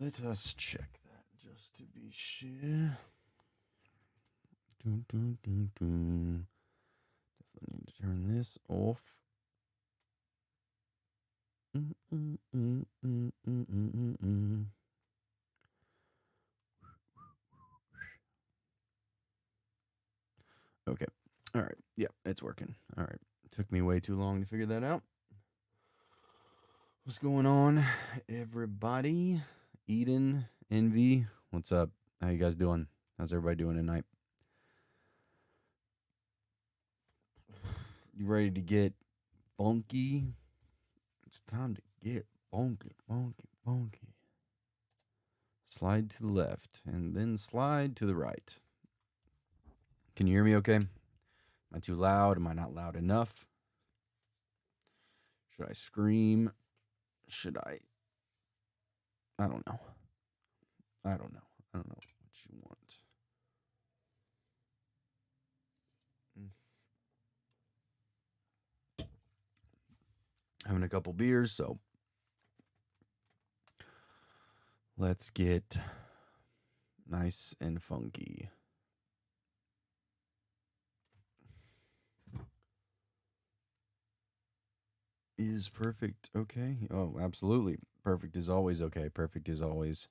Let us check that just to be sure. Dun, dun, dun, dun. Definitely need to turn this off. Mm, mm, mm, mm, mm, mm, mm, mm. Okay. All right. Yeah, it's working. All right. Took me way too long to figure that out. What's going on, everybody? Eden, Envy, what's up? How you guys doing? How's everybody doing tonight? You ready to get funky? It's time to get funky, funky, funky. Slide to the left and then slide to the right. Can you hear me okay? Am I too loud? Am I not loud enough? Should I scream? Should I don't know. I don't know. I don't know what you want. Having a couple beers, so let's get nice and funky. Is perfect okay? Oh, absolutely. Perfect is always okay. Perfect is always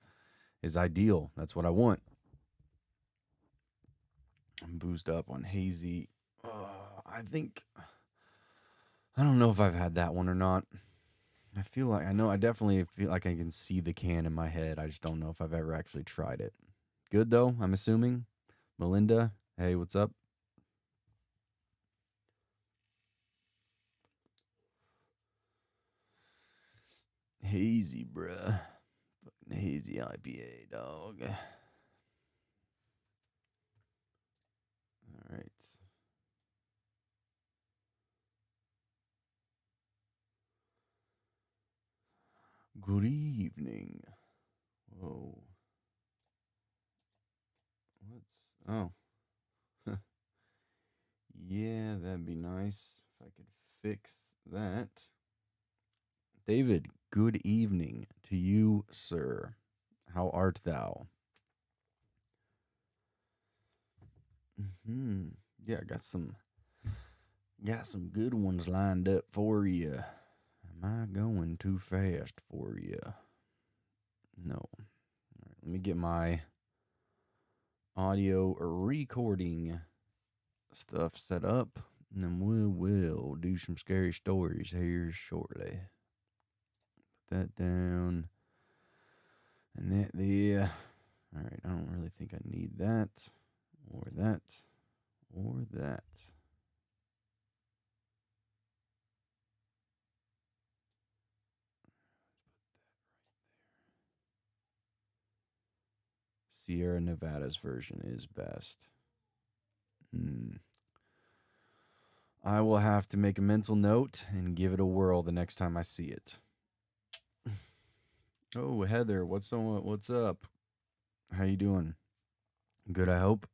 is ideal. That's what I want. I'm boozed up on hazy. I think I don't know if I've had that one or not. I feel like I know. I definitely feel like I can see the can in my head. I just don't know if I've ever actually tried it. Good though, I'm assuming. Melinda, hey, what's up? Hazy, bruh. Fucking hazy IPA, dog. All right. Good evening. Whoa. What's. Oh. Yeah, that'd be nice if I could fix that. David, good evening to you, sir. How art thou? Hmm. Yeah, I got some good ones lined up for you. Am I going too fast for you? No. All right, let me get my audio recording stuff set up, and then we will do some scary stories here shortly. Put that down. And that there. All right, I don't really think I need that, or that, or that. Sierra Nevada's version is best. I will have to make a mental note and give it a whirl the next time I see it. Oh, Heather, what's up? How you doing? Good, I hope.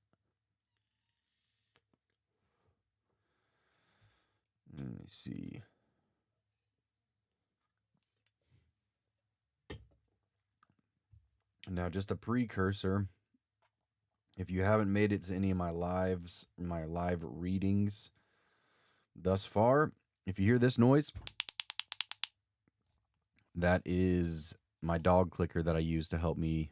Let me see. Now, just a precursor. If you haven't made it to any of my live readings thus far, if you hear this noise, that is my dog clicker that I use to help me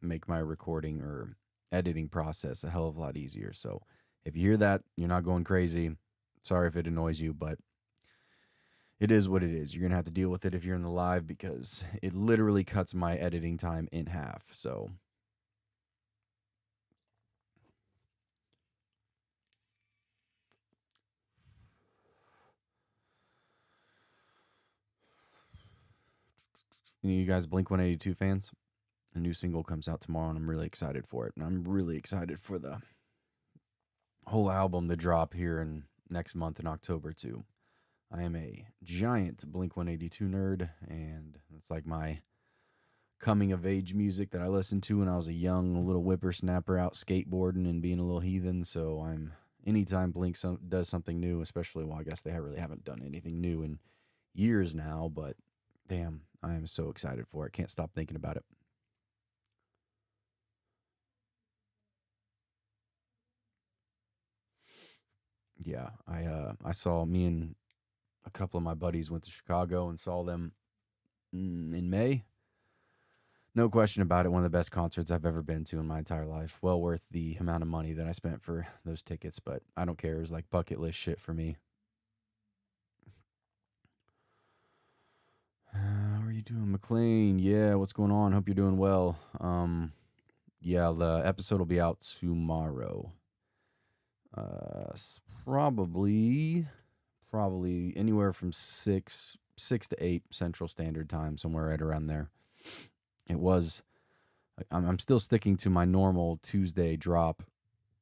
make my recording or editing process a hell of a lot easier. So if you hear that, you're not going crazy. Sorry if it annoys you, but it is what it is. You're going to have to deal with it if you're in the live because it literally cuts my editing time in half. So you guys Blink 182 fans? A new single comes out tomorrow and I'm really excited for it. And I'm really excited for the whole album to drop here in next month in October too. I am a giant Blink 182 nerd, and it's like my coming of age music that I listened to when I was a young little whippersnapper out skateboarding and being a little heathen. So I'm anytime Blink does something new, especially, well, I guess they really haven't done anything new in years now, but damn, I am so excited for it. Can't stop thinking about it. Yeah, I saw me and a couple of my buddies went to Chicago and saw them in May. No question about it. One of the best concerts I've ever been to in my entire life. Well worth the amount of money that I spent for those tickets, but I don't care. It was like bucket list shit for me. How are you doing, McLean? Yeah, what's going on? Hope you're doing well. Yeah, the episode will be out tomorrow. Probably, probably anywhere from six to 8 Central Standard Time, somewhere right around there. It was. I'm still sticking to my normal Tuesday drop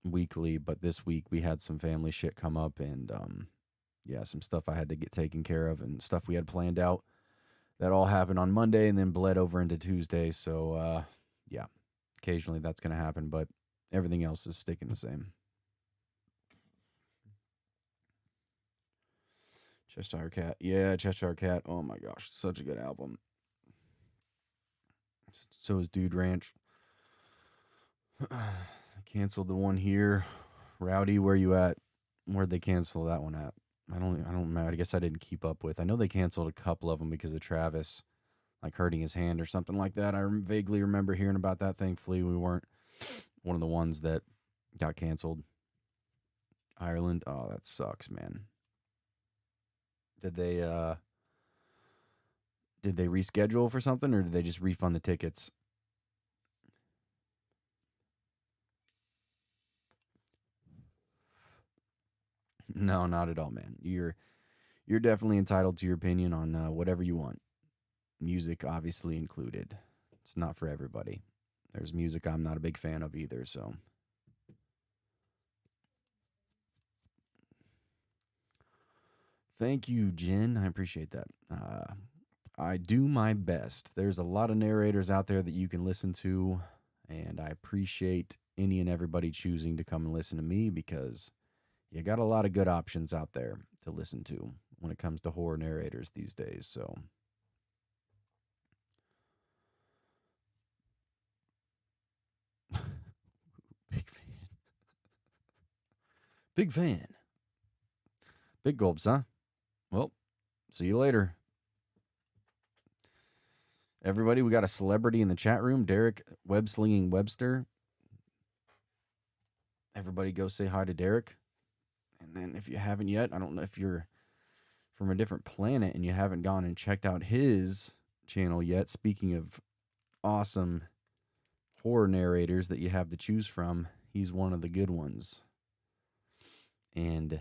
weekly, but this week we had some family shit come up, and yeah, some stuff I had to get taken care of, and stuff we had planned out that all happened on Monday and then bled over into Tuesday. So yeah, occasionally that's gonna happen, but everything else is sticking the same. Cheshire Cat, yeah, Cheshire Cat. Oh my gosh, such a good album. So is Dude Ranch. Canceled the one here. Rowdy, where you at? Where'd they cancel that one at? I don't know. I guess I didn't keep up with. I know they canceled a couple of them because of Travis, like hurting his hand or something like that. I vaguely remember hearing about that. Thankfully, we weren't one of the ones that got canceled. Ireland. Oh, that sucks, man. Did they reschedule for something, or did they just refund the tickets? No, not at all, man. You're definitely entitled to your opinion on whatever you want. Music, obviously included. It's not for everybody. There's music I'm not a big fan of either. So, thank you, Jen. I appreciate that. I do my best. There's a lot of narrators out there that you can listen to, and I appreciate any and everybody choosing to come and listen to me because you got a lot of good options out there to listen to when it comes to horror narrators these days. So, big fan. Big fan. Big gulps, huh? Well, see you later. Everybody, we got a celebrity in the chat room, Derek Web Slinging Webster. Everybody go say hi to Derek. And then if you haven't yet, I don't know if you're from a different planet and you haven't gone and checked out his channel yet. Speaking of awesome horror narrators that you have to choose from, he's one of the good ones. And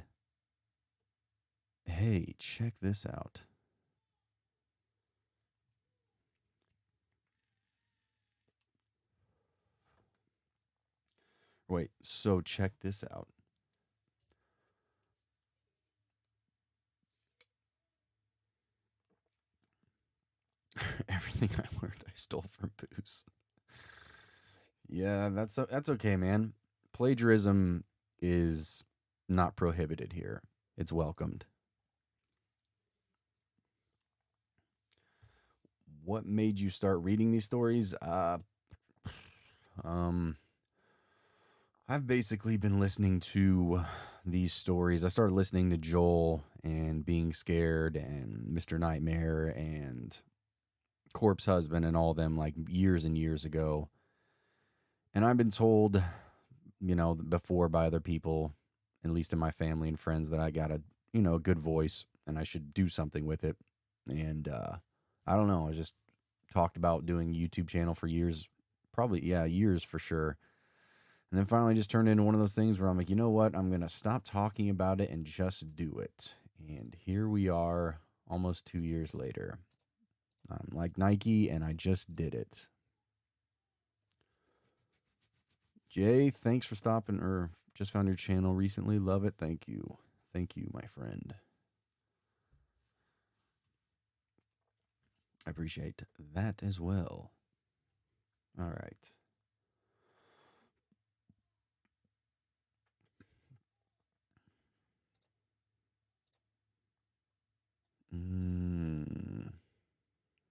hey, check this out. Wait, so check this out. Everything I learned, I stole from Booze. Yeah, that's okay, man. Plagiarism is not prohibited here. It's welcomed. What made you start reading these stories? Um, I've basically been listening to these stories. I started listening to Joel and Being Scared and Mr. Nightmare and Corpse Husband and all them like years and years ago. And I've been told, before by other people, at least in my family and friends, that I got a good voice and I should do something with it. And I don't know. I just talked about doing a YouTube channel for years, probably, yeah, years for sure. And then finally just turned into one of those things where I'm like, you know what? I'm going to stop talking about it and just do it. And here we are almost 2 years later. I'm like Nike and I just did it. Jay, thanks for stopping or just found your channel recently. Love it. Thank you. Thank you, my friend. I appreciate that as well. All right.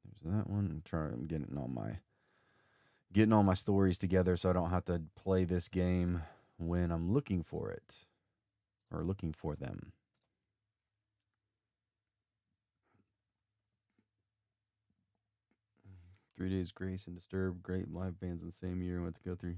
There's that one. I'm getting all my stories together so I don't have to play this game when I'm looking for it. or looking for them. Three Days Grace and Disturbed, great live bands in the same year. Went to go through.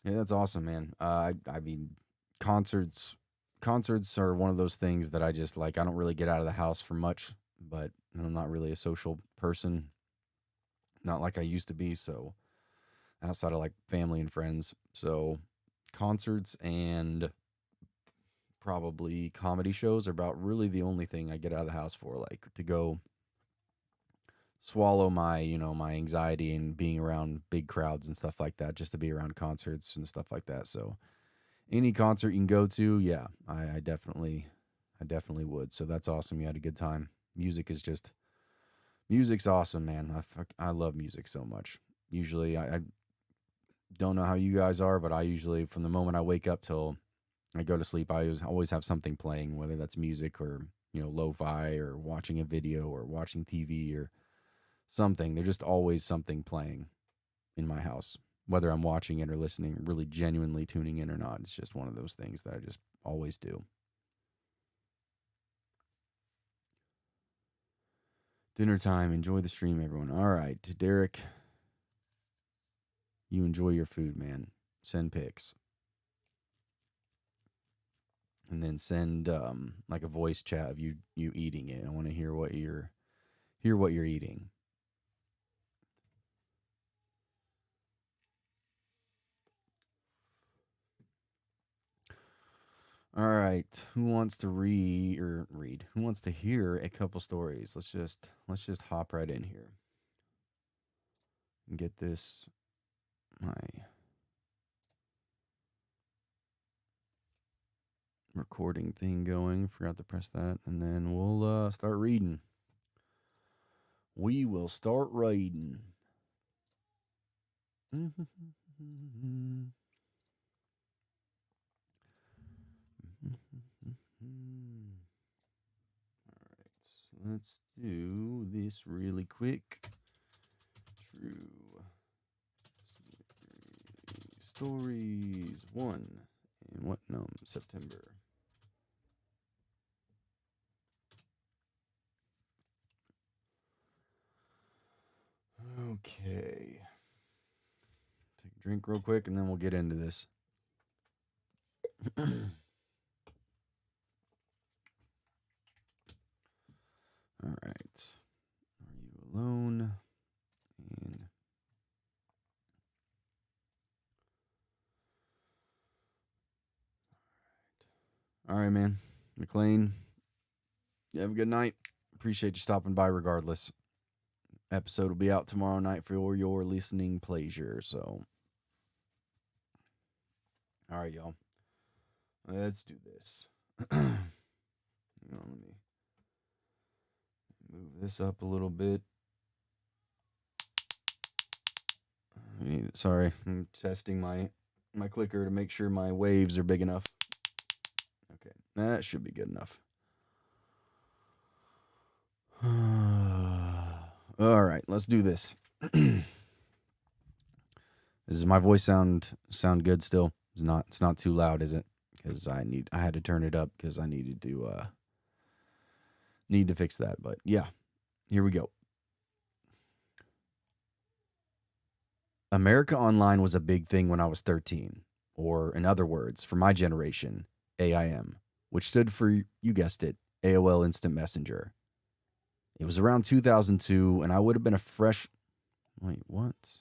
Yeah, that's awesome, man. I mean, concerts concerts are one of those things that I just like. I don't really get out of the house for much, but I'm not really a social person, not like I used to be. So outside of like family and friends, so concerts and probably comedy shows are about really the only thing I get out of the house for, like to go swallow my, my anxiety and being around big crowds and stuff like that, just to be around concerts and stuff like that. So any concert you can go to, yeah, I definitely would. So that's awesome. You had a good time. Music's awesome, man. I love music so much. Usually, I don't know how you guys are, but I usually, from the moment I wake up till I go to sleep, I always have something playing, whether that's music or lo-fi or watching a video or watching TV or something. There's just always something playing in my house, whether I'm watching it or listening, really genuinely tuning in or not. It's just one of those things that I just always do. Dinner time. Enjoy the stream, everyone. All right, Derek, you enjoy your food, man. Send pics. And then send like a voice chat of you eating it. I want to hear what you're eating. All right, who wants to read? Who wants to hear a couple stories? Let's just hop right in here and get this my recording thing going. Forgot to press that, and then we'll start reading. We will start reading. Let's do this really quick. True stories 1 in what September. Okay. Take a drink real quick and then we'll get into this. All right. Are you alone? And all right, man. McLean, you have a good night. Appreciate you stopping by regardless. Episode will be out tomorrow night for your listening pleasure. So, all right, y'all. Let's do this. Let me move this up a little bit. Sorry, I'm testing my clicker to make sure my waves are big enough. Okay, that should be good enough. All right, let's do this. Does my voice sound good still? It's not too loud, is it? Because I had to turn it up because I needed to fix that. But yeah, here we go. America Online was a big thing when I was 13, or in other words, for my generation, AIM, which stood for, you guessed it, AOL Instant Messenger. It was around 2002, and I would have been a fresh... Wait, what?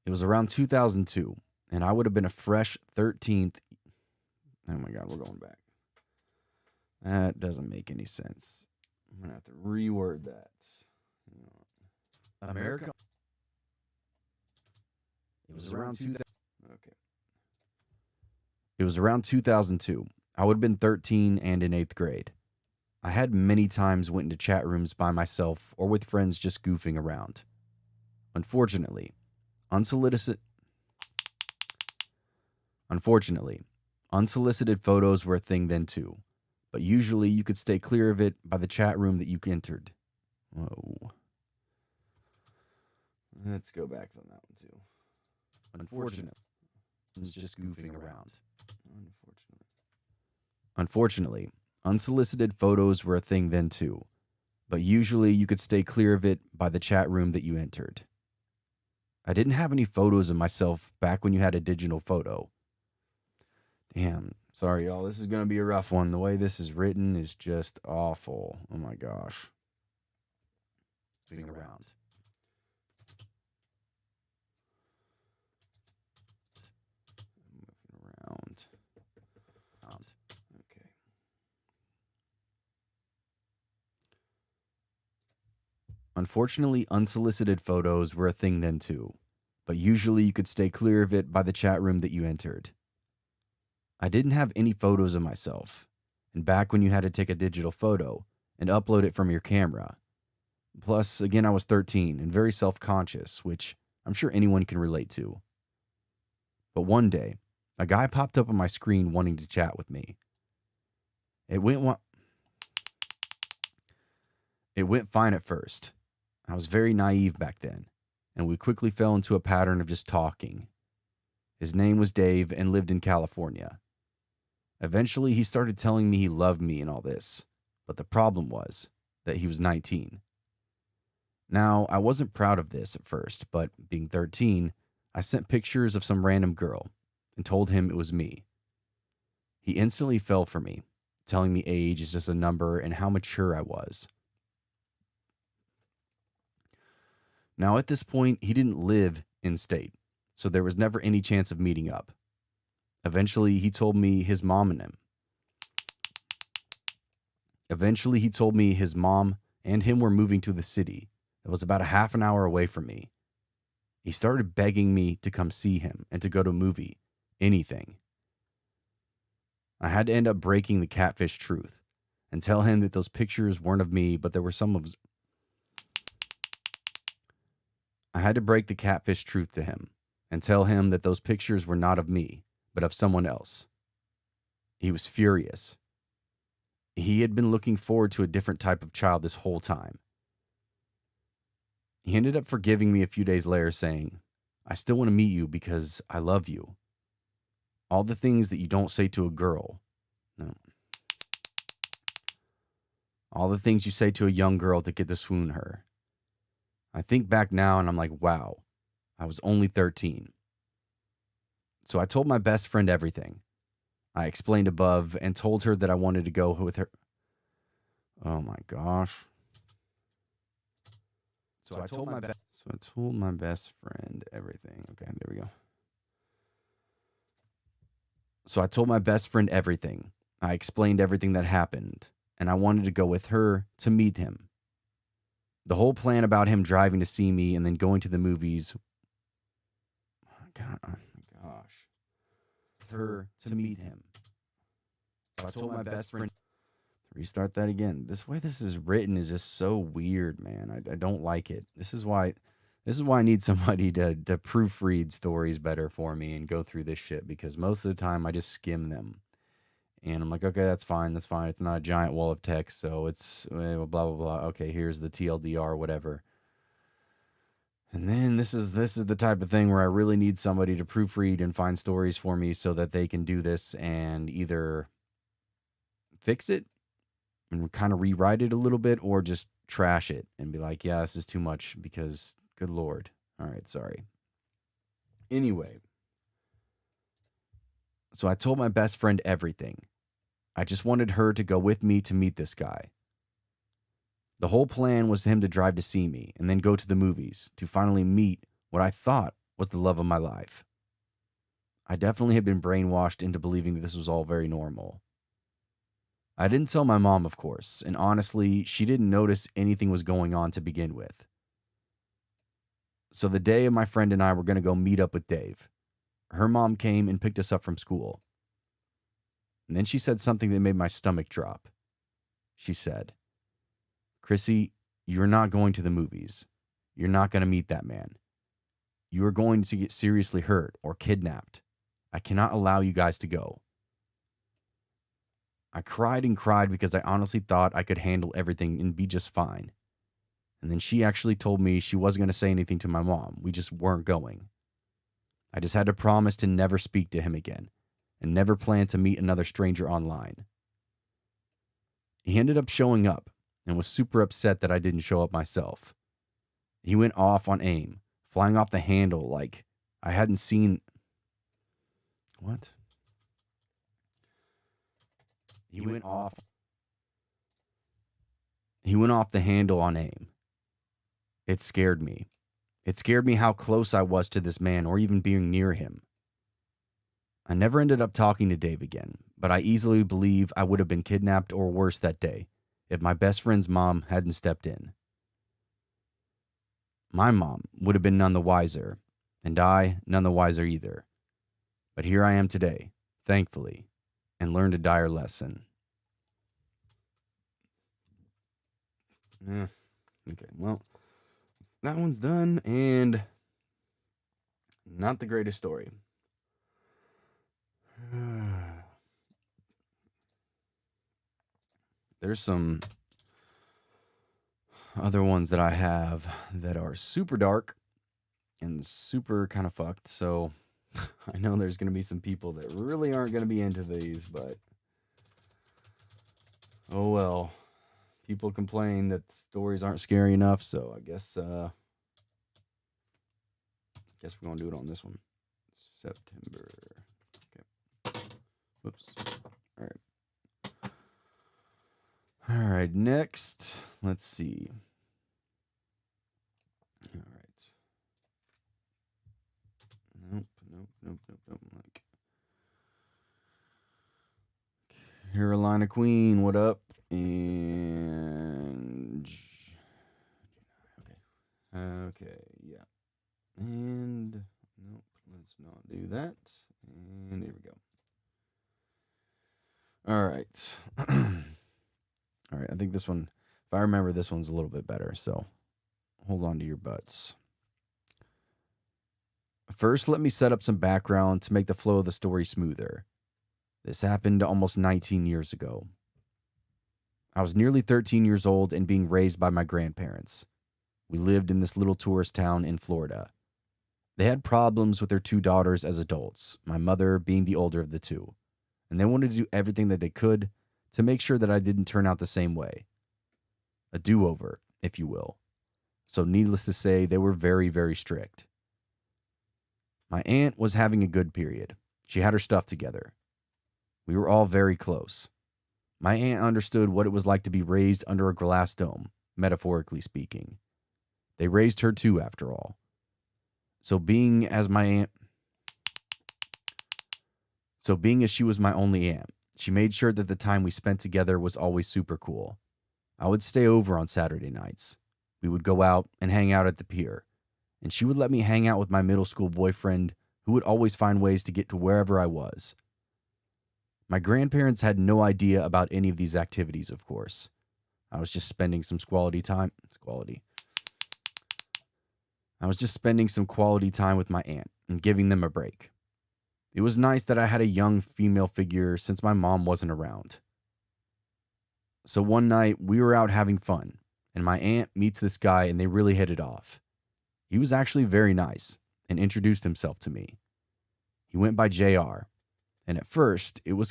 It was around 2002, and I would have been a fresh 13th... Oh my God, we're going back. That doesn't make any sense. I'm going to have to reword that. America. It was around 2000. Okay. It was around 2002. I would have been 13 and in 8th grade. I had many times went into chat rooms by myself or with friends just goofing around. Unfortunately, unsolicited photos were a thing then too, but usually you could stay clear of it by the chat room that you entered. Whoa. Let's go back on that one too. Unfortunately. It's just goofing around. Unfortunately, unsolicited photos were a thing then too, but usually you could stay clear of it by the chat room that you entered. I didn't have any photos of myself back when you had a digital photo. Damn, sorry y'all, this is going to be a rough one. The way this is written is just awful. Oh my gosh. Moving around. Okay. Unfortunately, unsolicited photos were a thing then too, but usually you could stay clear of it by the chat room that you entered. I didn't have any photos of myself, and back when you had to take a digital photo and upload it from your camera. Plus, again, I was 13 and very self-conscious, which I'm sure anyone can relate to. But one day, a guy popped up on my screen wanting to chat with me. It went fine at first. I was very naive back then, and we quickly fell into a pattern of just talking. His name was Dave and lived in California. Eventually, he started telling me he loved me and all this, but the problem was that he was 19. Now, I wasn't proud of this at first, but being 13, I sent pictures of some random girl and told him it was me. He instantly fell for me, telling me age is just a number and how mature I was. Now, at this point, he didn't live in state, so there was never any chance of meeting up. Eventually, he told me his mom and him were moving to the city. It was about a half an hour away from me. He started begging me to come see him and to go to a movie, anything. I had to end up breaking the catfish truth and tell him that those pictures weren't of me, but there were some of... I had to break the catfish truth to him and tell him that those pictures were not of me, but of someone else. He was furious. He had been looking forward to a different type of child this whole time. He ended up forgiving me a few days later, saying, "I still want to meet you because I love you. All the things that you don't say to a girl. No. All the things you say to a young girl to get to swoon her." I think back now and I'm like, wow, I was only 13. So I told my best friend everything. I explained above and told her that I wanted to go with her. Oh my gosh. So I told my best friend everything. Okay, there we go. So I told my best friend everything. I explained everything that happened, and I wanted to go with her to meet him. The whole plan about him driving to see me and then going to the movies. Oh my gosh. Her to meet him. So I told my best friend. Restart that again. This way this is written is just so weird, man. I don't like it. This is why I need somebody to proofread stories better for me and go through this shit, because most of the time I just skim them. And I'm like, okay, that's fine. That's fine. It's not a giant wall of text, so it's blah, blah, blah. Okay, here's the TLDR, whatever. And then this is the type of thing where I really need somebody to proofread and find stories for me so that they can do this and either fix it and kind of rewrite it a little bit or just trash it and be like, yeah, this is too much because, good Lord. All right, sorry. Anyway, so I told my best friend everything. I just wanted her to go with me to meet this guy. The whole plan was him to drive to see me and then go to the movies to finally meet what I thought was the love of my life. I definitely had been brainwashed into believing that this was all very normal. I didn't tell my mom, of course, and honestly, she didn't notice anything was going on to begin with. So the day my friend and I were going to go meet up with Dave, her mom came and picked us up from school. And then she said something that made my stomach drop. She said, "Chrissy, you're not going to the movies. You're not going to meet that man. You are going to get seriously hurt or kidnapped. I cannot allow you guys to go." I cried and cried because I honestly thought I could handle everything and be just fine. And then she actually told me she wasn't going to say anything to my mom. We just weren't going. I just had to promise to never speak to him again and never plan to meet another stranger online. He ended up showing up and was super upset that I didn't show up myself. He went off on AIM, flying off the handle like I hadn't seen. What? He went off the handle on AIM. It scared me. It scared me how close I was to this man or even being near him. I never ended up talking to Dave again, but I easily believe I would have been kidnapped or worse that day if my best friend's mom hadn't stepped in. My mom would have been none the wiser, and I none the wiser either. But here I am today, thankfully, and learned a dire lesson. Okay, well, that one's done, and not the greatest story. There's some other ones that I have that are super dark and super kind of fucked, so I know there's going to be some people that really aren't going to be into these, but oh well. People complain that stories aren't scary enough, so I guess we're going to do it on this one. September. Okay. Whoops. All right. All right, next. Let's see. All right. Nope. Like Carolina Queen, what up? And okay, yeah. And nope, let's not do that. And here we go. All right. All right, I think this one, if I remember, this one's a little bit better, so hold on to your butts. First, let me set up some background to make the flow of the story smoother. This happened almost 19 years ago. I was nearly 13 years old and being raised by my grandparents. We lived in this little tourist town in Florida. They had problems with their two daughters as adults, my mother being the older of the two, and they wanted to do everything that they could to make sure that I didn't turn out the same way. A do-over, if you will. So needless to say, they were very, very strict. My aunt was having a good period. She had her stuff together. We were all very close. My aunt understood what it was like to be raised under a glass dome, metaphorically speaking. They raised her too, after all. So being as she was my only aunt, she made sure that the time we spent together was always super cool. I would stay over on Saturday nights. We would go out and hang out at the pier, and she would let me hang out with my middle school boyfriend, who would always find ways to get to wherever I was. My grandparents had no idea about any of these activities, of course. I was just spending some quality time. I was just spending some quality time with my aunt and giving them a break. It was nice that I had a young female figure since my mom wasn't around. So one night, we were out having fun, and my aunt meets this guy and they really hit it off. He was actually very nice and introduced himself to me. He went by JR. And at first, it was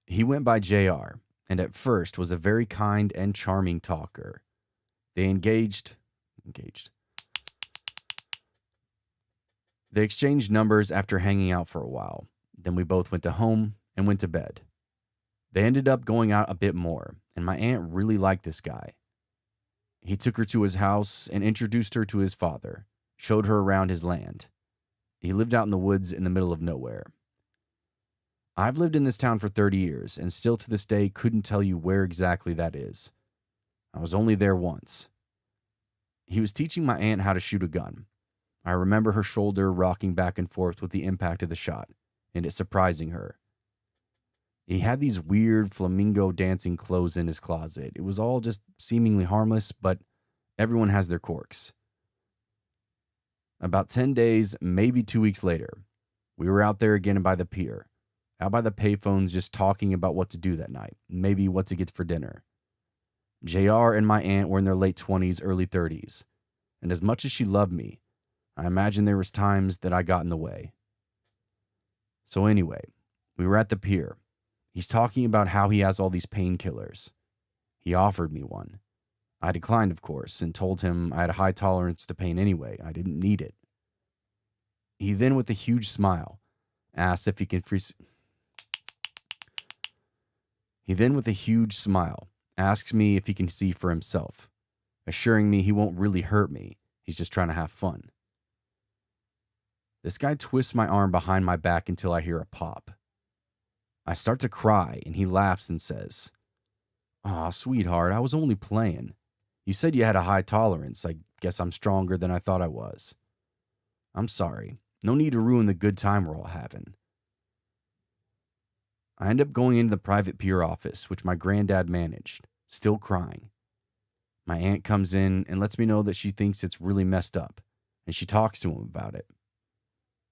He went by JR, and at first was a very kind and charming talker. They engaged. They exchanged numbers after hanging out for a while. Then we both went to home and went to bed. They ended up going out a bit more, and my aunt really liked this guy. He took her to his house and introduced her to his father, showed her around his land. He lived out in the woods in the middle of nowhere. I've lived in this town for 30 years and still to this day couldn't tell you where exactly that is. I was only there once. He was teaching my aunt how to shoot a gun. I remember her shoulder rocking back and forth with the impact of the shot, and it surprising her. He had these weird flamingo dancing clothes in his closet. It was all just seemingly harmless, but everyone has their quirks. About 10 days, maybe 2 weeks later, we were out there again by the pier, out by the payphones just talking about what to do that night, maybe what to get for dinner. JR and my aunt were in their late 20s, early 30s, And as much as she loved me, I imagine there was times that I got in the way. So anyway, we were at the pier. He's talking about how he has all these painkillers. He offered me one. I declined, of course, and told him I had a high tolerance to pain anyway. I didn't need it. He then, with a huge smile, asked if he can He then, with a huge smile, asks me if he can see for himself, assuring me he won't really hurt me. He's just trying to have fun. This guy twists my arm behind my back until I hear a pop. I start to cry, and he laughs and says, "Aw, sweetheart, I was only playing. You said you had a high tolerance. I guess I'm stronger than I thought I was. I'm sorry. No need to ruin the good time we're all having." I end up going into the private pier office, which my granddad managed, still crying. My aunt comes in and lets me know that she thinks it's really messed up, and she talks to him about it.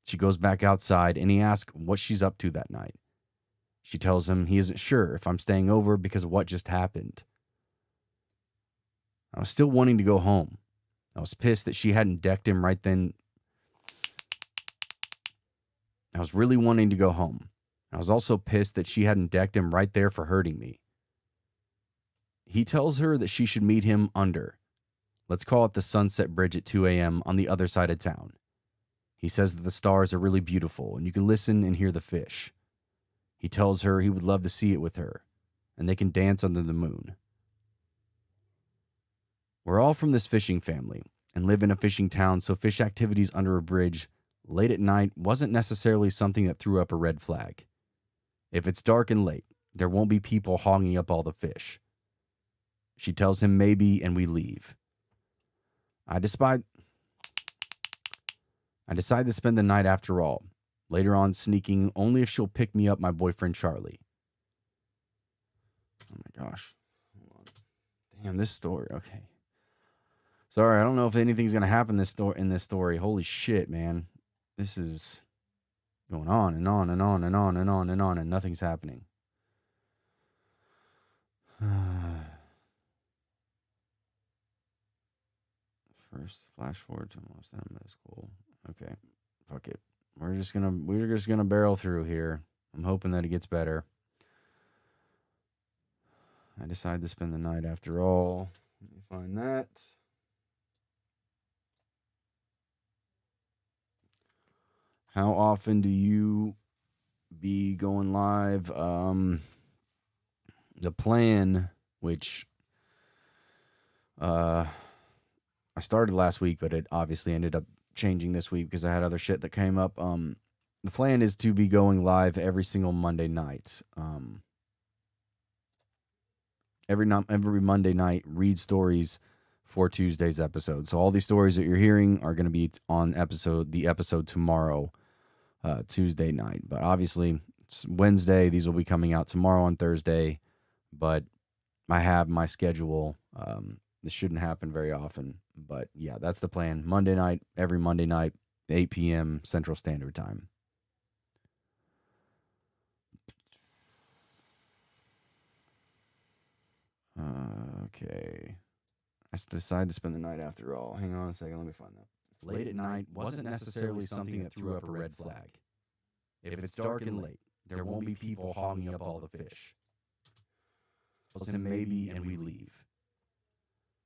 She goes back outside, and he asks what she's up to that night. She tells him he isn't sure if I'm staying over because of what just happened. I was still wanting to go home. I was pissed that she hadn't decked him right then. I was really wanting to go home. I was also pissed that she hadn't decked him right there for hurting me. He tells her that she should meet him under, let's call it the Sunset Bridge at 2 a.m. on the other side of town. He says that the stars are really beautiful and you can listen and hear the fish. He tells her he would love to see it with her, and they can dance under the moon. We're all from this fishing family and live in a fishing town, so fish activities under a bridge late at night wasn't necessarily something that threw up a red flag. If it's dark and late, there won't be people hogging up all the fish. She tells him maybe, and we leave. I decide to spend the night after all, later on sneaking only if she'll pick me up my boyfriend Charlie. Oh my gosh. Hold on. Damn, this story. Okay. Sorry, I don't know if anything's going to happen in this story. Holy shit, man. This is going on and on and on and on and on and on, and nothing's happening. First, flash forward to almost that middle school. Okay, fuck it. We're just gonna barrel through here. I'm hoping that it gets better. I decide to spend the night after all. Let me find that. How often do you be going live? The plan, which I started last week, but it obviously ended up changing this week because I had other shit that came up. The plan is to be going live every single Monday night. Every Monday night, read stories for Tuesday's episode. So all these stories that you're hearing are going to be on the episode tomorrow, Tuesday night. But obviously, it's Wednesday. These will be coming out tomorrow on Thursday. But I have my schedule. This shouldn't happen very often. But yeah, that's the plan. Monday night, every Monday night, 8 p.m. Central Standard Time. Okay. I decided to spend the night after all. Hang on a second. Let me find that. Late at night wasn't necessarily something that threw up a red flag. If it's dark and late, there won't be people hogging up all the fish. Listen, maybe, and we leave.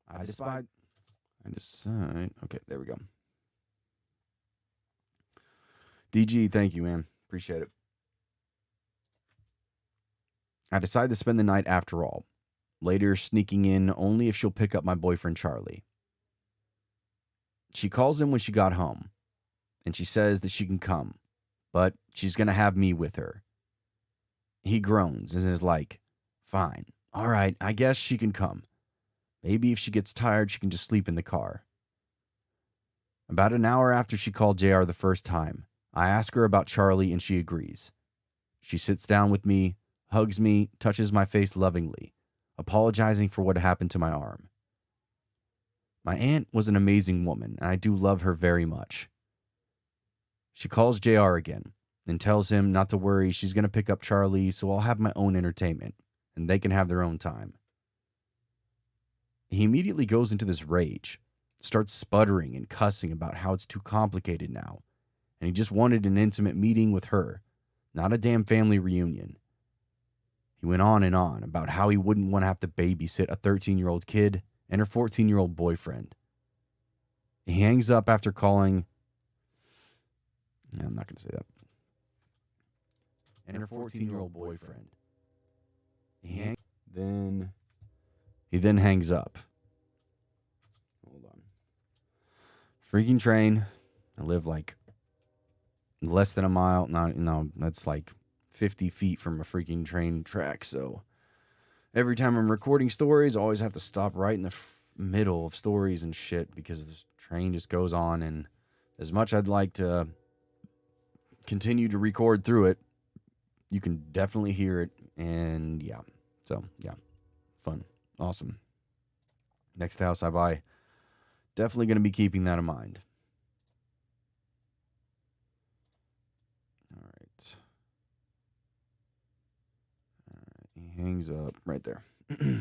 I decide. Okay, there we go. DG, thank you, man. Appreciate it. I decide to spend the night after all. Later, sneaking in only if she'll pick up my boyfriend Charlie. She calls him when she got home, and she says that she can come, but she's going to have me with her. He groans and is like, fine, all right, I guess she can come. Maybe if she gets tired, she can just sleep in the car. About an hour after she called JR the first time, I ask her about Charlie, and she agrees. She sits down with me, hugs me, touches my face lovingly, apologizing for what happened to my arm. My aunt was an amazing woman, and I do love her very much. She calls JR again and tells him not to worry, she's going to pick up Charlie, so I'll have my own entertainment, and they can have their own time. He immediately goes into this rage starts sputtering and cussing about how it's too complicated now, and he just wanted an intimate meeting with her, not a damn family reunion. He went on and on about how he wouldn't want to have to babysit a 13-year-old kid and her 14-year-old boyfriend. He hangs up after calling. I'm not going to say that. And her 14-year-old boyfriend. He then hangs up. Hold on. Freaking train. I live like less than a mile. No, that's like 50 feet from a freaking train track. So every time I'm recording stories, I always have to stop right in the middle of stories and shit because the train just goes on. And as much I'd like to continue to record through it, you can definitely hear it. And yeah, so yeah, fun, awesome. Next house I buy, definitely going to be keeping that in mind. All right. He hangs up right there. He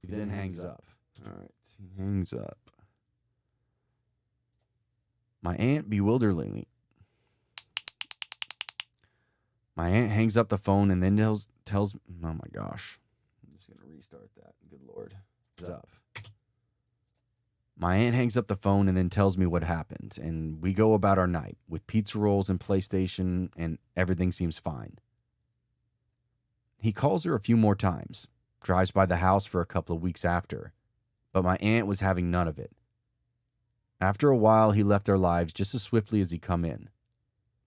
then hangs up. All right, he hangs up. My aunt bewilderingly. My aunt hangs up the phone and then tells oh my gosh. I'm just going to restart that. Good Lord. What's up? My aunt hangs up the phone and then tells me what happened, and we go about our night with pizza rolls and PlayStation, and everything seems fine. He calls her a few more times, drives by the house for a couple of weeks after, but my aunt was having none of it. After a while, he left our lives just as swiftly as he come in.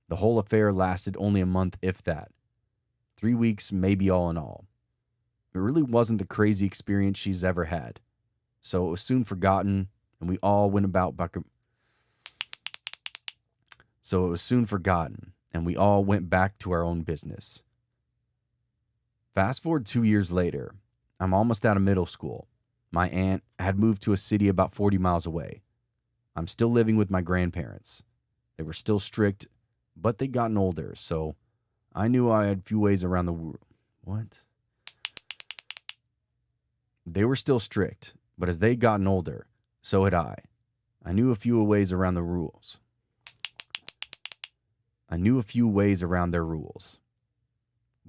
The whole affair lasted only a month, if that. 3 weeks, maybe all in all. It really wasn't the crazy experience she's ever had, so it was soon forgotten, and we all went back to our own business. Fast forward 2 years later, I'm almost out of middle school. My aunt had moved to a city about 40 miles away. I'm still living with my grandparents. They were still strict, but they'd gotten older, so I knew I had a few ways around the world. What? They were still strict, but as they'd gotten older, so had I. I knew a few ways around their rules.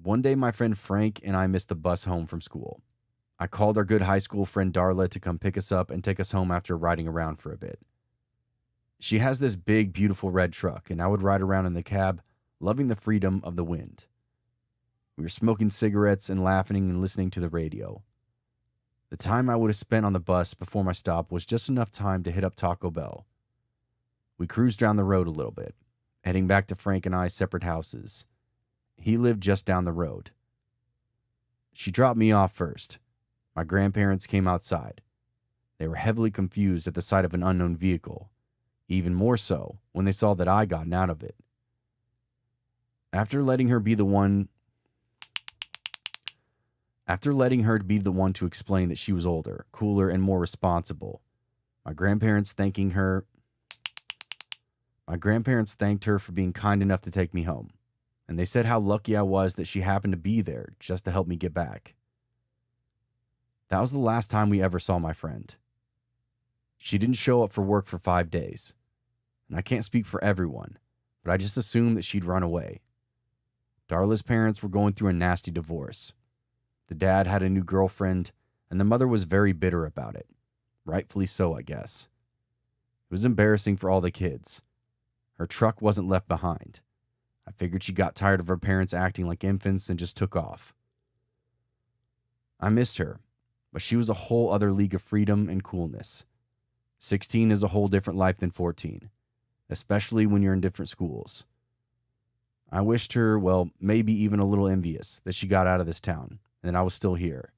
One day, my friend Frank and I missed the bus home from school. I called our good high school friend Darla to come pick us up and take us home after riding around for a bit. She has this big, beautiful red truck, and I would ride around in the cab, loving the freedom of the wind. We were smoking cigarettes and laughing and listening to the radio. The time I would have spent on the bus before my stop was just enough time to hit up Taco Bell. We cruised down the road a little bit, heading back to Frank and I's separate houses. He lived just down the road. She dropped me off first. My grandparents came outside. They were heavily confused at the sight of an unknown vehicle, even more so when they saw that I gotten out of it. After letting her be the one to explain that she was older, cooler, and more responsible, my grandparents thanked her for being kind enough to take me home, and they said how lucky I was that she happened to be there just to help me get back. That was the last time we ever saw my friend. She didn't show up for work for 5 days, and I can't speak for everyone, but I just assumed that she'd run away. Darla's parents were going through a nasty divorce. The dad had a new girlfriend, and the mother was very bitter about it. Rightfully so, I guess. It was embarrassing for all the kids. Her truck wasn't left behind. I figured she got tired of her parents acting like infants and just took off. I missed her, but she was a whole other league of freedom and coolness. 16 is a whole different life than 14, especially when you're in different schools. I wished her, well, maybe even a little envious that she got out of this town and I was still here.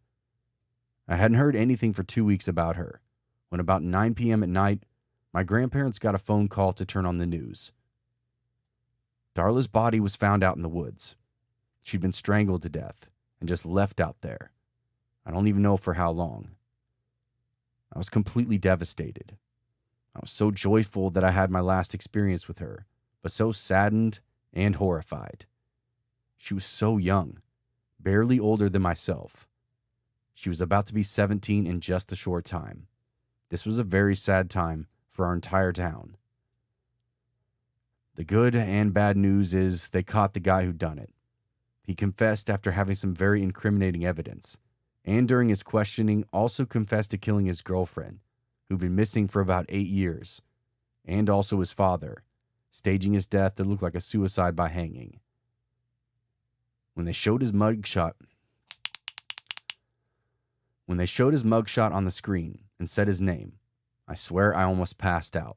I hadn't heard anything for 2 weeks about her, when about 9 p.m. at night, my grandparents got a phone call to turn on the news. Darla's body was found out in the woods. She'd been strangled to death and just left out there. I don't even know for how long. I was completely devastated. I was so joyful that I had my last experience with her, but so saddened and horrified. She was so young, barely older than myself. She was about to be 17 in just a short time, This was a very sad time for our entire town. The good and bad news is they caught the guy who done it. He confessed after having some very incriminating evidence, and during his questioning also confessed to killing his girlfriend, who'd been missing for about 8 years, and also his father, staging his death to look like a suicide by hanging. When they showed his mugshot on the screen and said his name, I swear I almost passed out.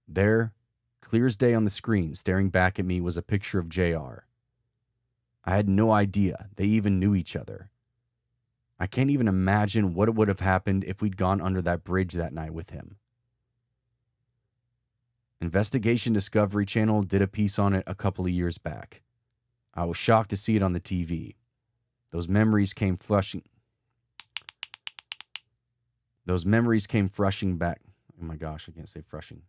There, clear as day on the screen, staring back at me, was a picture of JR. I had no idea they even knew each other. I can't even imagine what would have happened if we'd gone under that bridge that night with him. Investigation Discovery Channel did a piece on it a couple of years back. I was shocked to see it on the TV. Those memories came rushing back. Oh my gosh, I can't say frushing.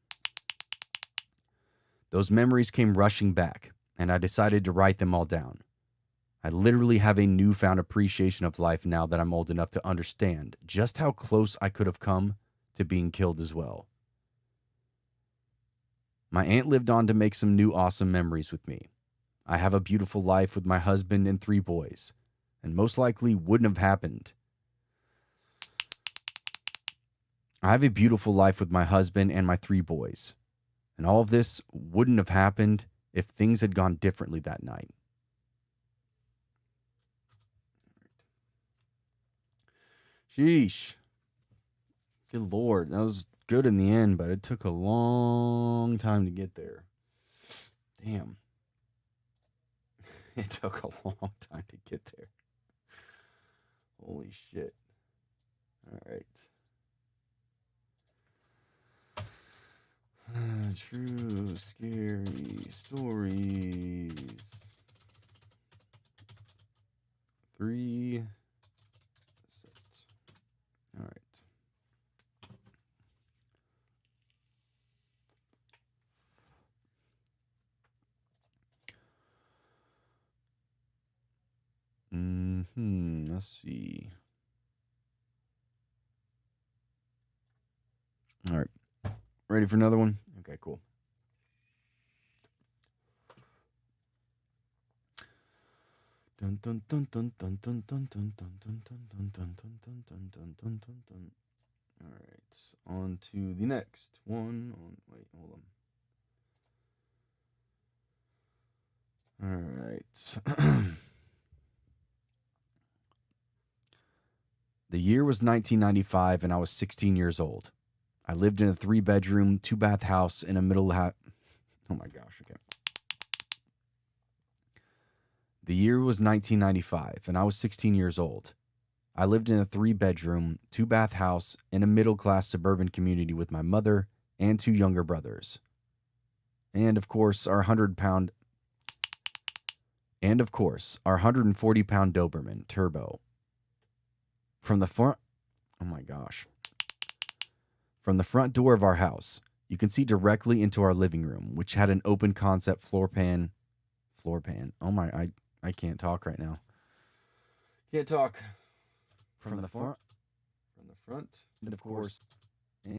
Those memories came rushing back, and I decided to write them all down. I literally have a newfound appreciation of life now that I'm old enough to understand just how close I could have come to being killed as well. My aunt lived on to make some new awesome memories with me. I have a beautiful life with my husband and 3 boys, and most likely wouldn't have happened. I have a beautiful life with my husband and my 3 boys, and all of this wouldn't have happened if things had gone differently that night. Sheesh. Good Lord. That was good in the end, but it took a long time to get there. Damn. It took a long time to get there. Holy shit. All right. True scary stories. 3 sets. All right. Let's see. All right. Ready for another one? Okay, cool. Dun dun dun dun dun dun dun dun dun dun dun dun dun dun dun dun dun dun dun dun. All right, on to the next one. Wait, hold on. All right. The year was 1995, and I was 16 years old. I lived in a 3-bedroom, 2-bath house in a middle Oh my gosh, okay. The year was 1995, and I was 16 years old. I lived in a 3-bedroom, 2-bath house in a middle-class suburban community with my mother and 2 younger brothers. And of course, our 140-pound Doberman, Turbo. From the front door of our house, you can see directly into our living room, which had an open concept floor pan. Oh my, I can't talk right now. Can't talk. From the front, and of course, from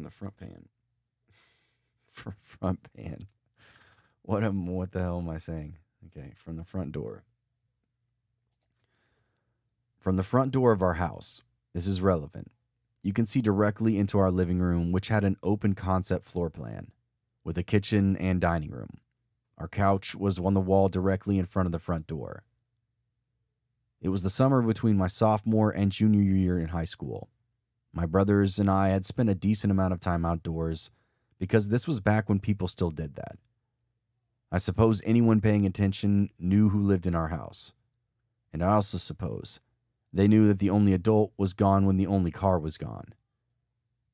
the front pan. Front pan. What the hell am I saying? Okay, from the front door. From the front door of our house, this is relevant. You can see directly into our living room, which had an open concept floor plan with a kitchen and dining room. Our couch was on the wall directly in front of the front door. It was the summer between my sophomore and junior year in high school. My brothers and I had spent a decent amount of time outdoors because this was back when people still did that. I suppose anyone paying attention knew who lived in our house. And I also suppose they knew that the only adult was gone when the only car was gone.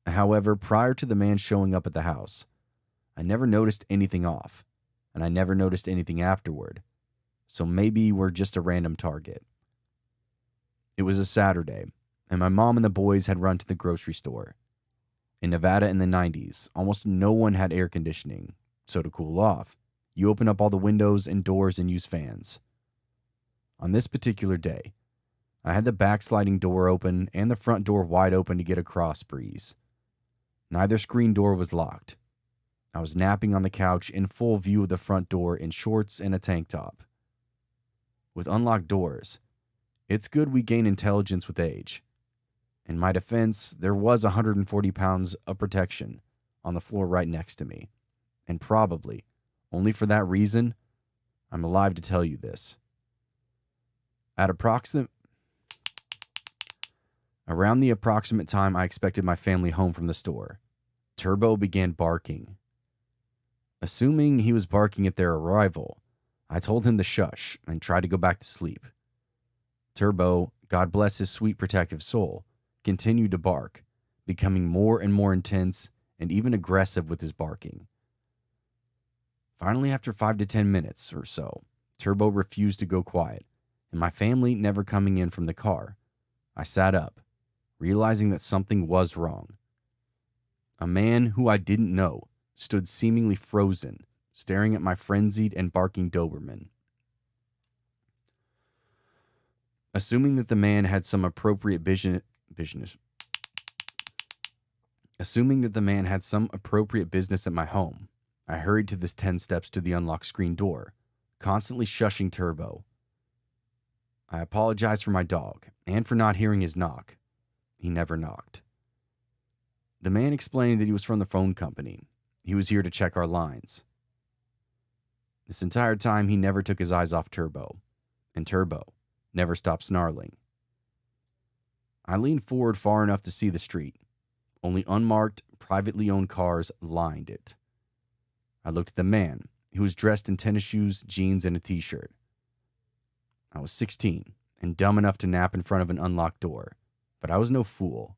However, prior to the man showing up at the house, I never noticed anything off, and I never noticed anything afterward, so maybe we're just a random target. It was a Saturday, and my mom and the boys had run to the grocery store. In Nevada in the 90s, almost no one had air conditioning, so to cool off, you open up all the windows and doors and use fans. On this particular day, I had the back sliding door open and the front door wide open to get a cross breeze. Neither screen door was locked. I was napping on the couch in full view of the front door in shorts and a tank top. With unlocked doors, it's good we gain intelligence with age. In my defense, there was 140 pounds of protection on the floor right next to me. And probably, only for that reason, I'm alive to tell you this. Around the approximate time I expected my family home from the store, Turbo began barking. Assuming he was barking at their arrival, I told him to shush and try to go back to sleep. Turbo, God bless his sweet protective soul, continued to bark, becoming more and more intense and even aggressive with his barking. Finally, after 5 to 10 minutes or so, Turbo refused to go quiet, and my family never coming in from the car, I sat up, realizing that something was wrong. A man who I didn't know stood seemingly frozen, staring at my frenzied and barking Doberman. Assuming that the man had some appropriate business at my home, I hurried to this 10 steps to the unlocked screen door, constantly shushing Turbo. I apologized for my dog and for not hearing his knock. He never knocked. The man explained that he was from the phone company. He was here to check our lines. This entire time, he never took his eyes off Turbo, and Turbo never stopped snarling. I leaned forward far enough to see the street. Only unmarked, privately owned cars lined it. I looked at the man, who was dressed in tennis shoes, jeans, and a t-shirt. I was 16 and dumb enough to nap in front of an unlocked door, but I was no fool.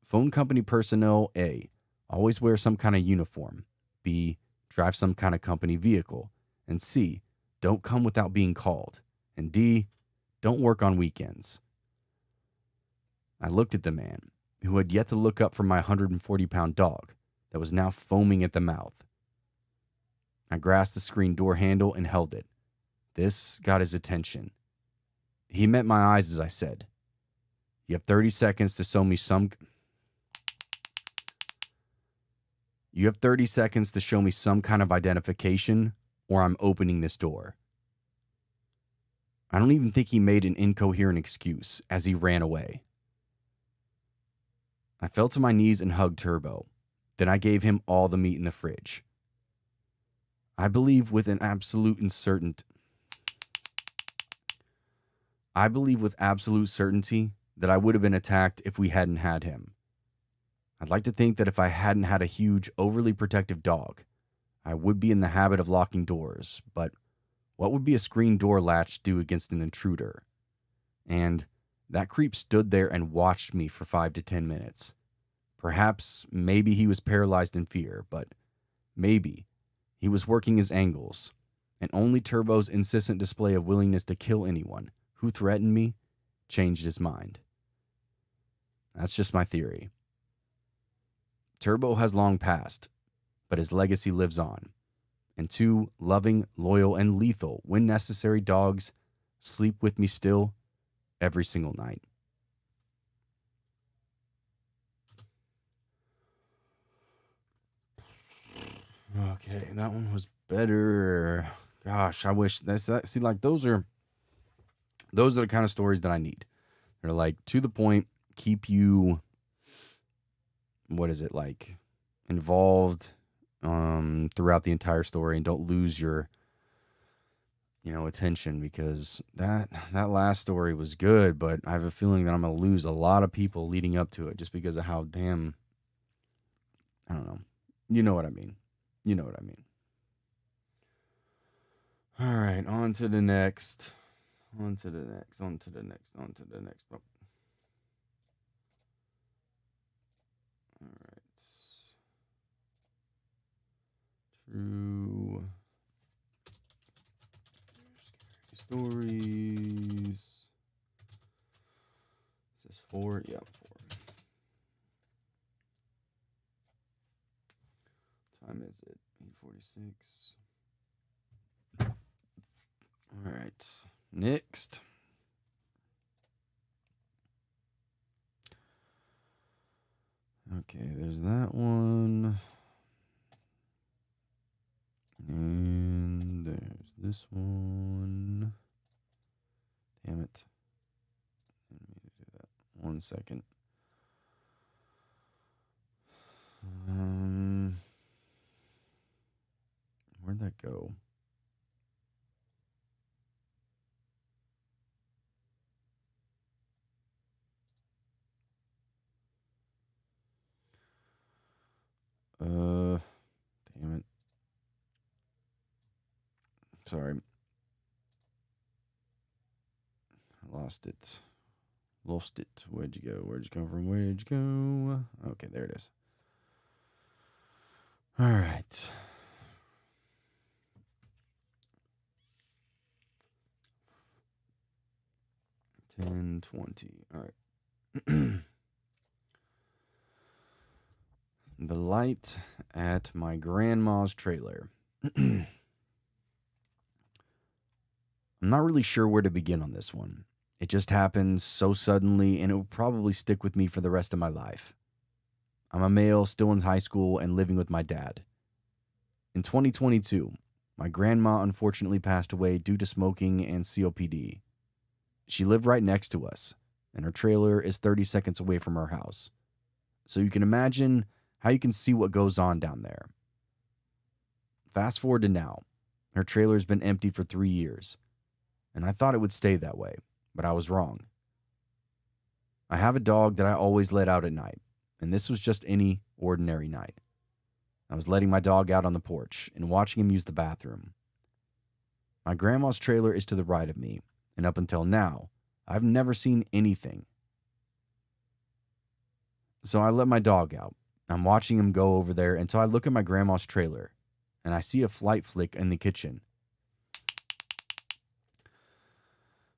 Phone company personnel, A, always wear some kind of uniform, B, drive some kind of company vehicle, and C, don't come without being called, and D, don't work on weekends. I looked at the man, who had yet to look up from my 140-pound dog that was now foaming at the mouth. I grasped the screen door handle and held it. This got his attention. He met my eyes as I said, You have 30 seconds to show me some kind of identification, or I'm opening this door. I don't even think he made an incoherent excuse as he ran away. I fell to my knees and hugged Turbo. Then I gave him all the meat in the fridge. I believe with absolute certainty that I would have been attacked if we hadn't had him. I'd like to think that if I hadn't had a huge, overly protective dog, I would be in the habit of locking doors, but what would be a screen door latch do against an intruder? And that creep stood there and watched me for 5 to 10 minutes. Maybe he was paralyzed in fear, but maybe he was working his angles, and only Turbo's insistent display of willingness to kill anyone who threatened me changed his mind. That's just my theory. Turbo has long passed, but his legacy lives on, and 2 loving, loyal, and lethal, when necessary, dogs sleep with me still every single night. Okay, that one was better. Gosh, I wish those are the kind of stories that I need. They're like to the point, keep you involved throughout the entire story, and don't lose your attention, because that last story was good, but I have a feeling that I'm going to lose a lot of people leading up to it just because of how damn, I don't know. You know what I mean. All right, on to the next. Oh. All right. True stories. Is this 4? Yeah, 4. Time is it? 8:46. All right. Next. Okay, there's that one. And there's this one. Damn it. Let me do that. 1 second. Where'd that go? Damn it. Sorry. I lost it. Lost it. Where'd you go? Where'd you come from? Where'd you go? Okay, there it is. All right. $10.20. All right. The light at my grandma's trailer. I'm not really sure where to begin on this one. It just happened so suddenly, and it will probably stick with me for the rest of my life. I'm a male, still in high school, and living with my dad. In 2022, my grandma unfortunately passed away due to smoking and COPD. She lived right next to us, and her trailer is 30 seconds away from her house. So you can imagine how you can see what goes on down there. Fast forward to now. Her trailer's been empty for 3 years, and I thought it would stay that way, but I was wrong. I have a dog that I always let out at night, and this was just any ordinary night. I was letting my dog out on the porch and watching him use the bathroom. My grandma's trailer is to the right of me, and up until now, I've never seen anything. So I let my dog out. I'm watching him go over there until I look at my grandma's trailer, and I see a light flick in the kitchen.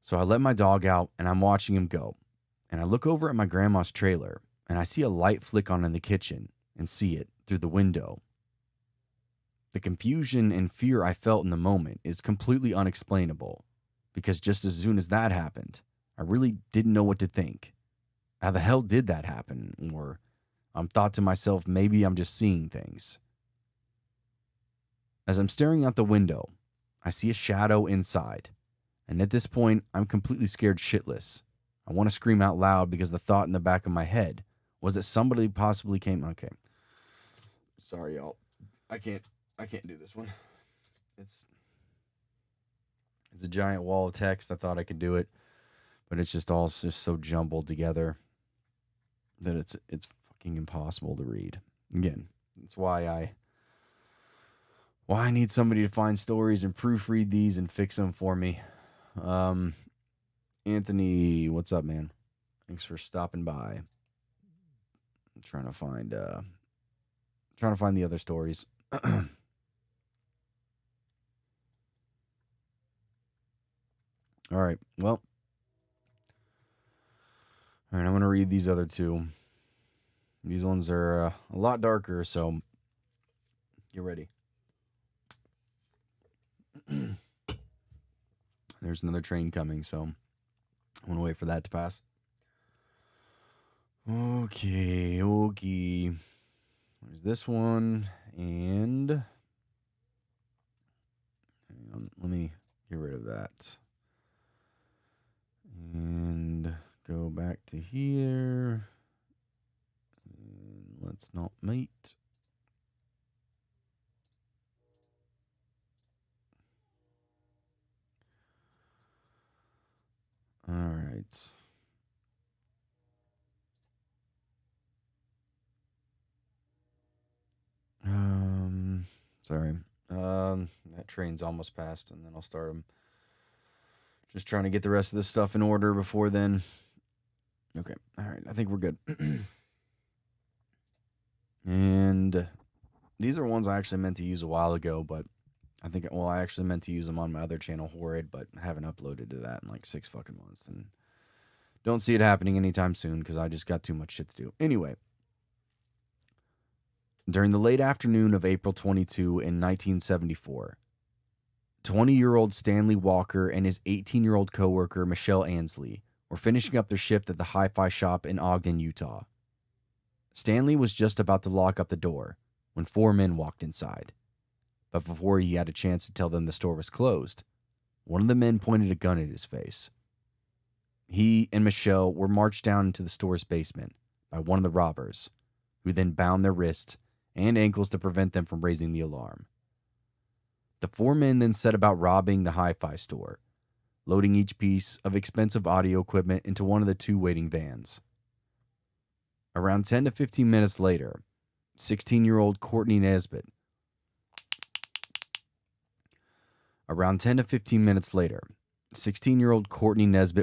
So I let my dog out, and I'm watching him go. And I look over at my grandma's trailer, and I see a light flick on in the kitchen and see it through the window. The confusion and fear I felt in the moment is completely unexplainable, because just as soon as that happened, I really didn't know what to think. How the hell did that happen? Or I'm thought to myself, maybe I'm just seeing things. As I'm staring out the window, I see a shadow inside. And at this point, I'm completely scared shitless. I want to scream out loud because the thought in the back of my head was that somebody possibly came. Okay. Sorry, y'all. I can't do this one. It's a giant wall of text. I thought I could do it, but it's just all just so jumbled together that it's fucking impossible to read. Again, that's why I need somebody to find stories and proofread these and fix them for me. Anthony, what's up, man? Thanks for stopping by. I'm trying to find the other stories. All right. Well. All right, I'm going to read these other two. These ones are a lot darker, so get ready. There's another train coming, so I want to wait for that to pass. Okay. There's this one, and hang on, let me get rid of that. And go back to here. And let's not mate. All right. Sorry. That train's almost passed, and then I'll start them. Just trying to get the rest of this stuff in order before then. Okay. All right. I think we're good. And these are ones I actually meant to use a while ago, but I actually meant to use them on my other channel, Horrid, but I haven't uploaded to that in like 6 fucking months. And don't see it happening anytime soon because I just got too much shit to do. Anyway. During the late afternoon of April 22 in 1974, 20-year-old Stanley Walker and his 18-year-old coworker Michelle Ansley were finishing up their shift at the Hi-Fi shop in Ogden, Utah. Stanley was just about to lock up the door when 4 men walked inside. But before he had a chance to tell them the store was closed, one of the men pointed a gun at his face. He and Michelle were marched down into the store's basement by one of the robbers, who then bound their wrists and ankles to prevent them from raising the alarm. The 4 men then set about robbing the hi-fi store, loading each piece of expensive audio equipment into one of the 2 waiting vans. Around 10 to 15 minutes later, 16-year-old Courtney Nesbitt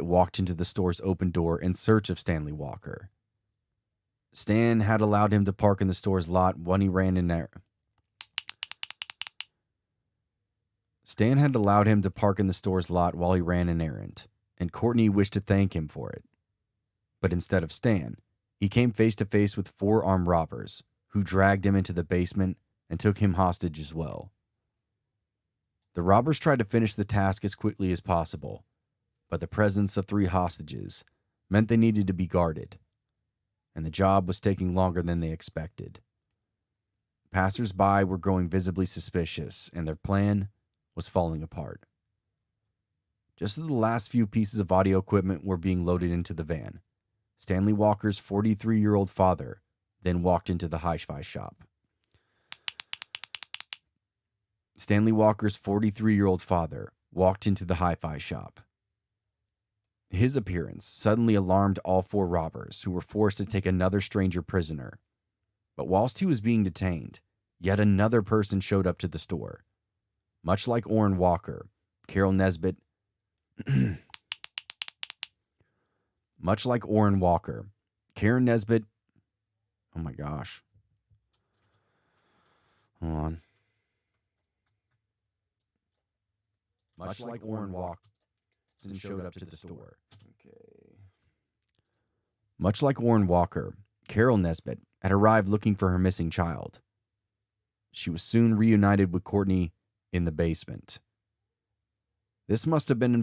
walked into the store's open door in search of Stanley Walker. Stan had allowed him to park in the store's lot when he ran an errand. While he ran an errand, and Courtney wished to thank him for it. But instead of Stan, he came face to face with 4 armed robbers who dragged him into the basement and took him hostage as well. The robbers tried to finish the task as quickly as possible, but the presence of 3 hostages meant they needed to be guarded, and the job was taking longer than they expected. Passers-by were growing visibly suspicious, and their plan was falling apart. Just as the last few pieces of audio equipment were being loaded into the van, Stanley Walker's 43-year-old father then walked into the hi-fi shop. His appearance suddenly alarmed all 4 robbers, who were forced to take another stranger prisoner. But whilst he was being detained, yet another person showed up to the store. Much like Orrin Walker, Karen Nesbitt Oh my gosh. Hold on. Much like Orrin Walker showed up to the store. Okay. Much like Orrin Walker, Carol Nesbitt had arrived looking for her missing child. She was soon reunited with Courtney in the basement. This must have made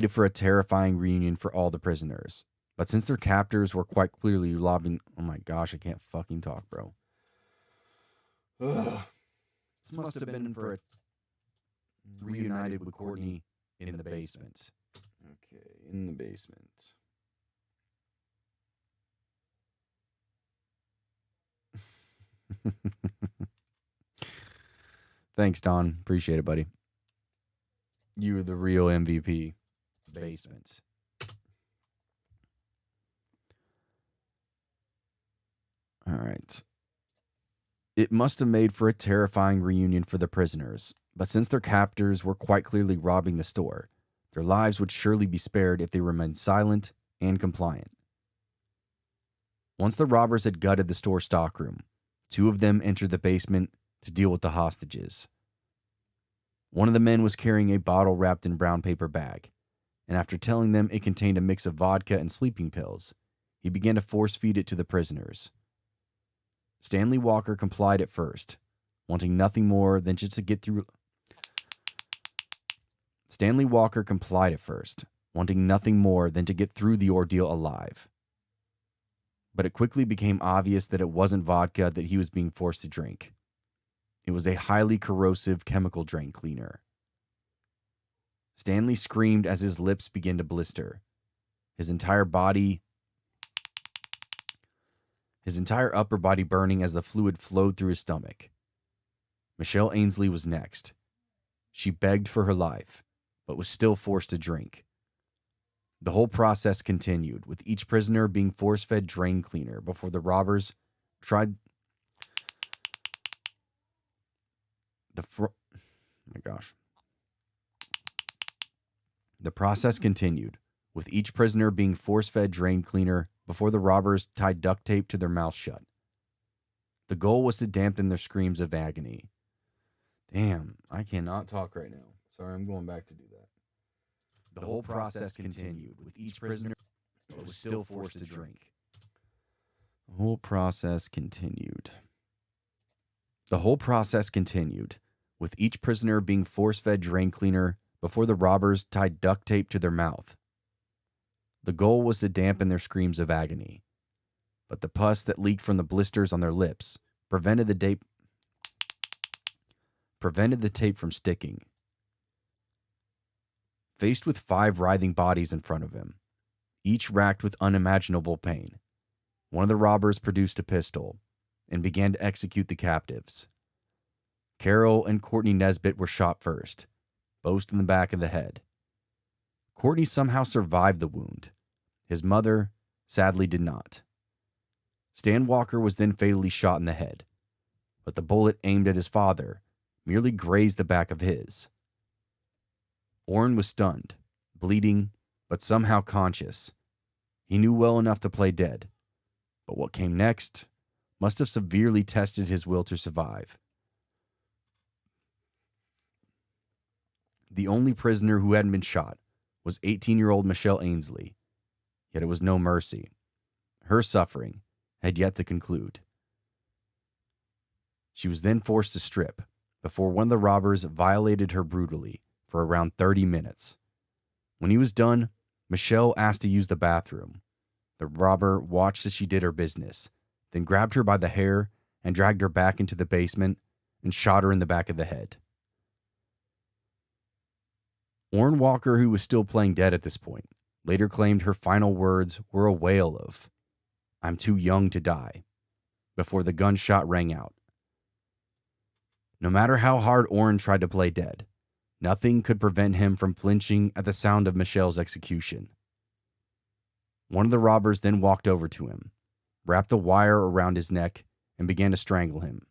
it for a terrifying reunion for all the prisoners. But since their captors were quite clearly lobbying... Oh my gosh, I can't fucking talk, bro. Ugh. This must have been for a... Reunited with Courtney in the basement. Okay, in the basement. Thanks, Don. Appreciate it, buddy. You're the real MVP. Basement. All right. It must have made for a terrifying reunion for the prisoners, but since their captors were quite clearly robbing the store, their lives would surely be spared if they remained silent and compliant. Once the robbers had gutted the store stockroom, 2 of them entered the basement to deal with the hostages. One of the men was carrying a bottle wrapped in brown paper bag, and after telling them it contained a mix of vodka and sleeping pills, he began to force feed it to the prisoners. Stanley Walker complied at first, wanting nothing more than just to get through... the ordeal alive. But it quickly became obvious that it wasn't vodka that he was being forced to drink. It was a highly corrosive chemical drain cleaner. Stanley screamed as his lips began to blister. His entire upper body burning as the fluid flowed through his stomach. Michelle Ainsley was next. She begged for her life, but was still forced to drink. The whole process continued, with each prisoner being force-fed drain cleaner before the robbers tried... The process continued, with each prisoner being force-fed drain cleaner before the robbers tied duct tape to their mouths shut. The goal was to dampen their screams of agony. Damn, I cannot talk right now. Sorry, I'm going back to do that. The whole process continued, with each prisoner was still forced to drink. The whole process continued, with each prisoner being force-fed drain cleaner before the robbers tied duct tape to their mouth. The goal was to dampen their screams of agony. But the pus that leaked from the blisters on their lips prevented the tape from sticking. Faced with 5 writhing bodies in front of him, each racked with unimaginable pain, one of the robbers produced a pistol and began to execute the captives. Carol and Courtney Nesbitt were shot first, both in the back of the head. Courtney somehow survived the wound. His mother, sadly, did not. Stan Walker was then fatally shot in the head, but the bullet aimed at his father merely grazed the back of his. Orrin was stunned, bleeding, but somehow conscious. He knew well enough to play dead, but what came next must have severely tested his will to survive. The only prisoner who hadn't been shot was 18-year-old Michelle Ainsley, yet it was no mercy. Her suffering had yet to conclude. She was then forced to strip before one of the robbers violated her brutally for around 30 minutes. When he was done, Michelle asked to use the bathroom. The robber watched as she did her business, then grabbed her by the hair and dragged her back into the basement and shot her in the back of the head. Orrin Walker, who was still playing dead at this point, later claimed her final words were a wail of, "I'm too young to die," before the gunshot rang out. No matter how hard Orrin tried to play dead, nothing could prevent him from flinching at the sound of Michelle's execution. One of the robbers then walked over to him, wrapped a wire around his neck, and began to strangle him.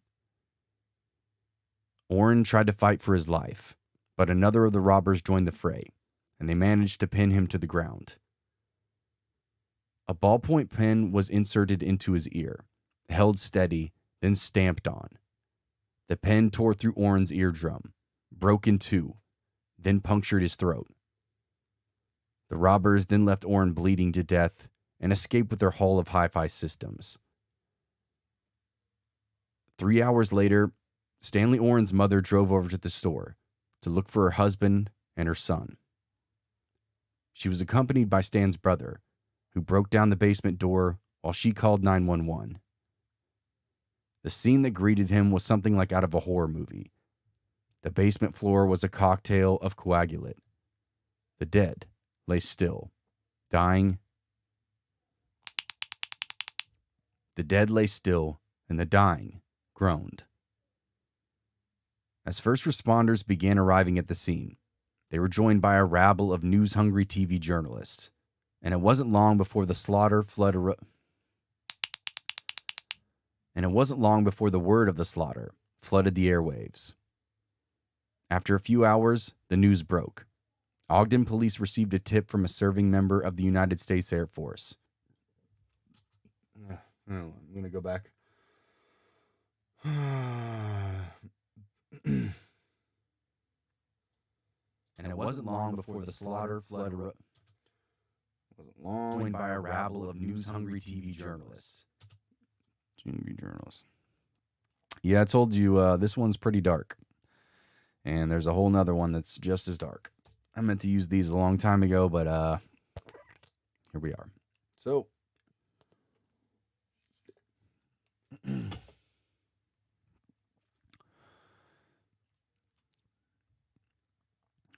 Orrin tried to fight for his life, but another of the robbers joined the fray, and they managed to pin him to the ground. A ballpoint pen was inserted into his ear, held steady, then stamped on. The pen tore through Orrin's eardrum, broke in two, then punctured his throat. The robbers then left Orrin bleeding to death and escaped with their haul of hi-fi systems. 3 hours later, Stanley Orrin's mother drove over to the store to look for her husband and her son. She was accompanied by Stan's brother, who broke down the basement door while she called 911. The scene that greeted him was something like out of a horror movie. The basement floor was a cocktail of coagulate. The dead lay still, dying. The dead lay still, and the dying groaned. As first responders began arriving at the scene, they were joined by a rabble of news-hungry TV journalists, and it wasn't long before the word of the slaughter flooded the airwaves. After a few hours, the news broke. Ogden police received a tip from a serving member of the United States Air Force. I'm going to go back. And it wasn't long before the slaughter flooded. Wasn't long joined by a rabble of news-hungry TV journalists. Yeah, I told you this one's pretty dark. And there's a whole nother one that's just as dark. I meant to use these a long time ago, but here we are. So,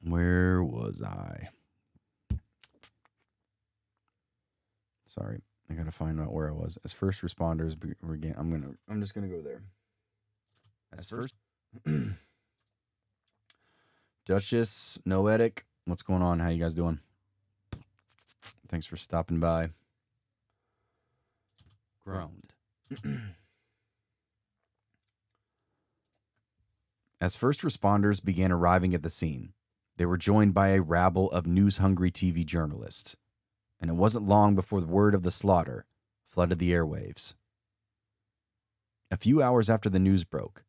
where was I? Sorry, I gotta find out where I was. As first responders began, I'm just gonna go there. As first, Duchess, Noetic, what's going on? How you guys doing? Thanks for stopping by. Groaned. As first responders began arriving at the scene, they were joined by a rabble of news-hungry TV journalists, and it wasn't long before the word of the slaughter flooded the airwaves. A few hours after the news broke,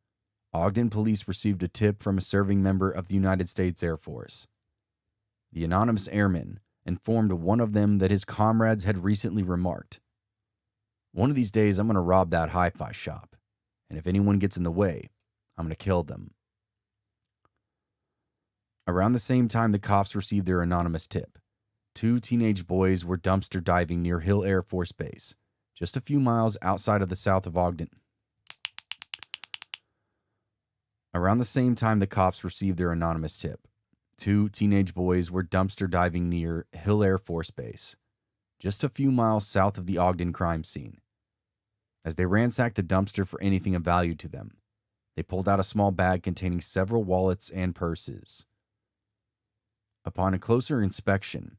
Ogden police received a tip from a serving member of the United States Air Force. The anonymous airman informed one of them that his comrades had recently remarked, "One of these days I'm going to rob that hi-fi shop, and if anyone gets in the way, I'm going to kill them." Around the same time the cops received their anonymous tip, 2 teenage boys were dumpster diving near Hill Air Force Base, just a few miles outside of the south of Ogden. Around the same time the cops received their anonymous tip, 2 teenage boys were dumpster diving near Hill Air Force Base, just a few miles south of the Ogden crime scene. As they ransacked the dumpster for anything of value to them, they pulled out a small bag containing several wallets and purses. Upon a closer inspection,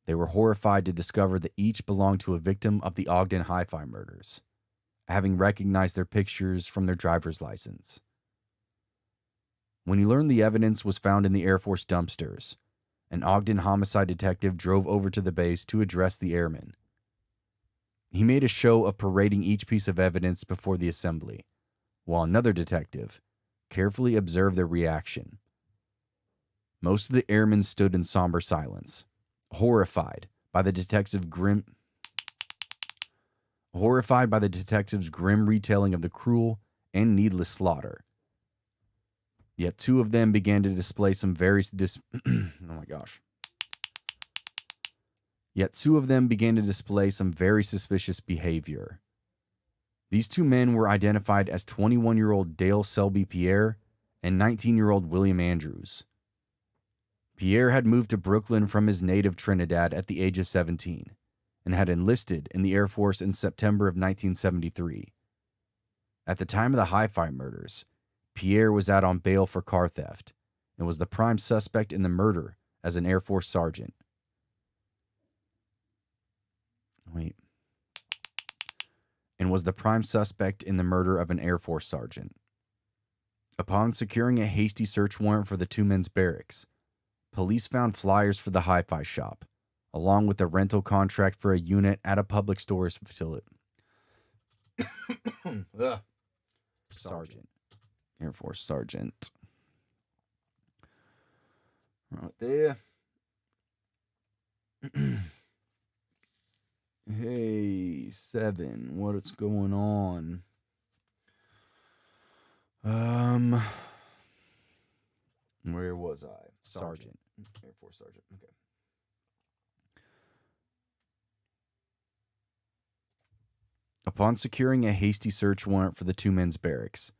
they were horrified to discover that each belonged to a victim of the Ogden Hi-Fi murders, having recognized their pictures from their driver's license. When he learned the evidence was found in the Air Force dumpsters, an Ogden homicide detective drove over to the base to address the airmen. He made a show of parading each piece of evidence before the assembly, while another detective carefully observed their reaction. Most of the airmen stood in somber silence, horrified by the detective's grim retelling of the cruel and needless slaughter. Yet 2 of them began to display some very suspicious behavior. These 2 men were identified as 21-year-old Dale Selby Pierre and 19-year-old William Andrews. Pierre had moved to Brooklyn from his native Trinidad at the age of 17 and had enlisted in the Air Force in September of 1973. At the time of the Hi-Fi murders, Pierre was out on bail for car theft and was the prime suspect in the murder as an Air Force sergeant. Upon securing a hasty search warrant for the 2 men's barracks, police found flyers for the Hi-Fi shop, along with a rental contract for a unit at a public storage facility. Sergeant. Air Force sergeant. Right there. Hey, 7, what's going on? Where was I? Sergeant. Air Force sergeant. Okay. Upon securing a hasty search warrant for the 2 men's barracks,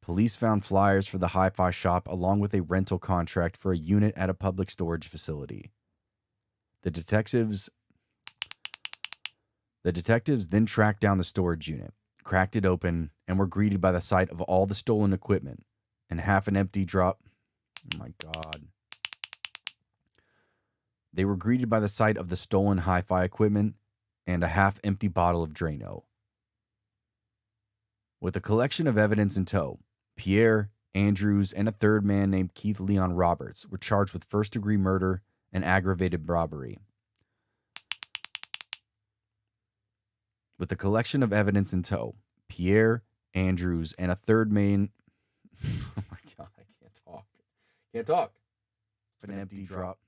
police found flyers for the Hi-Fi shop along with a rental contract for a unit at a public storage facility. The detectives then tracked down the storage unit, cracked it open, and were greeted by the sight of all the stolen equipment and half an empty drop. Oh my God. They were greeted by the sight of the stolen Hi-Fi equipment and a half-empty bottle of Drano. With a collection of evidence in tow, Pierre, Andrews, and a 3rd man named Keith Leon Roberts were charged with first-degree murder and aggravated robbery. With a collection of evidence in tow, Pierre, Andrews, and a 3rd man... Oh my God, I can't talk. An empty drop.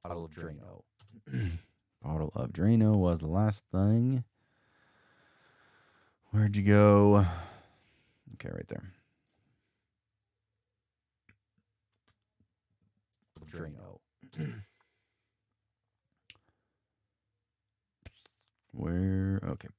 Bottle of Drano. Bottle of Drano was the last thing. Where'd you go? Okay, right there. Drano. Where? Okay.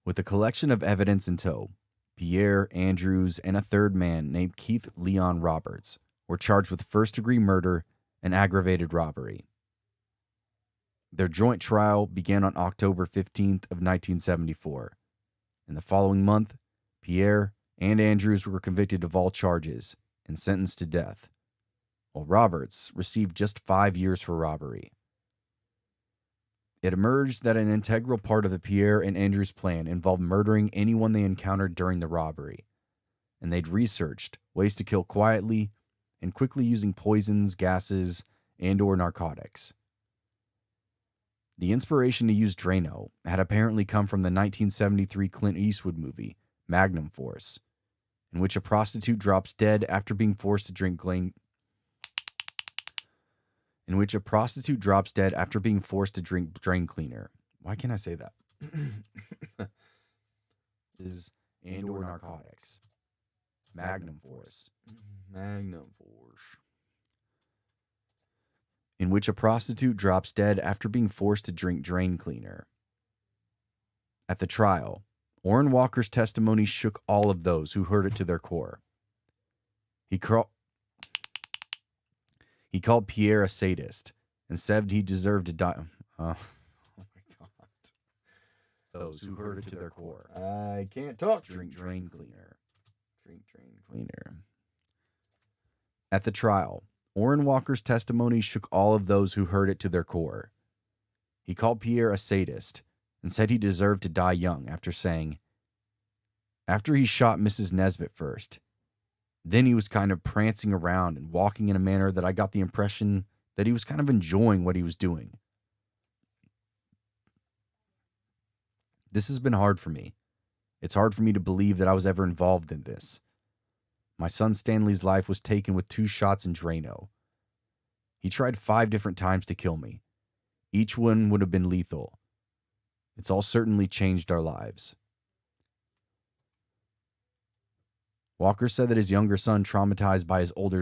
With a collection of evidence in tow, Pierre, Andrews, and a 3rd man named Keith Leon Roberts were charged with first-degree murder and aggravated robbery. Their joint trial began on October 15th of 1974. In the following month, Pierre and Andrews were convicted of all charges and sentenced to death, while Roberts received just 5 years for robbery. It emerged that an integral part of the Pierre and Andrews plan involved murdering anyone they encountered during the robbery, and they'd researched ways to kill quietly and quickly using poisons, gases, and/or narcotics. The inspiration to use Drano had apparently come from the 1973 Clint Eastwood movie, Magnum Force, in which a prostitute drops dead after being forced to drink drain cleaner. Why can't I say that? And/or narcotics. Magnum Force. in which a prostitute drops dead after being forced to drink drain cleaner. At the trial, Orrin Walker's testimony shook all of those who heard it to their core. He called Pierre a sadist and said he deserved to die. Oh my God. Those who heard it to their core. I can't talk. Drink drain cleaner. Drink drain cleaner. At the trial, Orrin Walker's testimony shook all of those who heard it to their core. He called Pierre a sadist and said he deserved to die young after saying, after he shot Mrs. Nesbitt first, then he was kind of prancing around and walking in a manner that I got the impression that he was kind of enjoying what he was doing. This has been hard for me. It's hard for me to believe that I was ever involved in this. My son Stanley's life was taken with 2 shots in Drano. He tried 5 different times to kill me. Each one would have been lethal. It's all certainly changed our lives. Walker said that his younger son, traumatized by his older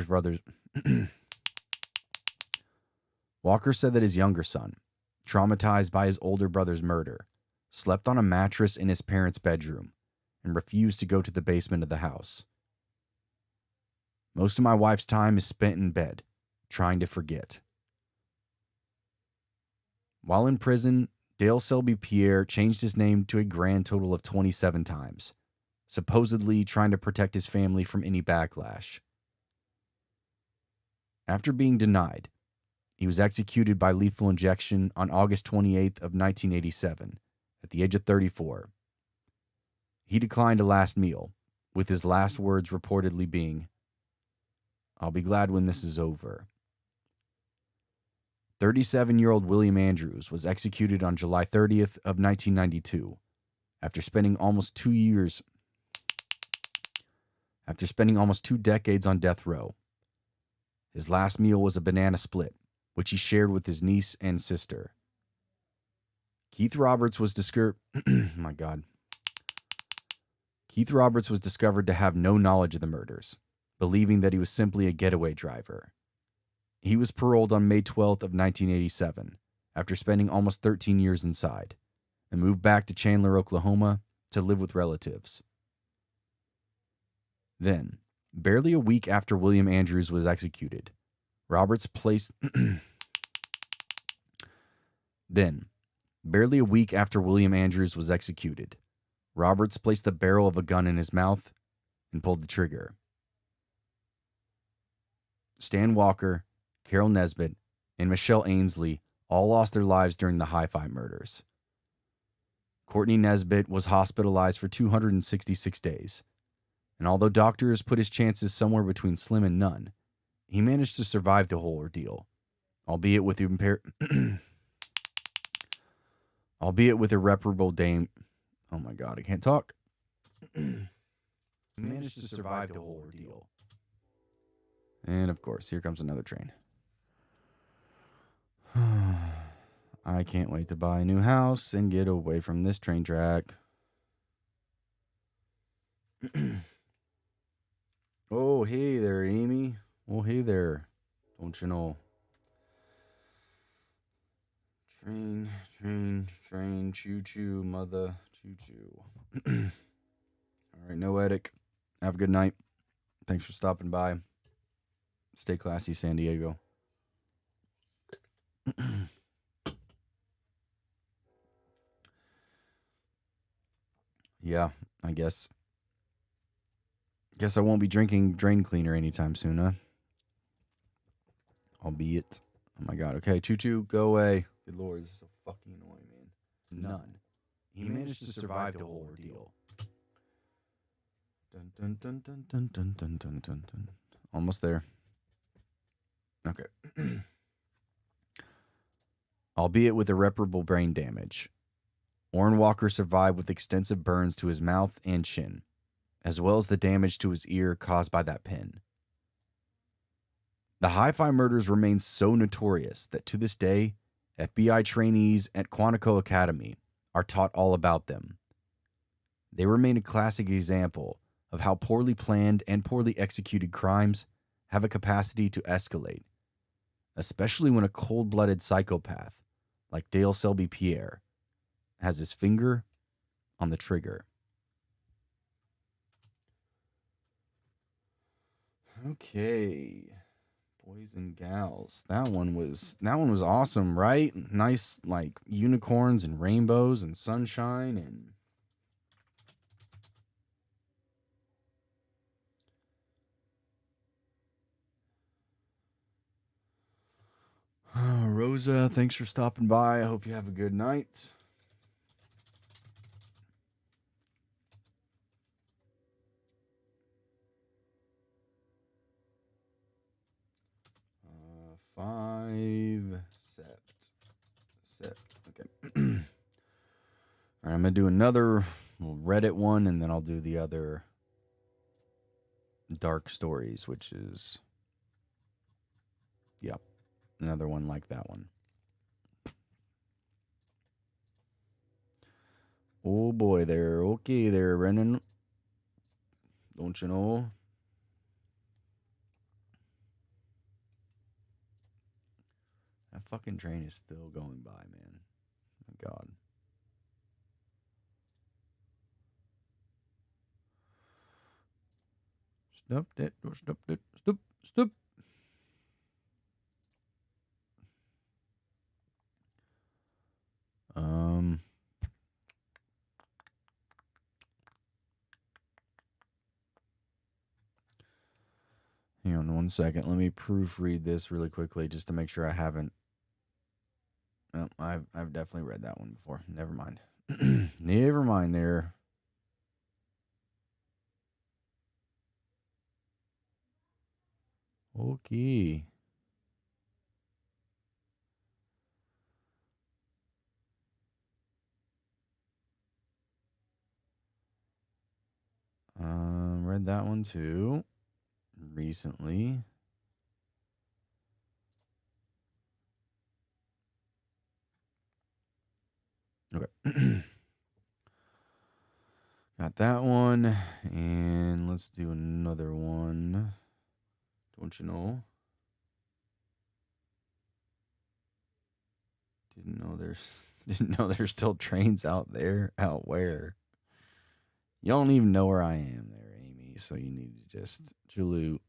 brother's murder, slept on a mattress in his parents' bedroom and refused to go to the basement of the house. Most of my wife's time is spent in bed, trying to forget. While in prison, Dale Selby Pierre changed his name to a grand total of 27 times, supposedly trying to protect his family from any backlash. After being denied, he was executed by lethal injection on August 28th of 1987, at the age of 34. He declined a last meal, with his last words reportedly being, "I'll be glad when this is over." 37-year-old William Andrews was executed on July 30th of 1992, after spending almost 2 decades on death row. His last meal was a banana split, which he shared with his niece and sister. Keith Roberts was discovered to have no knowledge of the murders, believing that he was simply a getaway driver. He was paroled on May 12th of 1987, after spending almost 13 years inside, and moved back to Chandler, Oklahoma, to live with relatives. Then, barely a week after William Andrews was executed, Roberts placed the barrel of a gun in his mouth and pulled the trigger. Stan Walker, Carol Nesbitt, and Michelle Ainsley all lost their lives during the Hi-Fi murders. Courtney Nesbitt was hospitalized for 266 days, and although doctors put his chances somewhere between slim and none, he managed to survive the whole ordeal, albeit with irreparable damage. Oh my God, I can't talk. He managed to survive the whole ordeal. And of course, here comes another train. I can't wait to buy a new house and get away from this train track. Oh, hey there, Amy. Oh, hey there. Don't you know? Train, choo-choo, mother, choo-choo. All right, Noetic. Have a good night. Thanks for stopping by. Stay classy, San Diego. Yeah, I guess I won't be drinking drain cleaner anytime soon, huh? Albeit. Oh my God. Okay, choo-choo, go away. Good Lord, this is so fucking annoying, man. None. He managed to survive the whole ordeal. Dun, dun, dun, dun, dun, dun, dun, dun, dun, dun. Almost there. Okay. Albeit with irreparable brain damage, Orrin Walker survived with extensive burns to his mouth and chin, as well as the damage to his ear caused by that pin. The Hi-Fi murders remain so notorious that to this day, FBI trainees at Quantico Academy are taught all about them. They remain a classic example of how poorly planned and poorly executed crimes have a capacity to escalate, especially when a cold-blooded psychopath like Dale Selby Pierre has his finger on the trigger. Okay. Boys and gals. That one was awesome, right? Nice, like, unicorns and rainbows and sunshine and Rosa, thanks for stopping by. I hope you have a good night. Five sept. Okay. All right, I'm gonna do another Reddit one, and then I'll do the other dark stories, which is another one like that one. Oh boy, there. Okay, there, Brennan. Don't you know? That fucking train is still going by, man. My God. Stop that. Stop that. Stop. Hang on 1 second. Let me proofread this really quickly just to make sure I haven't. Oh, I've definitely read that one before. Never mind. Never mind there. Okay. Read that one too. Recently. Okay. Got that one. And let's do another one. Don't you know? Didn't know there's still trains out there. Out where? You don't even know where I am there, Amy. So you need to just chaloot.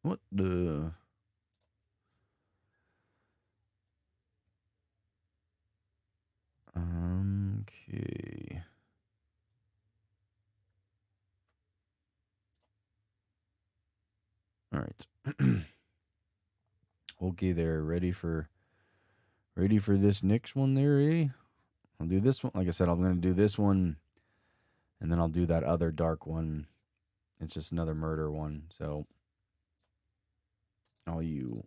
What the? Okay. All right. Okay, there. Ready for this next one there, eh? I'll do this one. Like I said, I'm going to do this one, and then I'll do that other dark one. It's just another murder one. So, all you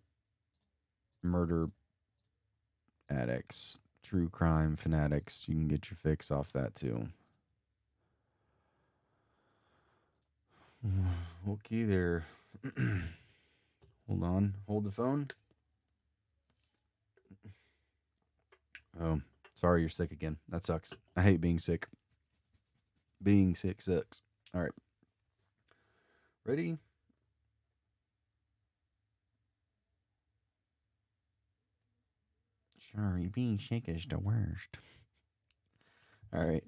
murder addicts, true crime fanatics, you can get your fix off that too. Okay, there. Hold on. Hold the phone. Oh, sorry, you're sick again. That sucks. I hate being sick. Being sick sucks. All right. Ready? Sorry, being sick is the worst. All right.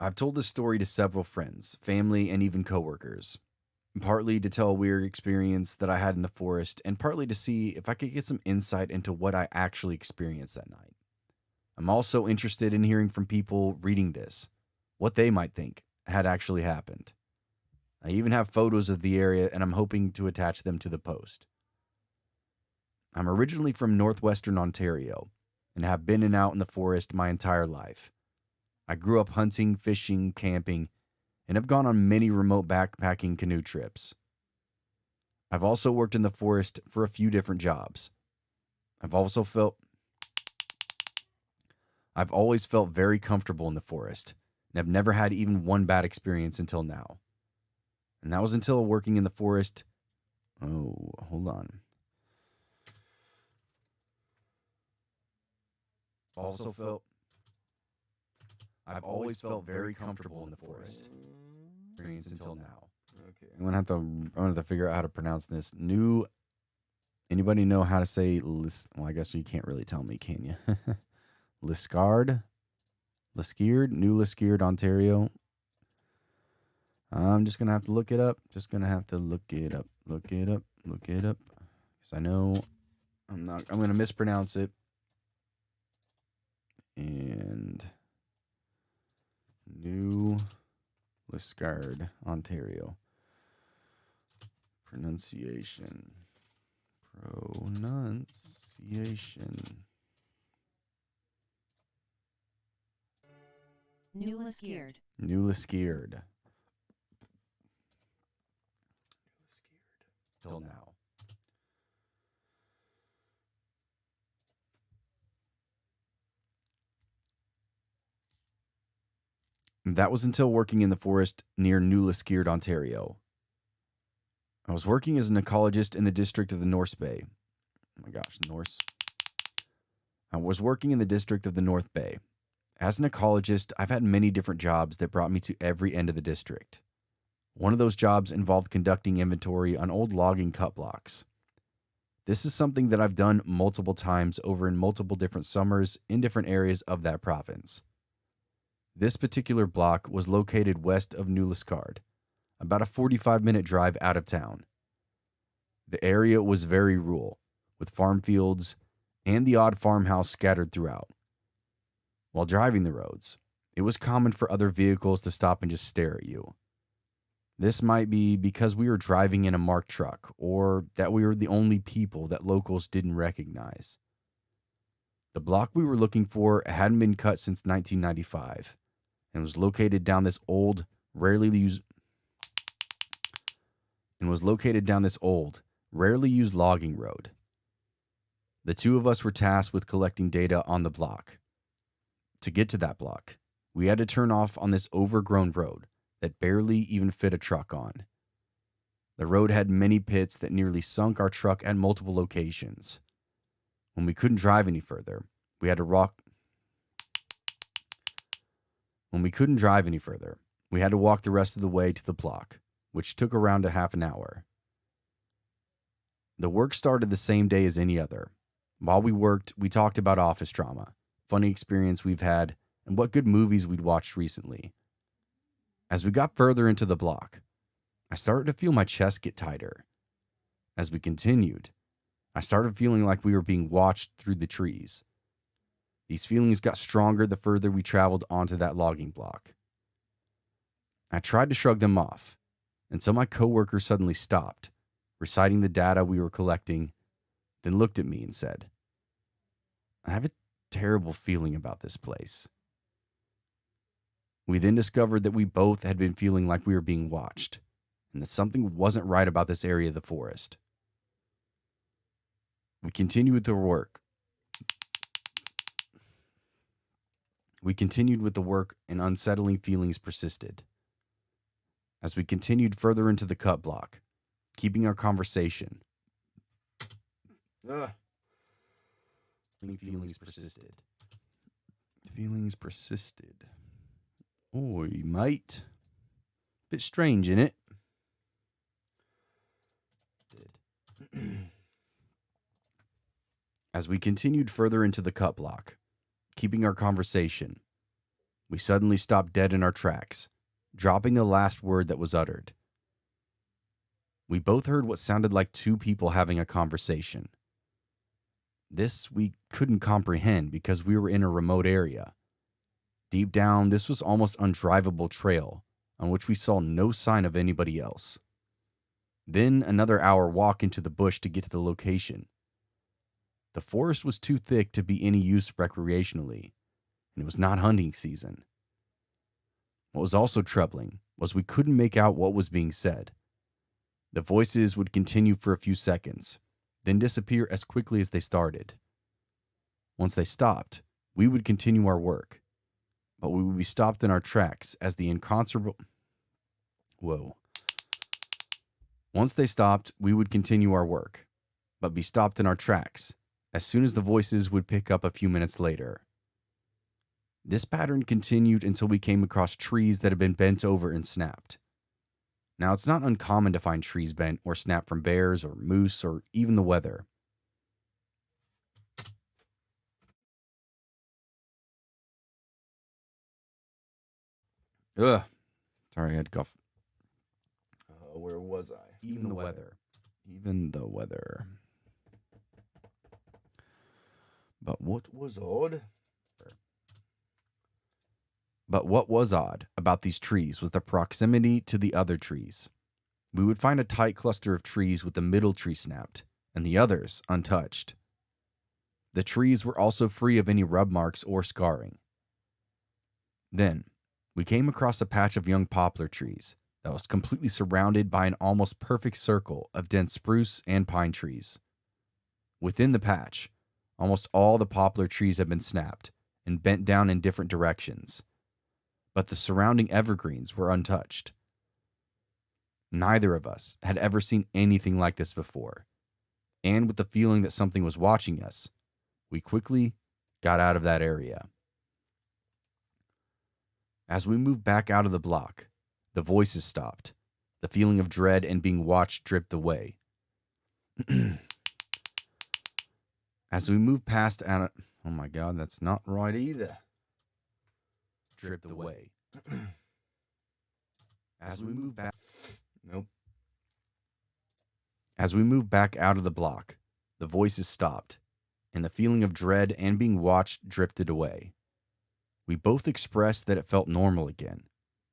I've told this story to several friends, family, and even coworkers. Partly to tell a weird experience that I had in the forest, and partly to see if I could get some insight into what I actually experienced that night. I'm also interested in hearing from people reading this, what they might think had actually happened. I even have photos of the area, and I'm hoping to attach them to the post. I'm originally from northwestern Ontario and have been in and out in the forest my entire life. I grew up hunting, fishing, camping, and have gone on many remote backpacking canoe trips. I've also worked in the forest for a few different jobs. I've always felt very comfortable in the forest, and have never had even one bad experience until now. And that was until working in the forest. Oh, hold on. I've always felt very comfortable in the forest. Experience until now. Okay. I'm gonna have to figure out how to pronounce this. Anybody know how to say well, I guess you can't really tell me, can you? Liskeard? New Liskeard, Ontario. I'm just gonna have to look it up. Look it up. Because I know I'm gonna mispronounce it. And New Liskeard, Ontario. Pronunciation. New Liskeard. Till now. That was until working in the forest near New Liskeard, Ontario. I was working as an ecologist in the district of the North Bay. Oh my gosh, Norse. I was working in the district of the North Bay. As an ecologist, I've had many different jobs that brought me to every end of the district. One of those jobs involved conducting inventory on old logging cut blocks. This is something that I've done multiple times over in multiple different summers in different areas of that province. This particular block was located west of New Liskeard, about a 45-minute drive out of town. The area was very rural, with farm fields and the odd farmhouse scattered throughout. While driving the roads, it was common for other vehicles to stop and just stare at you. This might be because we were driving in a marked truck, or that we were the only people that locals didn't recognize. The block we were looking for hadn't been cut since 1995, and was located down this old, rarely used logging road. The two of us were tasked with collecting data on the block. To get to that block, we had to turn off on this overgrown road that barely even fit a truck on. The road had many pits that nearly sunk our truck at multiple locations. When we couldn't drive any further, we had to walk the rest of the way to the block, which took around a half an hour. The work started the same day as any other. While we worked, we talked about office drama, funny experience we've had, and what good movies we'd watched recently. As we got further into the block, I started to feel my chest get tighter. As we continued, I started feeling like we were being watched through the trees. These feelings got stronger the further we traveled onto that logging block. I tried to shrug them off, until my coworker suddenly stopped, reciting the data we were collecting, then looked at me and said, "I have a terrible feeling about this place." We then discovered that we both had been feeling like we were being watched, and that something wasn't right about this area of the forest. We continued with the work, and unsettling feelings persisted. As we continued further into the cut block, keeping our conversation, feelings persisted. Oi, mate. Bit strange, innit? As we continued further into the cut block, keeping our conversation, we suddenly stopped dead in our tracks, dropping the last word that was uttered. We both heard what sounded like two people having a conversation. This we couldn't comprehend because we were in a remote area. Deep down, this was almost undrivable trail on which we saw no sign of anybody else. Then another hour walk into the bush to get to the location. The forest was too thick to be any use recreationally, and it was not hunting season. What was also troubling was we couldn't make out what was being said. The voices would continue for a few seconds, then disappear as quickly as they started. Once they stopped, we would continue our work, but we would be stopped in our tracks as the inconsolable... Once they stopped, we would continue our work, but be stopped in our tracks as soon as the voices would pick up a few minutes later. This pattern continued until we came across trees that had been bent over and snapped. Now, it's not uncommon to find trees bent or snapped from bears or moose or even the weather. Ugh. Sorry, I had cough. Where was I? Even the weather. Even the weather. But what was odd? But what was odd about these trees was the proximity to the other trees. We would find a tight cluster of trees with the middle tree snapped and the others untouched. The trees were also free of any rub marks or scarring. Then, we came across a patch of young poplar trees that was completely surrounded by an almost perfect circle of dense spruce and pine trees. Within the patch, almost all the poplar trees had been snapped and bent down in different directions, but the surrounding evergreens were untouched. Neither of us had ever seen anything like this before, and with the feeling that something was watching us, we quickly got out of that area. As we moved back out of the block, the voices stopped. The feeling of dread and being watched dripped away. As we moved past Anna... Oh my God, that's not right either. Dripped away. As we moved back... Nope. As we moved back out of the block, the voices stopped, and the feeling of dread and being watched drifted away. We both expressed that it felt normal again,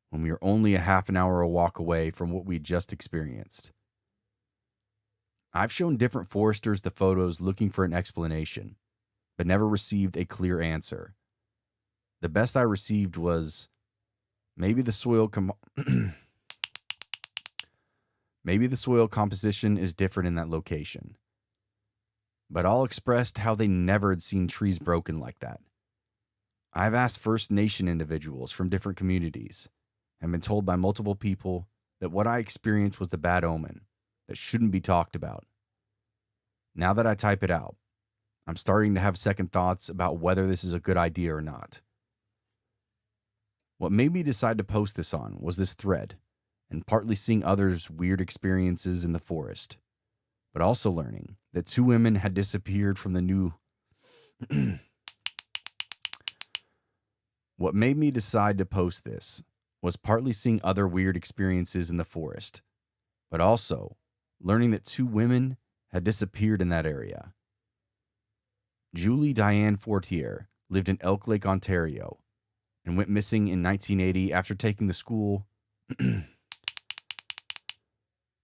when we were only a half an hour a walk away from what we'd just experienced. I've shown different foresters the photos looking for an explanation, but never received a clear answer. The best I received was, maybe the soil composition is different in that location. But all expressed how they never had seen trees broken like that. I've asked First Nation individuals from different communities and been told by multiple people that what I experienced was a bad omen that shouldn't be talked about. Now that I type it out, I'm starting to have second thoughts about whether this is a good idea or not. What made me decide to post this on was this thread, and partly seeing others' weird experiences in the forest, but also learning that 2 women had disappeared from the new... What made me decide to post this was partly seeing other weird experiences in the forest, but also learning that 2 women had disappeared in that area. Julie Diane Fortier lived in Elk Lake, Ontario, and went missing in 1980 after taking the school...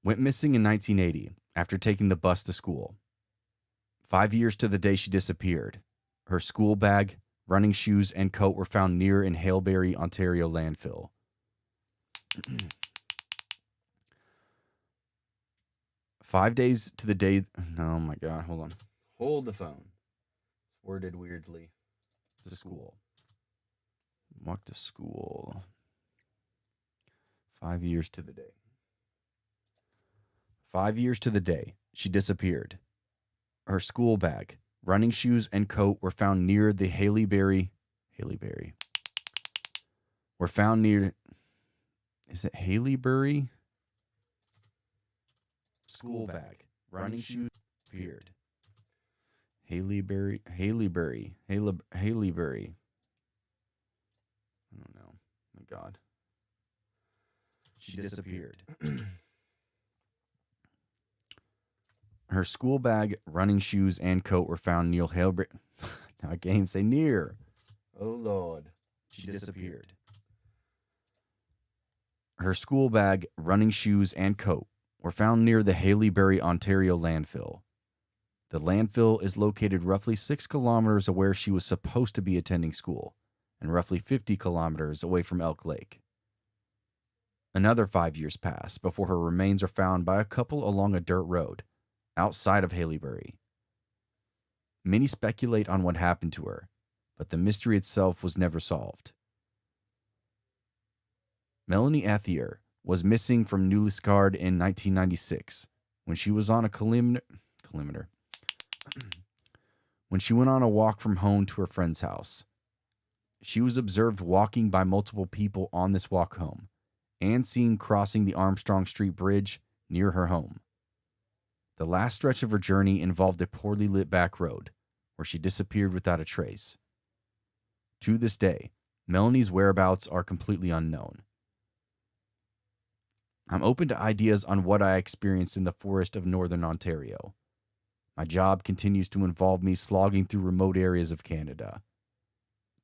went missing in 1980 after taking the bus to school. 5 years to the day she disappeared. Her school bag, running shoes, and coat were found near in Haileybury, Ontario landfill. 5 days to the day... Oh my God, hold on. Hold the phone. It's worded weirdly. To school. Walk to school. 5 years to the day. 5 years to the day she disappeared. Her school bag, running shoes, and coat were found near the Haileybury. Were found near... Is it Haileybury? School bag, running shoes, disappeared. Haileybury. I don't know. Oh my God. She disappeared. Her school bag, running shoes, and coat were found near Haileybury. Now I can't even say near. Oh, Lord. She disappeared. Her school bag, running shoes, and coat were found near the Haileybury, Ontario landfill. The landfill is located roughly 6 kilometers away where she was supposed to be attending school, and roughly 50 kilometers away from Elk Lake. Another 5 years pass before her remains are found by a couple along a dirt road outside of Haileybury. Many speculate on what happened to her, but the mystery itself was never solved. Melanie Ethier was missing from New Liskeard in 1996 when she was on a when she went on a walk from home to her friend's house. She was observed walking by multiple people on this walk home and seen crossing the Armstrong Street Bridge near her home. The last stretch of her journey involved a poorly lit back road where she disappeared without a trace. To this day, Melanie's whereabouts are completely unknown. I'm open to ideas on what I experienced in the forest of northern Ontario. My job continues to involve me slogging through remote areas of Canada.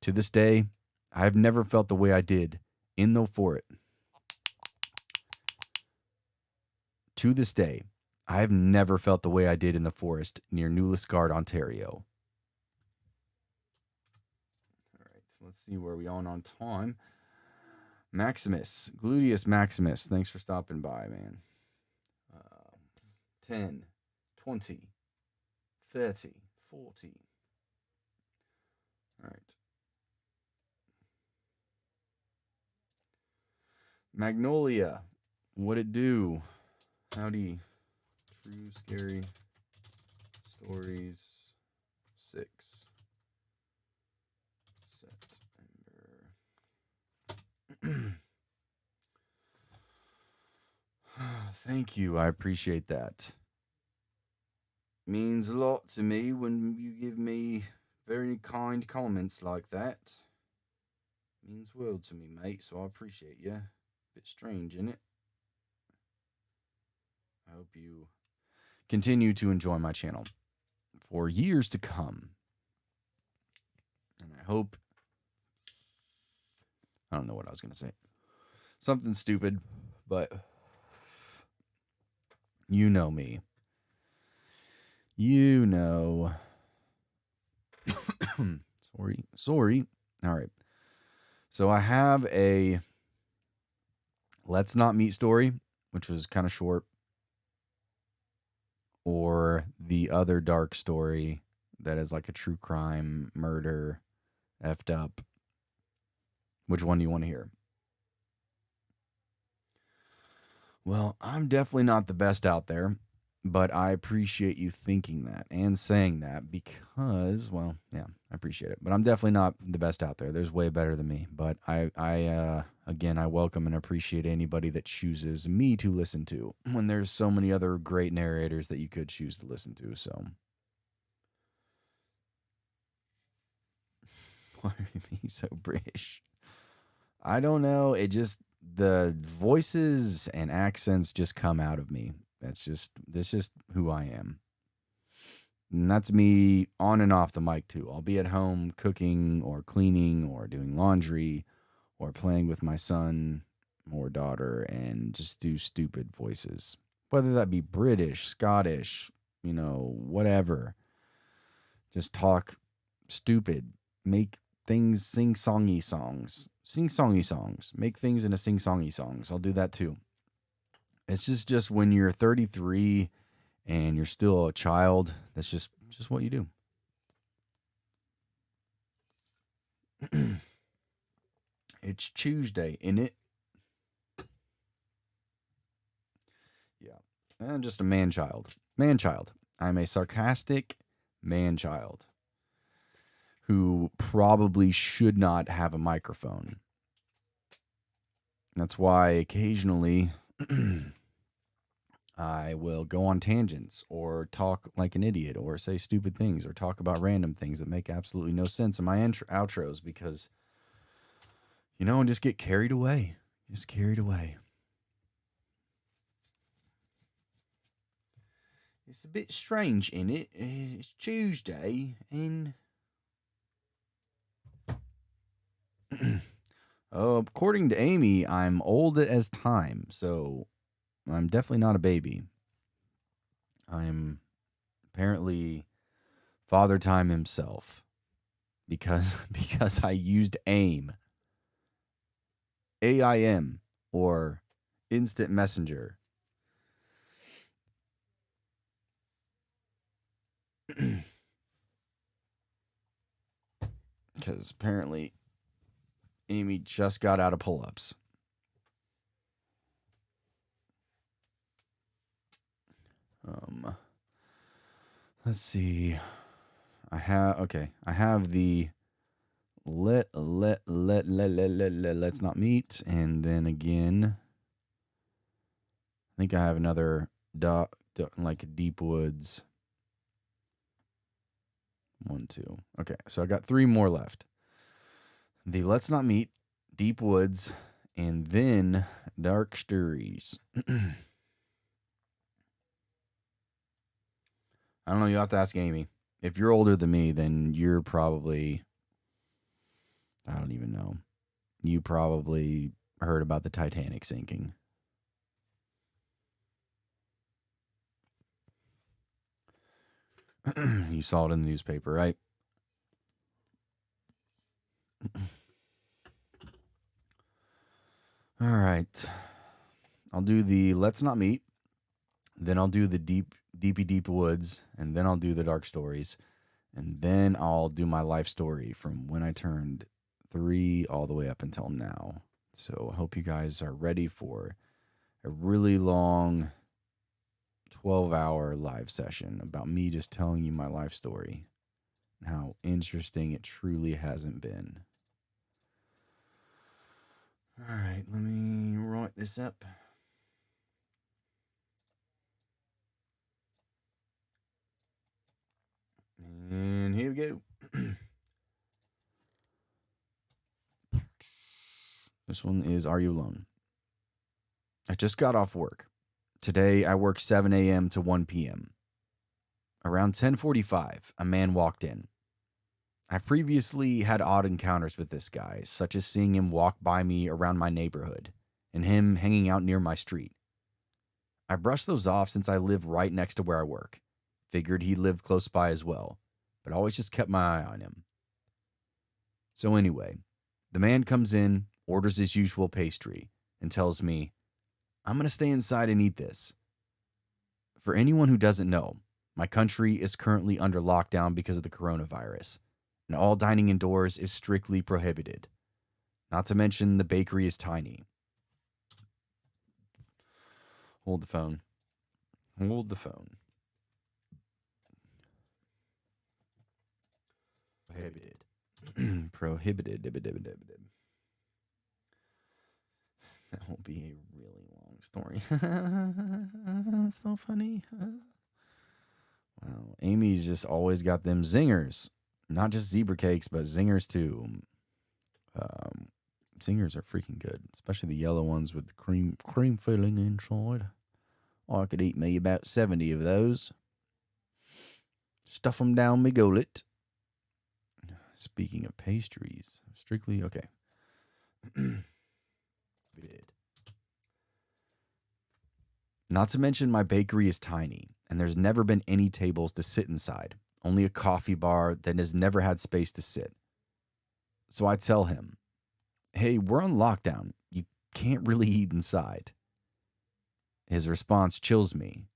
To this day, I have never felt the way I did in the forest. To this day, I have never felt the way I did in the forest near New Liskeard, Ontario. All right, so let's see where we on time. Maximus, Gluteus Maximus, thanks for stopping by, man. 10, 20, 30, 40. All right. Magnolia, what it do? Howdy. True Scary Stories 6. September. Thank you. I appreciate that. Means a lot to me when you give me very kind comments like that. Means world to me, mate, so I appreciate you. Bit strange, isn't it? I hope you continue to enjoy my channel for years to come. And I hope... I don't know what I was going to say. Something stupid, but you know me. You know. Sorry. All right. So I have a Let's Not Meet story, which was kind of short. Or the other dark story that is like a true crime, murder, effed up. Which one do you want to hear? Well, I'm definitely not the best out there, but I appreciate you thinking that and saying that because, well, yeah, I appreciate it. But I'm definitely not the best out there. There's way better than me. But again, I welcome and appreciate anybody that chooses me to listen to when there's so many other great narrators that you could choose to listen to. So, why are you being so British? I don't know. The voices and accents just come out of me. That's just who I am. And that's me on and off the mic too. I'll be at home cooking or cleaning or doing laundry or playing with my son or daughter and just do stupid voices. Whether that be British, Scottish, whatever. Just talk stupid. Make things sing-songy songs. Sing-songy songs. Make things into sing-songy songs. I'll do that too. It's just when you're 33 and you're still a child, that's just what you do. It's Tuesday, isn't it? Yeah. I'm just a man-child. Man-child. I'm a sarcastic man-child who probably should not have a microphone. That's why occasionally I will go on tangents or talk like an idiot or say stupid things or talk about random things that make absolutely no sense in my outros because, I just get carried away. Just carried away. It's a bit strange, isn't it? It's Tuesday and... according to Amy, I'm old as time, so I'm definitely not a baby. I'm apparently Father Time himself because I used AIM, AIM, or Instant Messenger. Because apparently Amy just got out of pull-ups. Let's see. I have the let's not meet. And then again, I think I have another like Deep Woods. 1, 2. Okay, so I got 3 more left. The Let's Not Meet, Deep Woods, and then Dark Stories. I don't know. You have to ask Amy. If you're older than me, then you're probably, I don't even know. You probably heard about the Titanic sinking. You saw it in the newspaper, right? All right. I'll do the Let's Not Meet. Then I'll do the Deep Woods. And then I'll do the Dark Stories. And then I'll do my life story from when I turned 3 all the way up until now. So I hope you guys are ready for a really long 12-hour live session about me just telling you my life story and how interesting it truly hasn't been. All right, let me write this up. And here we go. This one is, are you alone? I just got off work. Today, I work 7 a.m. to 1 p.m. Around 10:45, a man walked in. I've previously had odd encounters with this guy, such as seeing him walk by me around my neighborhood and him hanging out near my street. I brushed those off since I live right next to where I work. Figured he lived close by as well, but always just kept my eye on him. So anyway, the man comes in, orders his usual pastry, and tells me, I'm going to stay inside and eat this. For anyone who doesn't know, my country is currently under lockdown because of the coronavirus, and all dining indoors is strictly prohibited. Not to mention the bakery is tiny. Hold the phone. Hold the phone. Prohibited. Prohibited. That will be a really long story. So funny. Wow. Amy's just always got them zingers. Not just zebra cakes, but zingers too. Zingers are freaking good, especially the yellow ones with the cream filling inside. I could eat me about 70 of those. Stuff them down my gullet. Speaking of pastries, strictly okay. Not to mention my bakery is tiny, and there's never been any tables to sit inside. Only a coffee bar that has never had space to sit. So I tell him, hey, we're on lockdown. You can't really eat inside. His response chills me.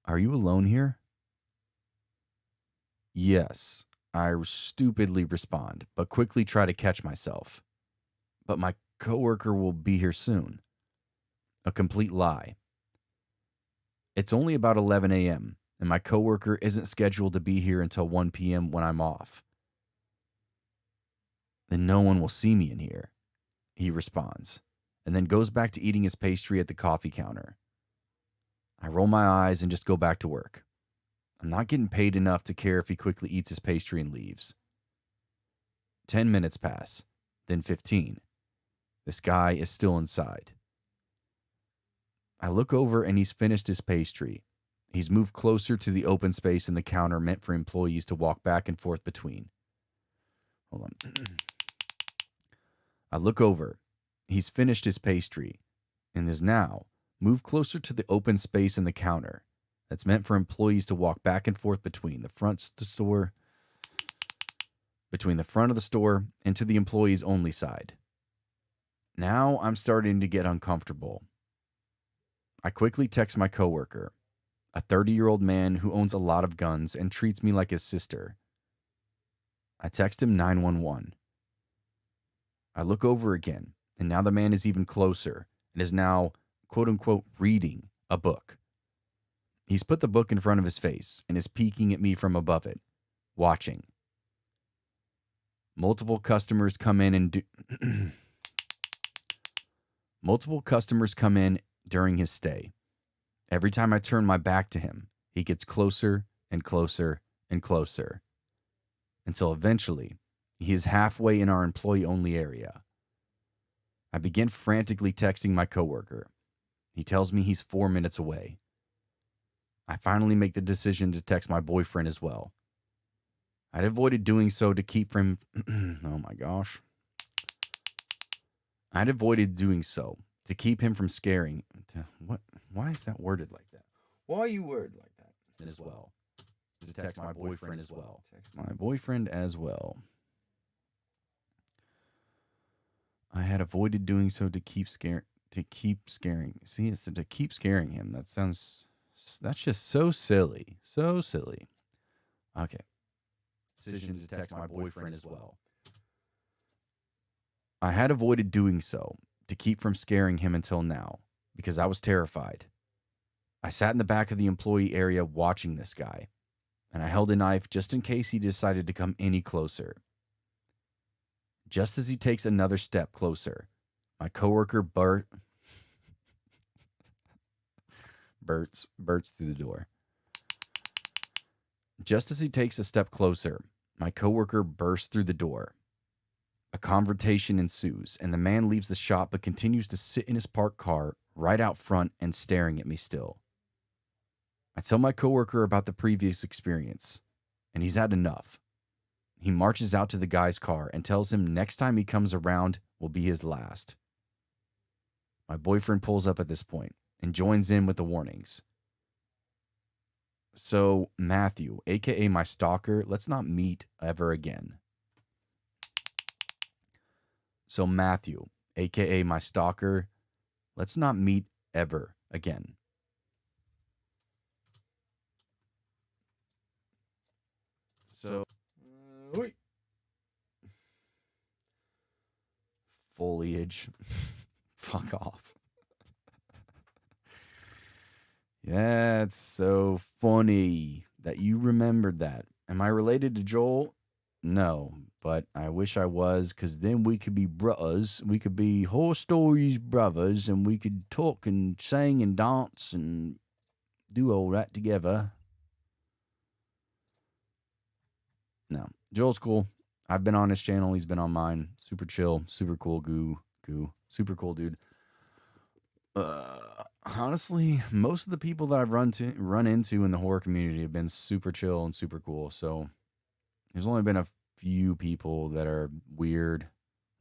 Are you alone here? Yes, I stupidly respond, but quickly try to catch myself. But my coworker will be here soon. A complete lie. It's only about 11 a.m., and my coworker isn't scheduled to be here until 1 p.m. when I'm off. Then no one will see me in here, he responds, and then goes back to eating his pastry at the coffee counter. I roll my eyes and just go back to work. I'm not getting paid enough to care if he quickly eats his pastry and leaves. 10 minutes pass, then 15. This guy is still inside. I look over and he's finished his pastry. He's moved closer to the open space in the counter meant for employees to walk back and forth between. Hold on. I look over. He's finished his pastry and is now moved closer to the open space in the counter that's meant for employees to walk back and forth between the front of the store and to the employees only side. Now I'm starting to get uncomfortable. I quickly text my coworker, a 30-year-old man who owns a lot of guns and treats me like his sister. I text him 911. I look over again, and now the man is even closer and is now, quote-unquote, reading a book. He's put the book in front of his face and is peeking at me from above it, watching. Multiple customers come in and do multiple customers come in during his stay. Every time I turn my back to him, he gets closer and closer and closer until eventually he is halfway in our employee-only area. I begin frantically texting my coworker. He tells me he's 4 minutes away. I finally make the decision to text my boyfriend as well. I'd avoided doing so to keep from oh my gosh. I'd avoided doing so to keep him from scaring. What? Why is that worded like that? Why are you worded like that? As well. To text my boyfriend as well. Text my boyfriend as well. I had avoided doing so to keep scaring. See, it's to keep scaring him. That's just so silly. So silly. Okay. Decision to text my boyfriend as well. I had avoided doing so to keep from scaring him until now because I was terrified. I sat in the back of the employee area watching this guy, and I held a knife just in case he decided to come any closer. Just as he takes another step closer, my coworker bursts through the door. Just as he takes a step closer, my coworker bursts through the door. A confrontation ensues, and the man leaves the shop but continues to sit in his parked car right out front and staring at me still. I tell my coworker about the previous experience, and he's had enough. He marches out to the guy's car and tells him next time he comes around will be his last. My boyfriend pulls up at this point and joins in with the warnings. So, Matthew, aka my stalker, let's not meet ever again. So, Matthew, aka my stalker, let's not meet ever again. So, foliage. Fuck off. Yeah, it's so funny that you remembered that. Am I related to Joel? No, but I wish I was, because then we could be brothers. We could be Horror Stories brothers, and we could talk and sing and dance and do all that together. No, Joel's cool. I've been on his channel. He's been on mine. Super chill, super cool goo. Super cool dude. Honestly, most of the people that I've run into in the horror community have been super chill and super cool. So there's only been a few people that are weird.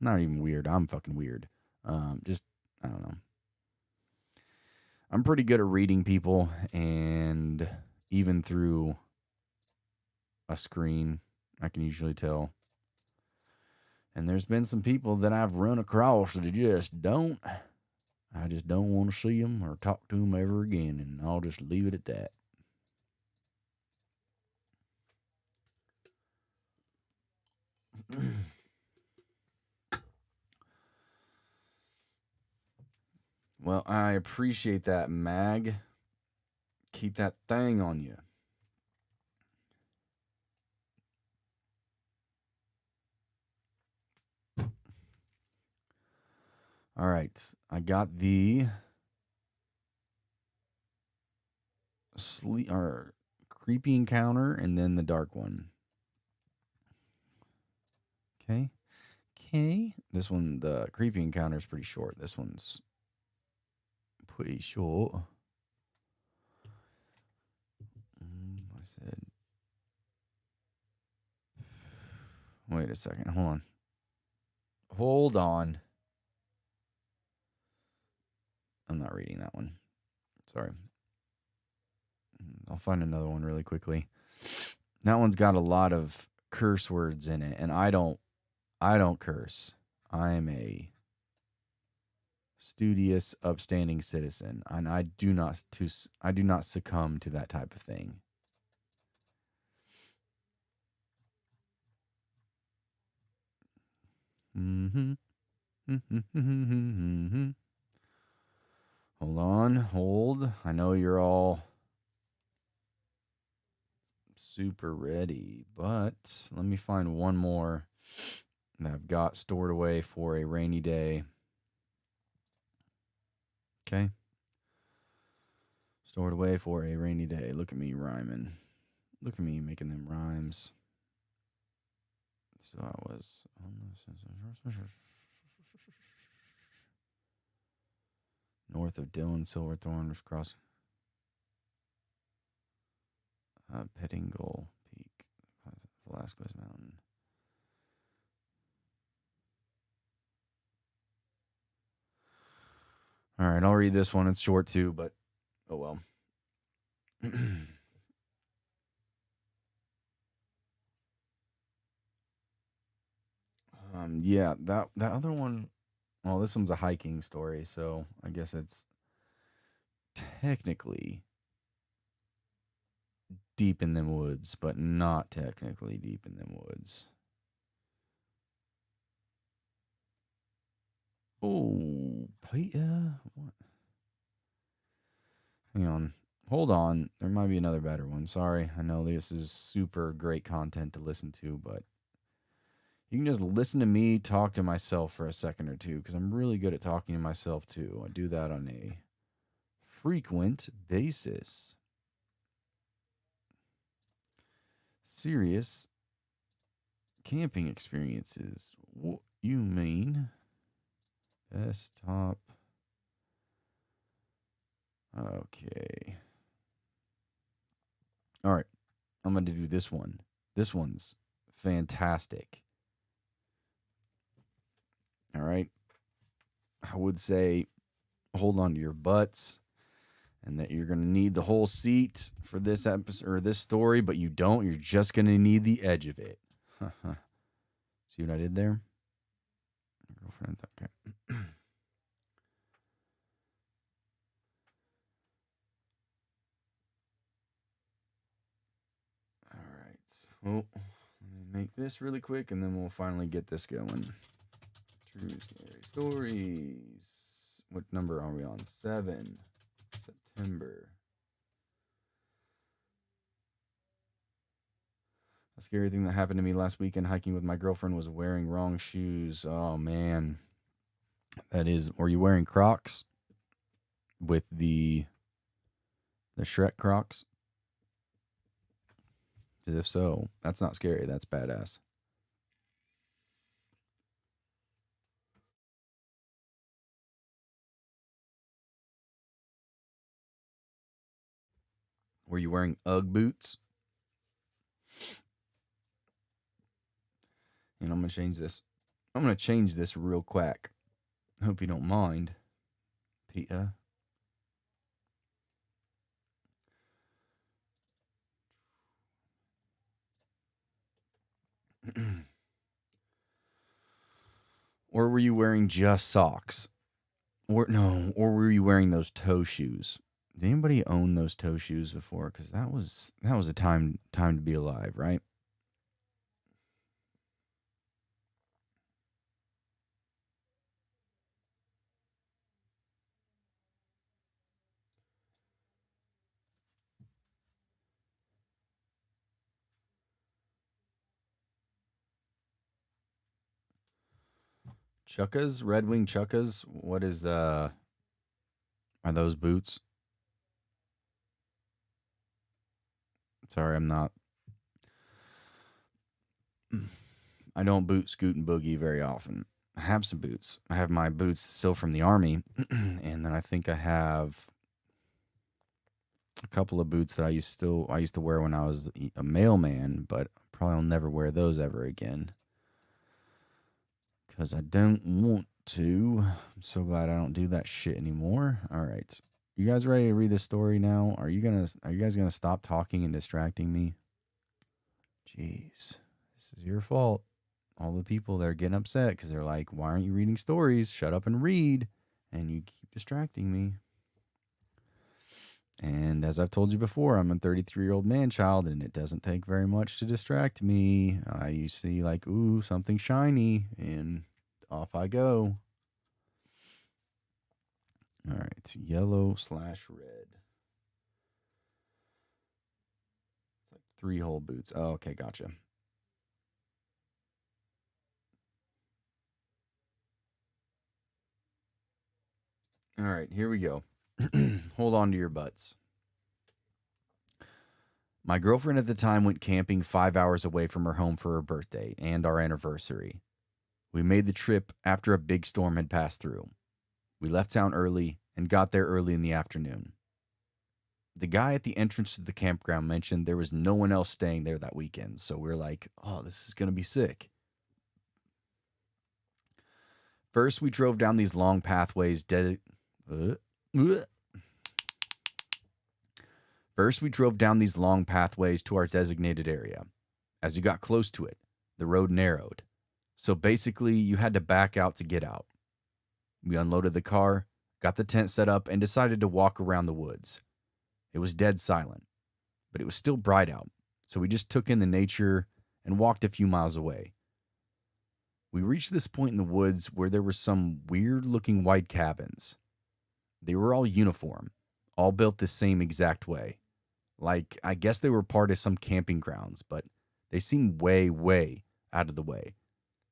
Not even weird. I'm fucking weird. Just, I don't know. I'm pretty good at reading people, and even through a screen, I can usually tell. And there's been some people that I've run across that I just don't want to see them or talk to them ever again, and I'll just leave it at that. Well, I appreciate that, Mag. Keep that thing on you. All right. I got the creepy encounter and then the dark one. Okay. This one, the creepy encounter is pretty short. This one's pretty short. I said, wait a second. Hold on. I'm not reading that one. Sorry. I'll find another one really quickly. That one's got a lot of curse words in it, and I don't curse. I am a studious, upstanding citizen, and I do not succumb to that type of thing. Hold. I know you're all super ready, but let me find one more that I've got stored away for a rainy day. Okay. Stored away for a rainy day. Look at me rhyming. Look at me making them rhymes. So I was north of Dillon, Silverthorne, Cross, Pettingill Peak, Velasquez Mountain. All right, I'll read this one. It's short too, but oh well. Yeah, that other one. Well, this one's a hiking story, so I guess it's technically deep in them woods, but not technically deep in them woods. Oh, Peter, what? Hang on. Hold on. There might be another better one. Sorry. I know this is super great content to listen to, but you can just listen to me talk to myself for a second or two because I'm really good at talking to myself too. I do that on a frequent basis. Serious camping experiences. What you mean? Desktop. Okay. All right. I'm going to do this one. This one's fantastic. All right. I would say hold on to your butts and that you're going to need the whole seat for this episode or this story, but you don't. You're just going to need the edge of it. See what I did there? Girlfriend. Okay. All right. Well, let me make this really quick and then we'll finally get this going. True scary stories. What number are we on? 7 September. A scary thing that happened to me last weekend hiking with my girlfriend was wearing wrong shoes. Oh man. That is, were you wearing Crocs with the Shrek Crocs? If so, that's not scary. That's badass. Were you wearing Ugg boots? And I'm going to change this. I'm going to change this real quick. Hope you don't mind, Peter. Or were you wearing just socks? Or were you wearing those toe shoes? Did anybody own those toe shoes before? Because that was a time to be alive, right? Chukkas, Red Wing Chukkas. What is the? Are those boots? Sorry, I'm not. I don't boot, scoot, and boogie very often. I have some boots. I have my boots still from the army, and then I think I have a couple of boots that I used to wear when I was a mailman, but probably I'll never wear those ever again because I don't want to. I'm so glad I don't do that shit anymore. All right, you guys ready to read this story now? Are you guys gonna stop talking and distracting me? Jeez, this is your fault. All the people that are getting upset because they're like, why aren't you reading stories? Shut up and read. And you keep distracting me. And as I've told you before, I'm a 33-year-old man child, and it doesn't take very much to distract me. I see like, ooh, something shiny, and off I go. All right, yellow/red. It's like 3 hole boots. Oh, okay, gotcha. All right, here we go. Hold on to your butts. My girlfriend at the time went camping 5 hours away from her home for her birthday and our anniversary. We made the trip after a big storm had passed through. We left town early and got there early in the afternoon. The guy at the entrance to the campground mentioned there was no one else staying there that weekend, so we're like, oh, this is going to be sick. First, we drove down these long pathways First, we drove down these long pathways to our designated area. As you got close to it, the road narrowed. So basically, you had to back out to get out. We unloaded the car, got the tent set up, and decided to walk around the woods. It was dead silent, but it was still bright out, so we just took in the nature and walked a few miles away. We reached this point in the woods where there were some weird-looking white cabins. They were all uniform, all built the same exact way. Like, I guess they were part of some camping grounds, but they seemed way, way out of the way.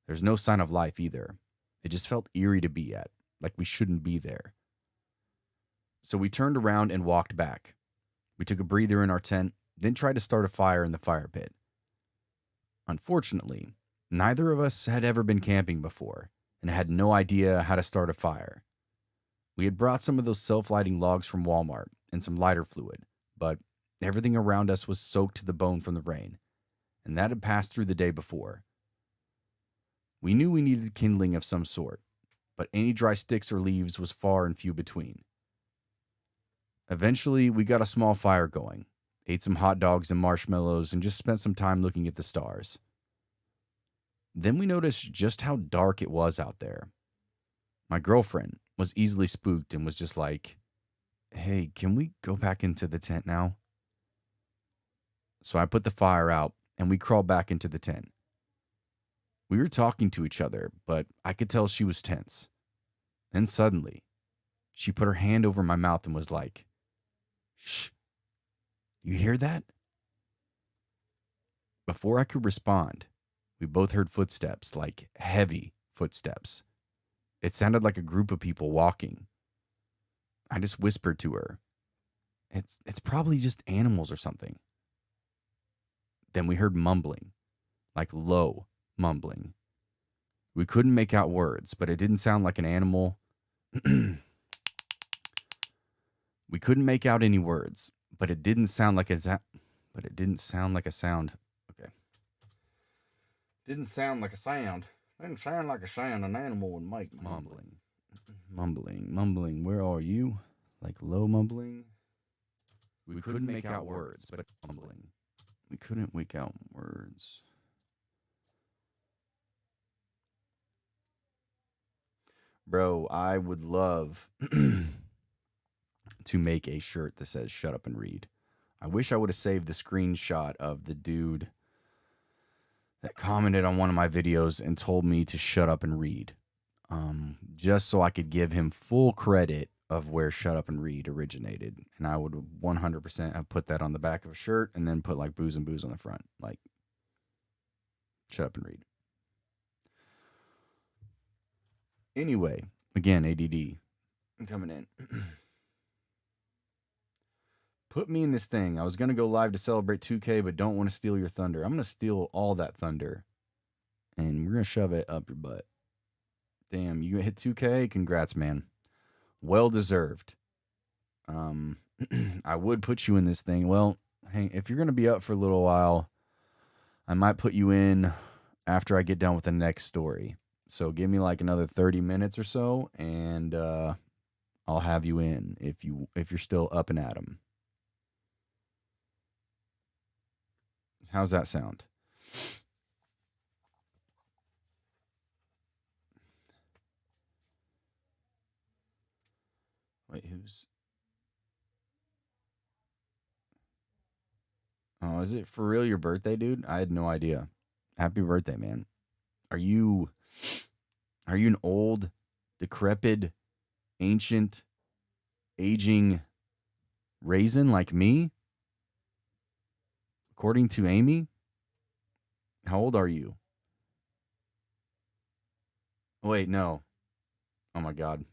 There's no sign of life either. It just felt eerie to be at, like we shouldn't be there. So we turned around and walked back. We took a breather in our tent, then tried to start a fire in the fire pit. Unfortunately, neither of us had ever been camping before and had no idea how to start a fire. We had brought some of those self-lighting logs from Walmart and some lighter fluid, but everything around us was soaked to the bone from the rain, and that had passed through the day before. We knew we needed kindling of some sort, but any dry sticks or leaves was far and few between. Eventually, we got a small fire going, ate some hot dogs and marshmallows, and just spent some time looking at the stars. Then we noticed just how dark it was out there. My girlfriend was easily spooked and was just like, "Hey, can we go back into the tent now?" So I put the fire out and we crawled back into the tent. We were talking to each other, but I could tell she was tense. Then suddenly, she put her hand over my mouth and was like, "Shh, you hear that?" Before I could respond, we both heard footsteps, like heavy footsteps. It sounded like a group of people walking. I just whispered to her, It's probably just animals or something." Then we heard mumbling, like low mumbling. We couldn't make out words, but it didn't sound like an animal. We couldn't make out any words, but it didn't sound like but it didn't sound like a sound. Okay. Didn't sound like a sound. Didn't sound like a sound an animal would make. Mumbling. Mumbling. Where are you? Like low mumbling. We couldn't make out words, but mumbling. We couldn't make out words. Bro, I would love to make a shirt that says "Shut Up and Read." I wish I would have saved the screenshot of the dude that commented on one of my videos and told me to shut up and read. Just so I could give him full credit of where "Shut Up and Read" originated. And I would 100% have put that on the back of a shirt and then put like "Booze and Booze" on the front. Like, shut up and read. Anyway, again, ADD. I'm coming in. Put me in this thing. I was going to go live to celebrate 2K, but don't want to steal your thunder. I'm going to steal all that thunder. And we're going to shove it up your butt. Damn, you hit 2K? Congrats, man. Well deserved. I would put you in this thing. Well, hey, if you're going to be up for a little while, I might put you in after I get done with the next story. So give me like another 30 minutes or so, and I'll have you in if you're still up and at 'em. How's that sound? Wait, who's... Oh, is it for real your birthday, dude? I had no idea. Happy birthday, man. Are you an old, decrepit, ancient, aging raisin like me? According to Amy? How old are you? Wait, no. Oh my God.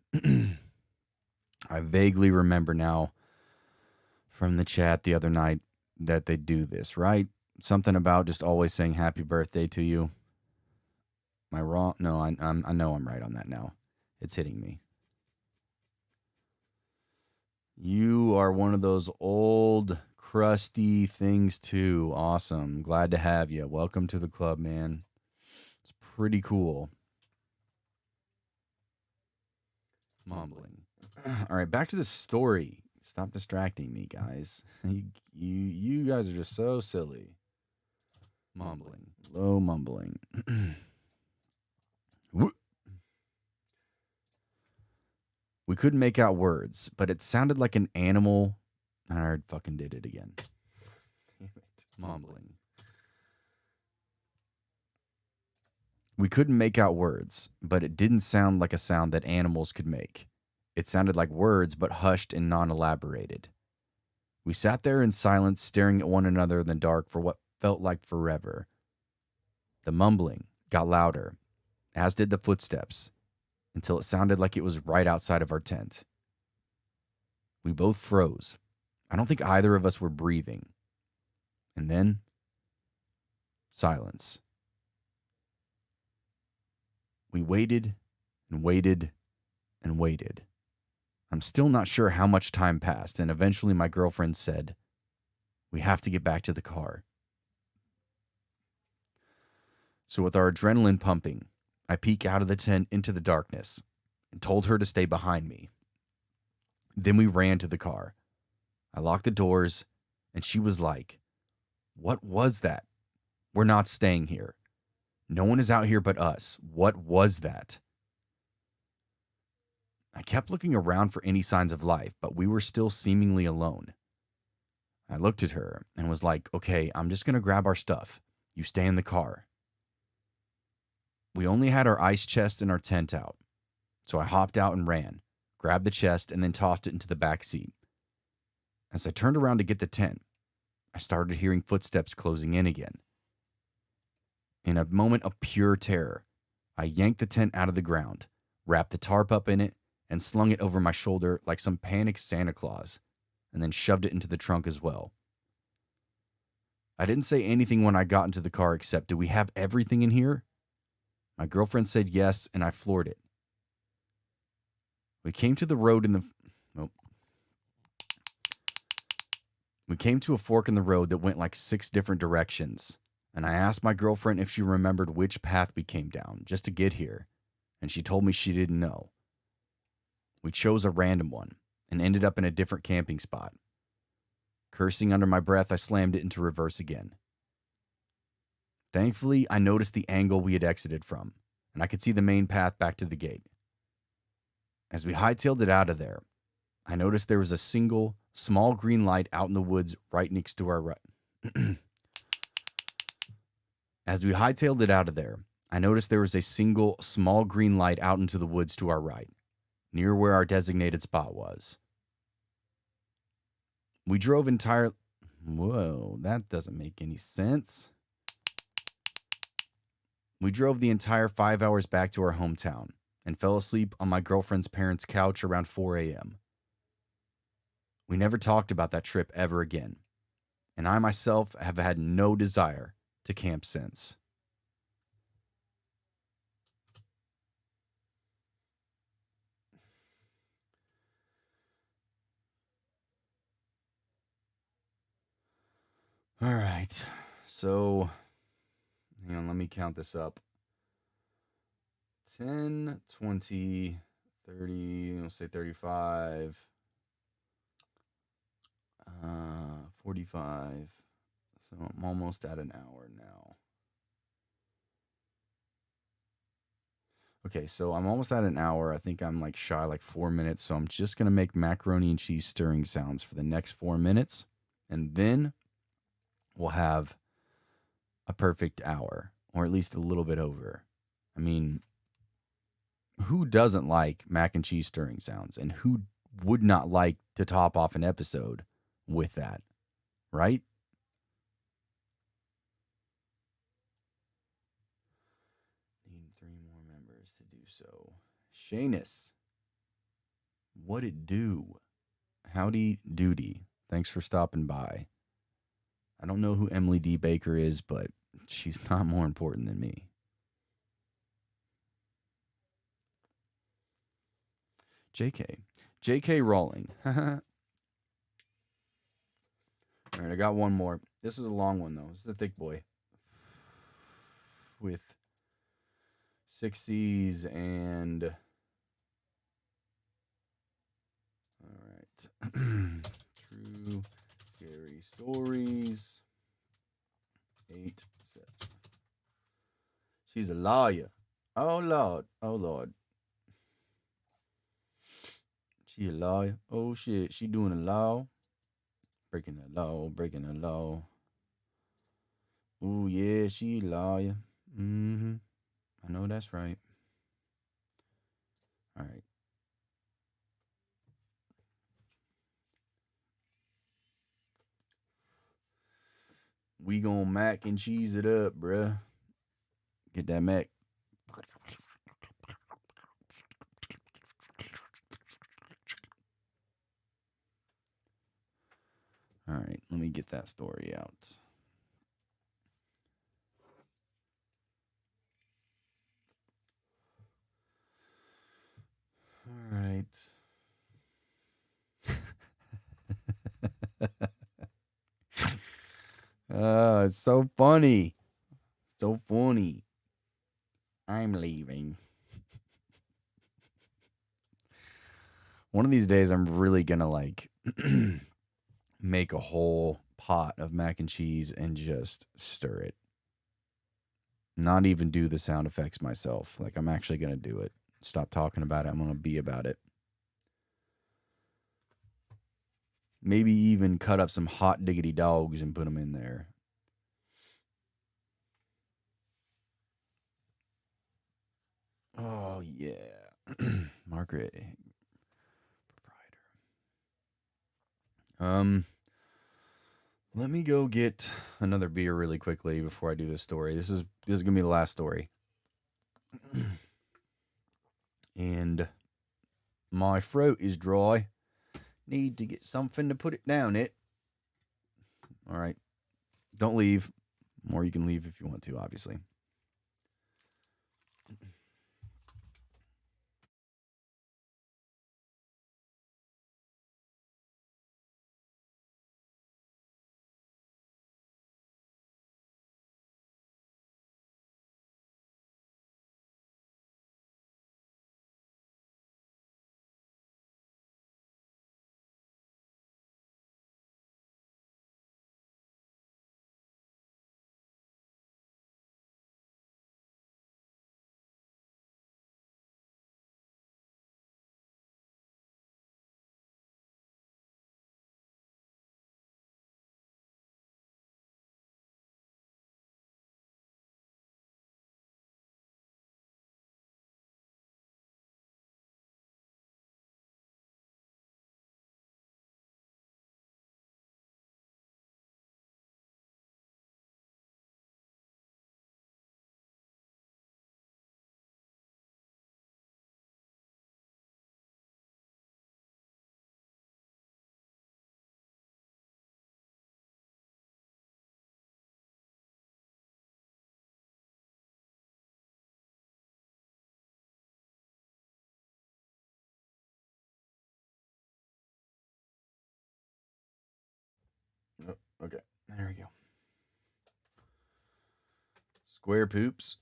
I vaguely remember now from the chat the other night that they do this, right? Something about just always saying happy birthday to you. Am I wrong? No, I know I'm right on that now. It's hitting me. You are one of those old, crusty things too. Awesome. Glad to have you. Welcome to the club, man. It's pretty cool. Mumbling. All right, back to the story. Stop distracting me, guys. You guys are just so silly. Mumbling. Low mumbling. We couldn't make out words, but it sounded like an animal. I fucking did it again. Damn it. Mumbling. We couldn't make out words, but it didn't sound like a sound that animals could make. It sounded like words, but hushed and non-elaborated. We sat there in silence, staring at one another in the dark for what felt like forever. The mumbling got louder, as did the footsteps, until it sounded like it was right outside of our tent. We both froze. I don't think either of us were breathing. And then, silence. We waited and waited and waited. I'm still not sure how much time passed, and eventually my girlfriend said, "We have to get back to the car." So with our adrenaline pumping, I peek out of the tent into the darkness and told her to stay behind me. Then we ran to the car. I locked the doors, and she was like, "What was that? We're not staying here. No one is out here but us. What was that?" I kept looking around for any signs of life, but we were still seemingly alone. I looked at her and was like, "Okay, I'm just going to grab our stuff. You stay in the car." We only had our ice chest and our tent out, so I hopped out and ran, grabbed the chest, and then tossed it into the back seat. As I turned around to get the tent, I started hearing footsteps closing in again. In a moment of pure terror, I yanked the tent out of the ground, wrapped the tarp up in it, and slung it over my shoulder like some panicked Santa Claus, and then shoved it into the trunk as well. I didn't say anything when I got into the car except, "Do we have everything in here?" My girlfriend said yes, and I floored it. We came to the road in the... Oh. We came to a fork in the road that went like 6 different directions, and I asked my girlfriend if she remembered which path we came down just to get here, and she told me she didn't know. We chose a random one and ended up in a different camping spot. Cursing under my breath, I slammed it into reverse again. Thankfully, I noticed the angle we had exited from, and I could see the main path back to the gate. As we hightailed it out of there, I noticed there was a single, small green light out in the woods right next to our right. As we hightailed it out of there, I noticed there was a single, small green light out into the woods to our right, near where our designated spot was. We drove entire... Whoa, that doesn't make any sense. We drove the entire 5 hours back to our hometown and fell asleep on my girlfriend's parents' couch around 4 a.m. We never talked about that trip ever again, and I myself have had no desire to camp since. All right, so hang on, let me count this up. 10, 20, 30, let's say 35, 45. So I'm almost at an hour now. Okay, so I'm almost at an hour. I think I'm like shy like 4 minutes. So I'm just going to make macaroni and cheese stirring sounds for the next 4 minutes. And then we'll have a perfect hour, or at least a little bit over. I mean, who doesn't like mac and cheese stirring sounds? And who would not like to top off an episode with that, right? Need 3 more members to do so. Shanus, What it do? Howdy doody. Thanks for stopping by. I don't know who Emily D. Baker is, but she's not more important than me. JK. JK Rowling. All right, I got one more. This is a long one, though. It's the thick boy. With 6 C's and. All right. True scary stories. 8 steps. She's a lawyer. Oh, Lord. Oh, Lord. She a lawyer. Oh, shit. She doing a law. Breaking the law. Breaking the law. Oh, yeah. She a lawyer. Mm-hmm. I know that's right. All right. We gonna mac and cheese it up, bruh. Get that mac. All right, let me get that story out. All right. It's so funny. So funny. I'm leaving. One of these days, I'm really gonna like make a whole pot of mac and cheese and just stir it. Not even do the sound effects myself. Like, I'm actually gonna do it. Stop talking about it. I'm gonna be about it. Maybe even cut up some hot diggity dogs and put them in there. Oh, yeah. Margaret, proprietor. Let me go get another beer really quickly before I do this story. This is gonna be the last story. And my throat is dry. Need to get something to put it down it. All right. Don't leave. Or you can leave if you want to, obviously. Oh, okay. There we go. Square poops.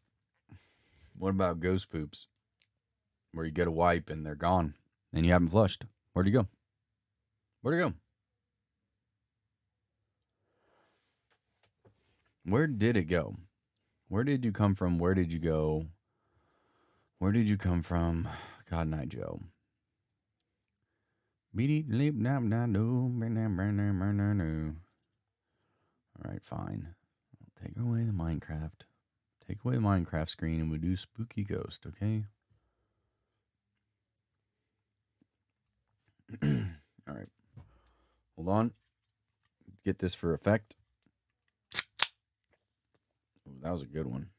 What about ghost poops? Where you get a wipe and they're gone and you haven't flushed. Where'd you go? Where'd it go? Where did it go? Where did you come from? Where did you go? Where did you come from? God Night Joe. All right, fine. I'll take away the Minecraft. Take away the Minecraft screen and we'll do Spooky Ghost, okay? All right. Hold on. Get this for effect. Ooh, that was a good one.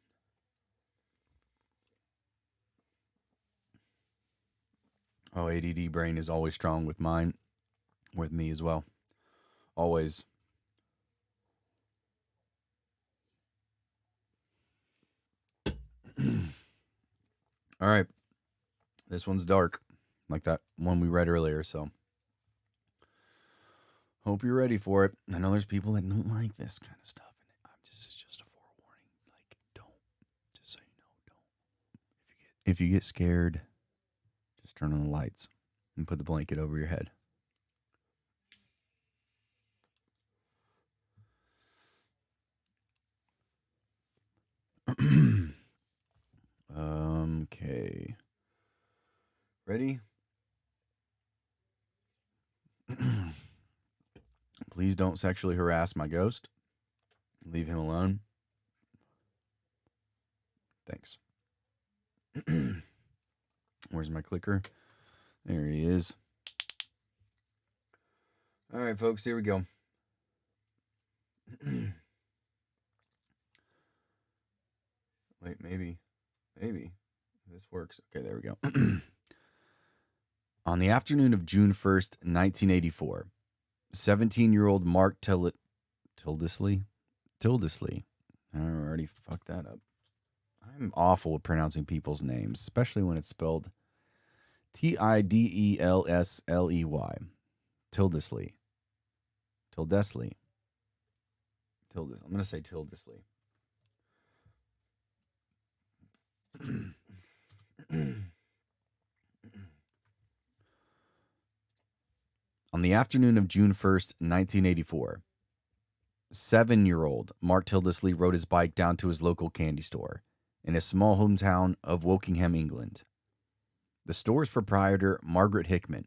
Oh, ADD brain is always strong with mine, with me as well. Always. All right. This one's dark, like that one we read earlier, so hope you're ready for it. I know there's people that don't like this kind of stuff, and it's just a forewarning. Like, don't, just so you know, don't. If you get scared, just turn on the lights and put the blanket over your head. Okay. Ready? Please don't sexually harass my ghost. Leave him alone. Thanks. Where's my clicker? There he is. All right, folks, here we go. Wait, maybe this works. Okay, there we go. On the afternoon of June 1st, 1984, 17-year-old Mark Tildesley. I already fucked that up. I'm awful at pronouncing people's names, especially when it's spelled Tidellsley. Tildesley. I'm going to say Tildesley. On the afternoon of June 1st, 1984, 7-year-old Mark Tildesley rode his bike down to his local candy store in his small hometown of Wokingham, England. The store's proprietor, Margaret Hickman,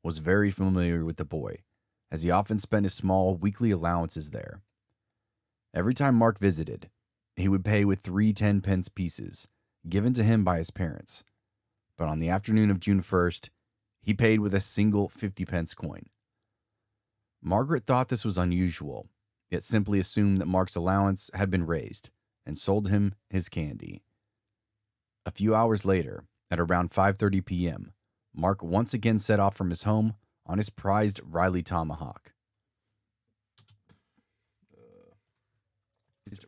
was very familiar with the boy, as he often spent his small weekly allowances there. Every time Mark visited, he would pay with 3 10-pence pieces, given to him by his parents. But on the afternoon of June 1st, he paid with a single 50-pence coin. Margaret thought this was unusual, yet simply assumed that Mark's allowance had been raised and sold him his candy. A few hours later, at around 5:30 p.m., Mark once again set off from his home on his prized Riley Tomahawk.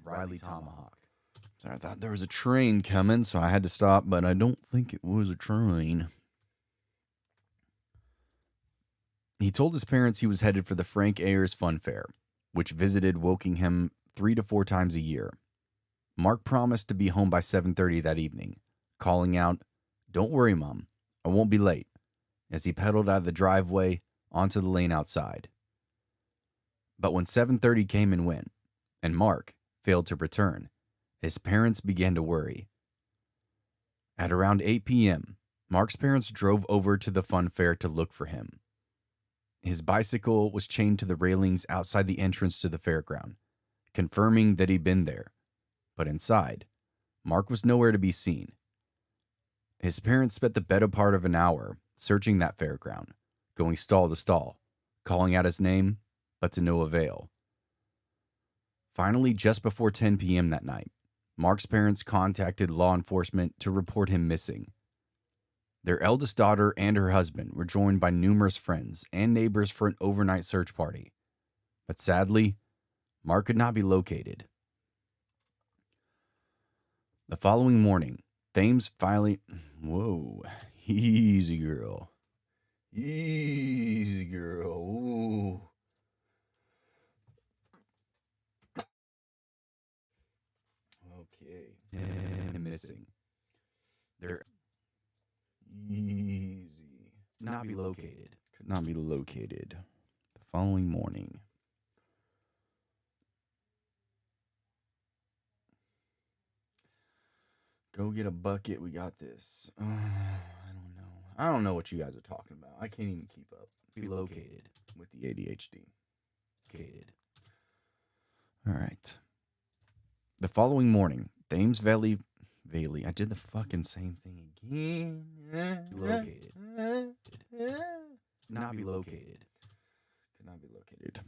Riley Tomahawk. So I thought there was a train coming, so I had to stop, but I don't think it was a train. He told his parents he was headed for the Frank Ayers Fun Fair, which visited Wokingham 3 to 4 times a year. Mark promised to be home by 7:30 that evening, calling out, "Don't worry, Mom, I won't be late," as he pedaled out of the driveway onto the lane outside. But when 7:30 came and went, and Mark failed to return, his parents began to worry. At around 8 p.m., Mark's parents drove over to the fun fair to look for him. His bicycle was chained to the railings outside the entrance to the fairground, confirming that he'd been there. But inside, Mark was nowhere to be seen. His parents spent the better part of an hour searching that fairground, going stall to stall, calling out his name, but to no avail. Finally, just before 10 p.m. that night, Mark's parents contacted law enforcement to report him missing. Their eldest daughter and her husband were joined by numerous friends and neighbors for an overnight search party. But sadly, Mark could not be located. The following morning, Thames finally... Whoa, easy girl. Easy girl. Ooh. Okay. And missing. They're easy. Not be located. Could not be located. The following morning. Go get a bucket. We got this. I don't know. I don't know what you guys are talking about. I can't even keep up. Be located with the ADHD. Located. All right. The following morning, Thames Valley. I did the fucking same thing again. Located. Not be located. Could not be located.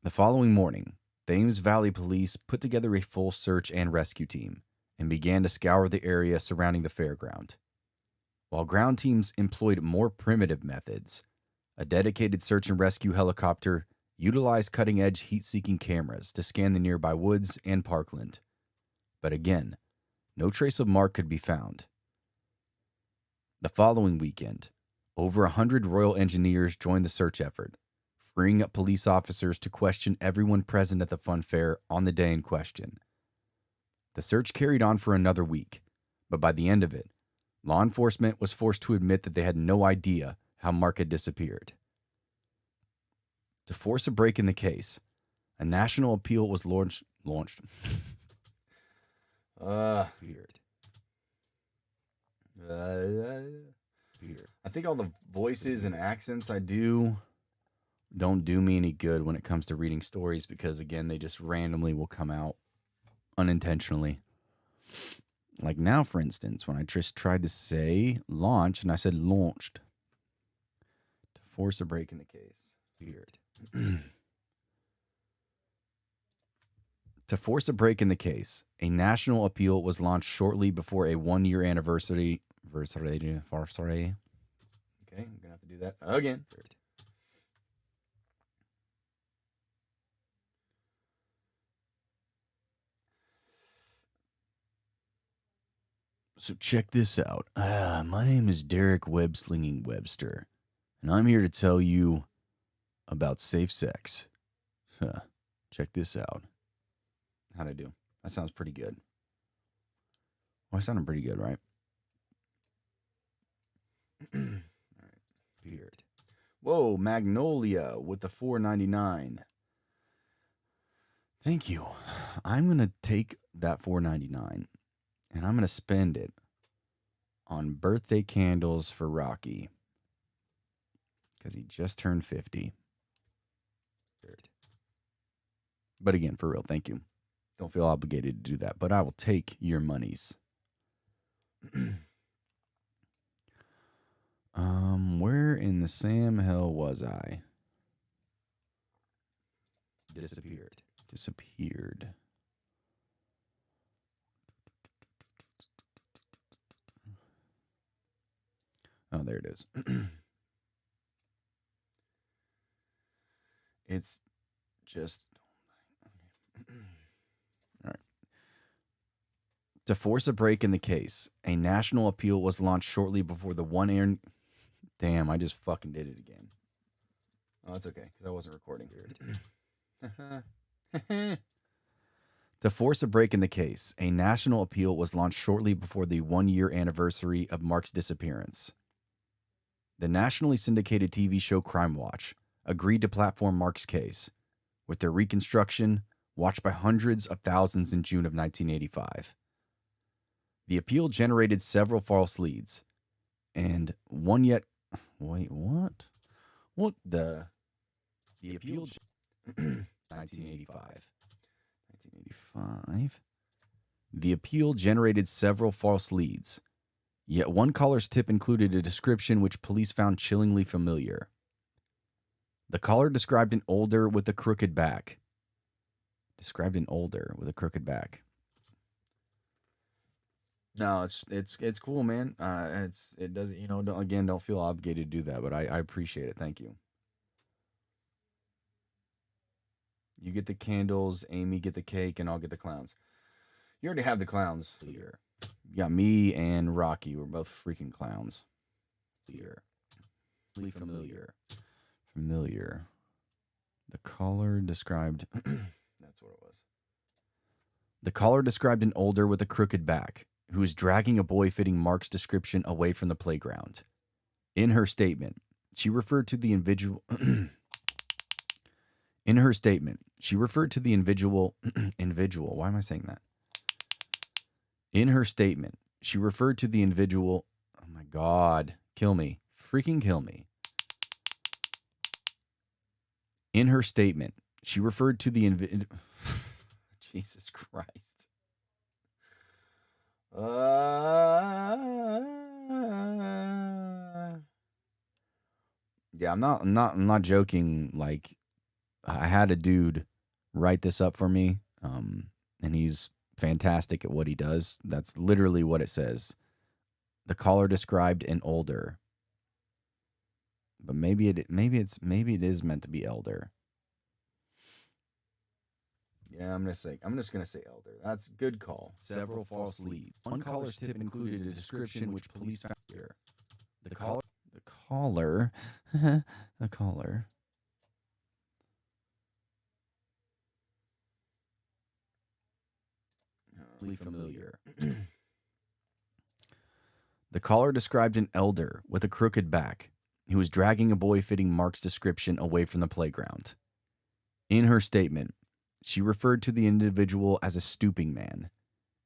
The following morning, Thames Valley Police put together a full search and rescue team and began to scour the area surrounding the fairground. While ground teams employed more primitive methods, a dedicated search and rescue helicopter utilized cutting edge heat seeking cameras to scan the nearby woods and parkland. But again, no trace of Mark could be found. The following weekend, over 100 Royal Engineers joined the search effort, freeing up police officers to question everyone present at the fun fair on the day in question. The search carried on for another week, but by the end of it, law enforcement was forced to admit that they had no idea how Mark had disappeared. To force a break in the case, a national appeal was launched. Weird. I think all the voices and accents I do don't do me any good when it comes to reading stories because, again, they just randomly will come out unintentionally. Like now, for instance, when I just tried to say launch and I said launched. To force a break in the case. Weird. To force a break in the case, a national appeal was launched shortly before a 1-year anniversary. Okay, I'm going to have to do that again. So check this out. My name is Derek Webslinging Webster, and I'm here to tell you about safe sex. Check this out. How'd I do? That sounds pretty good. Well, I sounded pretty good, right? All right. Weird. Whoa, Magnolia with the $4.99. Thank you. I'm going to take that $4.99 and I'm going to spend it on birthday candles for Rocky because he just turned 50. But again, for real, thank you. Don't feel obligated to do that, but I will take your monies. Where in the Sam hell was I? Disappeared. Oh, there it is. It's just... All right. To force a break in the case, a national appeal was launched shortly before the one-year... Damn, I just fucking did it again. Oh, that's okay, because I wasn't recording. To force a break in the case, a national appeal was launched shortly before the 1-year anniversary of Mark's disappearance. The nationally syndicated TV show Crime Watch agreed to platform Mark's case, with their reconstruction watched by hundreds of thousands in June of 1985. The appeal generated several false leads, and one yet... Wait, what? What the... The appeal... 1985. The appeal generated several false leads, yet one caller's tip included a description which police found chillingly familiar. The caller described an older with a crooked back. No, it's cool, man. It doesn't, don't feel obligated to do that, but I appreciate it. Thank you. You get the candles, Amy get the cake, and I'll get the clowns. You already have the clowns here. You got me and Rocky. We're both freaking clowns. Here. Familiar. The caller described... That's what it was. The caller described an older with a crooked back who was dragging a boy fitting Mark's description away from the playground. In her statement, she referred to the individual... Why am I saying that? In her statement, she referred to the individual... Oh my God. Kill me. Freaking kill me. In her statement, she referred to the Jesus Christ. Yeah, I'm not joking. Like, I had a dude write this up for me, and he's fantastic at what he does. That's literally what it says. The caller described an older, but maybe it is meant to be elder. Yeah, I'm just gonna say elder. That's a good call. Several false leads. One caller's tip included a description which police found here. The caller, the caller. Really familiar. The caller described an elder with a crooked back who was dragging a boy fitting Mark's description away from the playground. In her statement, she referred to the individual as a stooping man,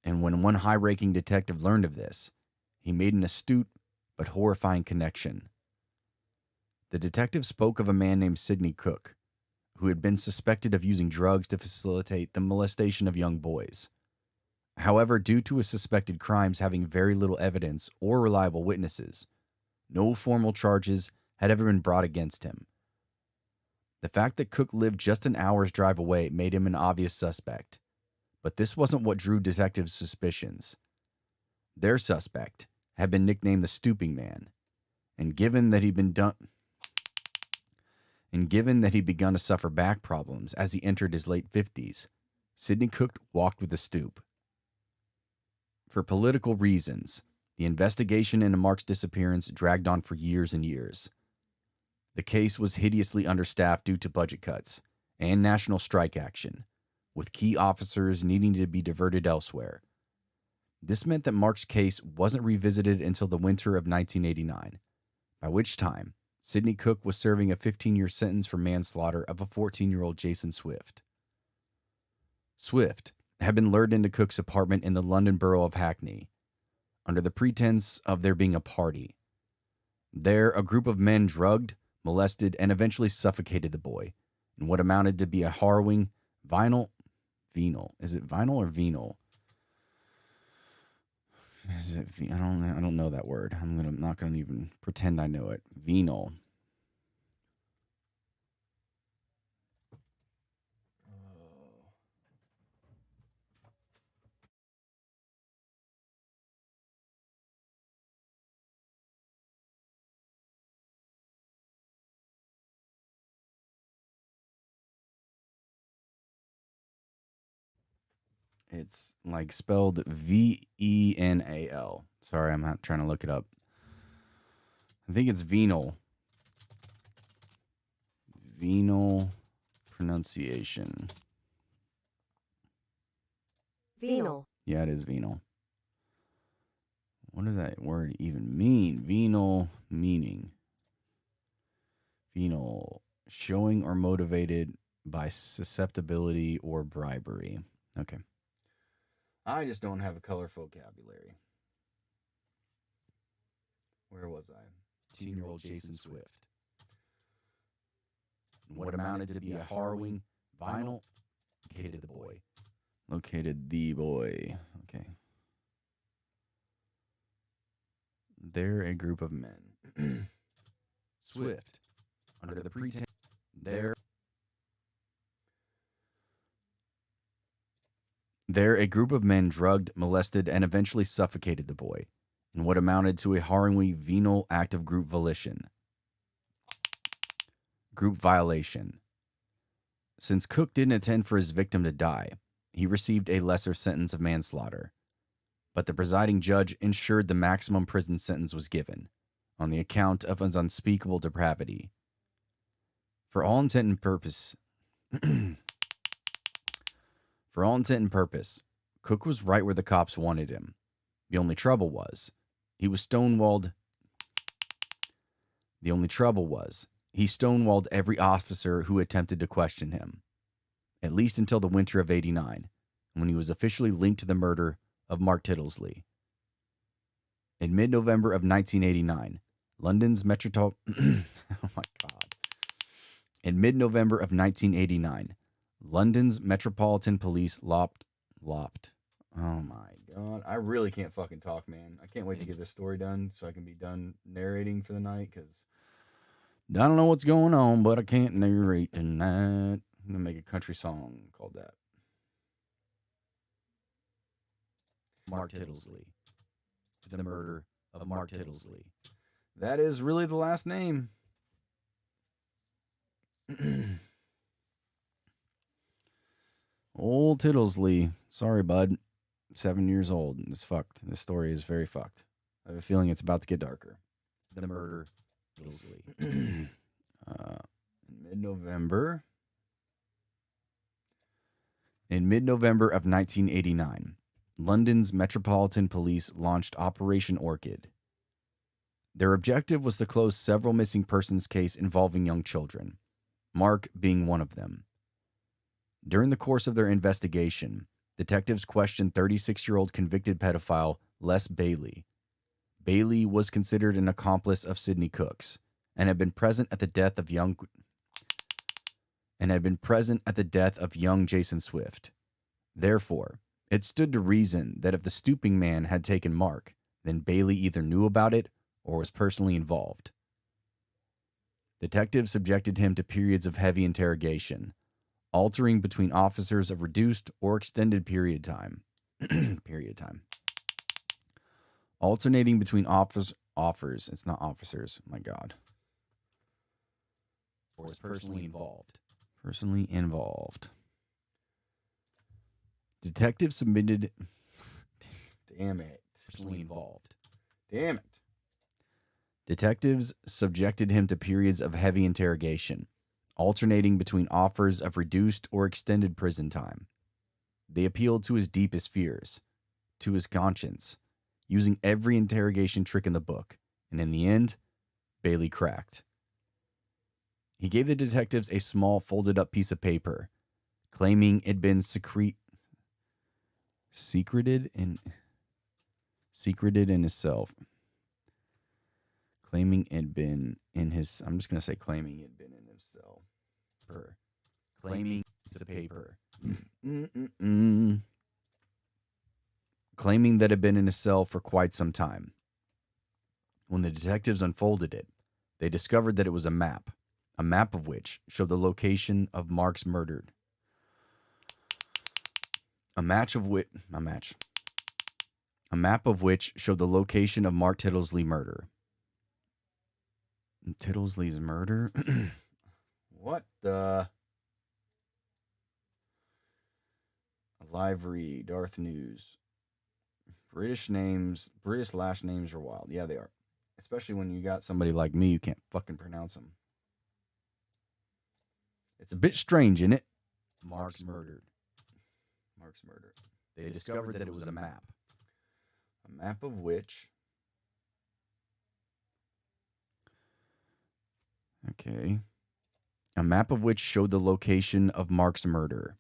and when one high-ranking detective learned of this, he made an astute but horrifying connection. The detective spoke of a man named Sidney Cook, who had been suspected of using drugs to facilitate the molestation of young boys. However, due to his suspected crimes having very little evidence or reliable witnesses, no formal charges had ever been brought against him. The fact that Cook lived just an hour's drive away made him an obvious suspect, but this wasn't what drew detectives' suspicions. Their suspect had been nicknamed the Stooping Man, and given that he'd begun to suffer back problems as he entered his late 50s, Sidney Cook walked with a stoop. For political reasons, the investigation into Mark's disappearance dragged on for years and years. The case was hideously understaffed due to budget cuts and national strike action, with key officers needing to be diverted elsewhere. This meant that Mark's case wasn't revisited until the winter of 1989, by which time Sidney Cook was serving a 15-year sentence for manslaughter of a 14-year-old Jason Swift. Swift had been lured into Cook's apartment in the London borough of Hackney, under the pretense of there being a party. There, a group of men drugged, molested, and eventually suffocated the boy in what amounted to be a harrowing venal. Is it vinyl or venal? Is it? I don't know that word. I'm not gonna even pretend I know it. Venal. It's like spelled Venal. Sorry, I'm not trying to look it up. I think it's venal. Venal pronunciation. Venal. Yeah, it is venal. What does that word even mean? Venal meaning. Venal. Showing or motivated by susceptibility or bribery. Okay. I just don't have a colorful vocabulary. Where was I? 18-year-old Jason Swift. What amounted to be a harrowing vinyl located the boy. Okay. They're a group of men. Swift. Under the pretense There, a group of men drugged, molested, and eventually suffocated the boy in what amounted to a harrowingly venal act of group violation. Since Cook didn't intend for his victim to die, he received a lesser sentence of manslaughter, but the presiding judge ensured the maximum prison sentence was given on the account of his unspeakable depravity. For all intent and purpose, Cook was right where the cops wanted him. The only trouble was, he stonewalled every officer who attempted to question him, at least until the winter of '89, when he was officially linked to the murder of Mark Tittlesley. In mid-November of 1989, London's Metropolitan... oh my God. In mid-November of 1989, London's Metropolitan Police lopped. Oh my God. I really can't fucking talk, man. I can't wait to get this story done so I can be done narrating for the night, because I don't know what's going on, but I can't narrate tonight. I'm going to make a country song called that. Mark Tittlesley. To the murder of Mark Tittlesley. That is really the last name. Old Tittlesley. Sorry, bud. 7 years old. It's fucked. This story is very fucked. I have a feeling it's about to get darker. The murder Tittlesley. Mid-November. In mid-November of 1989, London's Metropolitan Police launched Operation Orchid. Their objective was to close several missing persons cases involving young children, Mark being one of them. During the course of their investigation, detectives questioned 36-year-old convicted pedophile Les Bailey. Bailey was considered an accomplice of Sidney Cook's and had been present at the death of young Jason Swift. Therefore, it stood to reason that if the stooping man had taken Mark, then Bailey either knew about it or was personally involved. Detectives subjected him to periods of heavy interrogation, altering between officers of reduced or extended period time. Alternating between it's not officers, my God. Or was personally involved. Detectives submitted... Damn it. Personally involved. Damn it. Detectives subjected him to periods of heavy interrogation, alternating between offers of reduced or extended prison time. They appealed to his deepest fears, to his conscience, using every interrogation trick in the book, and in the end, Bailey cracked. He gave the detectives a small folded-up piece of paper, claiming it'd been secreted in himself. Claiming it'd been in his... I'm just going to say claiming it'd been in himself. Claiming piece of paper. Claiming that it had been in his cell for quite some time. When the detectives unfolded it, they discovered that it was a map of which showed the location of Mark's murdered. A map of which showed the location of Mark Tittlesley's murder. Tittlesley's murder? What the? Live read, Darth News. British last names are wild. Yeah, they are. Especially when you got somebody like me, you can't fucking pronounce them. It's a bit strange, isn't it? Mark's murdered. They discovered that it was a map. A map of which... Okay. A map of which showed the location of Mark's murder.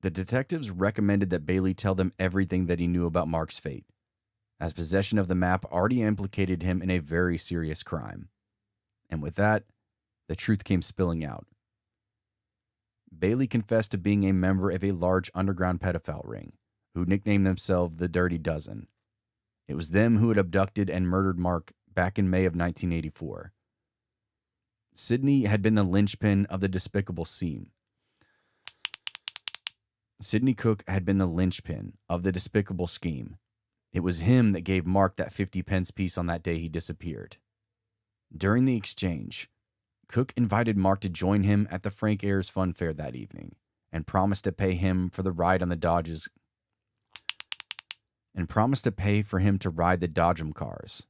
The detectives recommended that Bailey tell them everything that he knew about Mark's fate, as possession of the map already implicated him in a very serious crime. And with that, the truth came spilling out. Bailey confessed to being a member of a large underground pedophile ring, who nicknamed themselves the Dirty Dozen. It was them who had abducted and murdered Mark back in May of 1984. Sidney had been the linchpin of the despicable scheme. Sidney Cook had been the linchpin of the despicable scheme. It was him that gave Mark that 50-pence piece on that day he disappeared. During the exchange, Cook invited Mark to join him at the Frank Ayres Fun Fair that evening and promised to pay him for the ride on the Dodges and promised to pay for him to ride the Dodgem cars.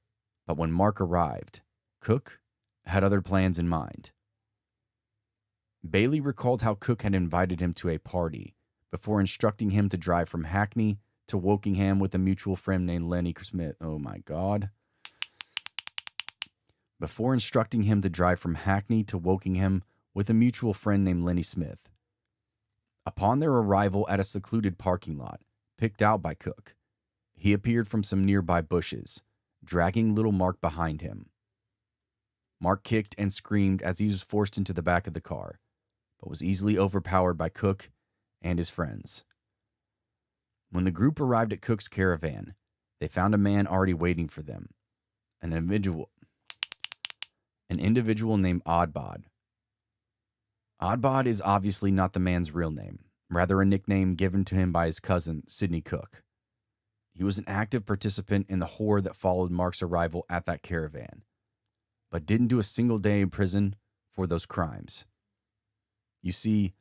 But when Mark arrived, Cook had other plans in mind. Bailey recalled how Cook had invited him to a party before instructing him to drive from Hackney to Wokingham with a mutual friend named Lenny Smith. Oh my God. Before instructing him to drive from Hackney to Wokingham with a mutual friend named Lenny Smith. Upon their arrival at a secluded parking lot, picked out by Cook, he appeared from some nearby bushes, dragging little Mark behind him. Mark kicked and screamed as he was forced into the back of the car, but was easily overpowered by Cook and his friends. When the group arrived at Cook's caravan, they found a man already waiting for them, an individual named Oddbod. Oddbod is obviously not the man's real name, rather a nickname given to him by his cousin, Sidney Cook. He was an active participant in the horror that followed Mark's arrival at that caravan, but didn't do a single day in prison for those crimes. You see,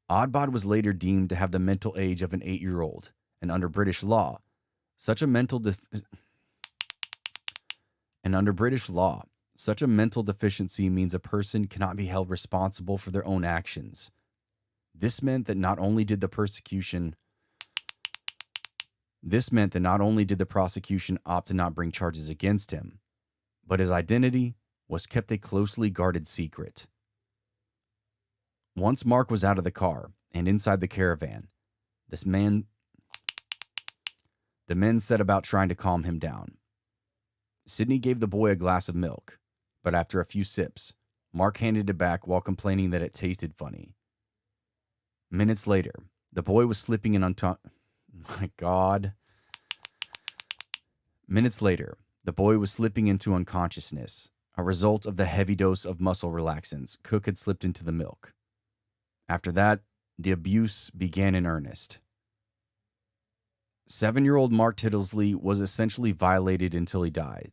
Oddbod was later deemed to have the mental age of an 8-year-old, and under British law, such a mental deficiency means a person cannot be held responsible for their own actions. This meant that not only did the prosecution opt to not bring charges against him, but his identity was kept a closely guarded secret. Once Mark was out of the car and inside the caravan, the men set about trying to calm him down. Sydney gave the boy a glass of milk, but after a few sips, Mark handed it back while complaining that it tasted funny. Minutes later, the boy was slipping in into unconsciousness, a result of the heavy dose of muscle relaxants Cook had slipped into the milk. After that, the abuse began in earnest. 7-year-old Mark Tittlesley was essentially violated until he died.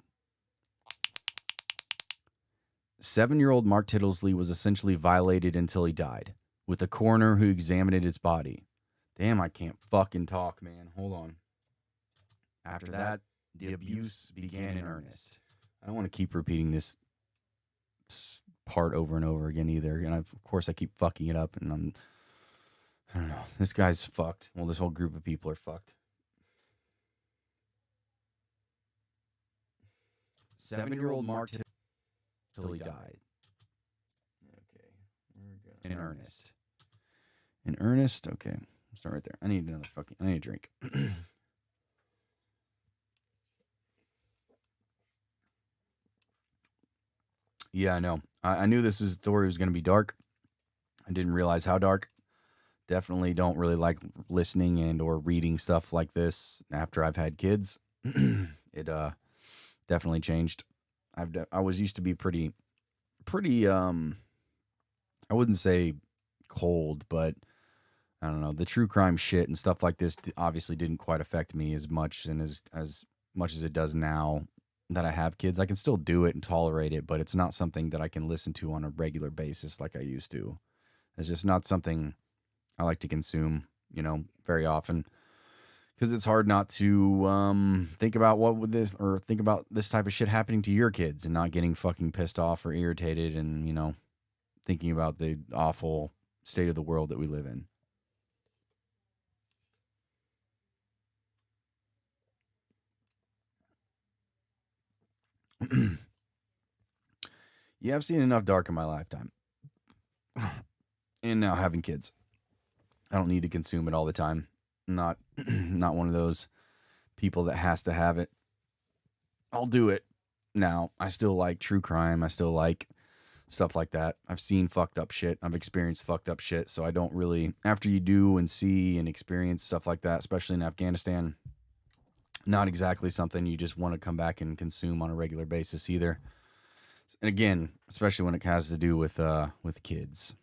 With a coroner who examined his body. Damn, I can't fucking talk, man. Hold on. After that, the abuse began in earnest. I don't want to keep repeating this part over and over again either. And of course, I keep fucking it up. And I don't know. This guy's fucked. Well, this whole group of people are fucked. 7-year-old Mark till he died. Okay. In earnest. In earnest? Okay. Start right there. I need a drink. Yeah, I know. I knew this story was going to be dark. I didn't realize how dark. Definitely don't really like listening and or reading stuff like this after I've had kids. It definitely changed. I was used to be pretty I wouldn't say cold, but I don't know, the true crime shit and stuff like this obviously didn't quite affect me as much and as much as it does now that I have kids. I can still do it and tolerate it, but it's not something that I can listen to on a regular basis like I used to. It's just not something I like to consume, very often. Because it's hard not to think about think about this type of shit happening to your kids and not getting fucking pissed off or irritated and, thinking about the awful state of the world that we live in. Yeah, I've seen enough dark in my lifetime. And now having kids. I don't need to consume it all the time. Not one of those people that has to have it. I'll do it. Now, I still like true crime. I still like stuff like that. I've seen fucked up shit. I've experienced fucked up shit. So I don't really, after you do and see and experience stuff like that, especially in Afghanistan, not exactly something you just want to come back and consume on a regular basis either. And again, especially when it has to do with kids.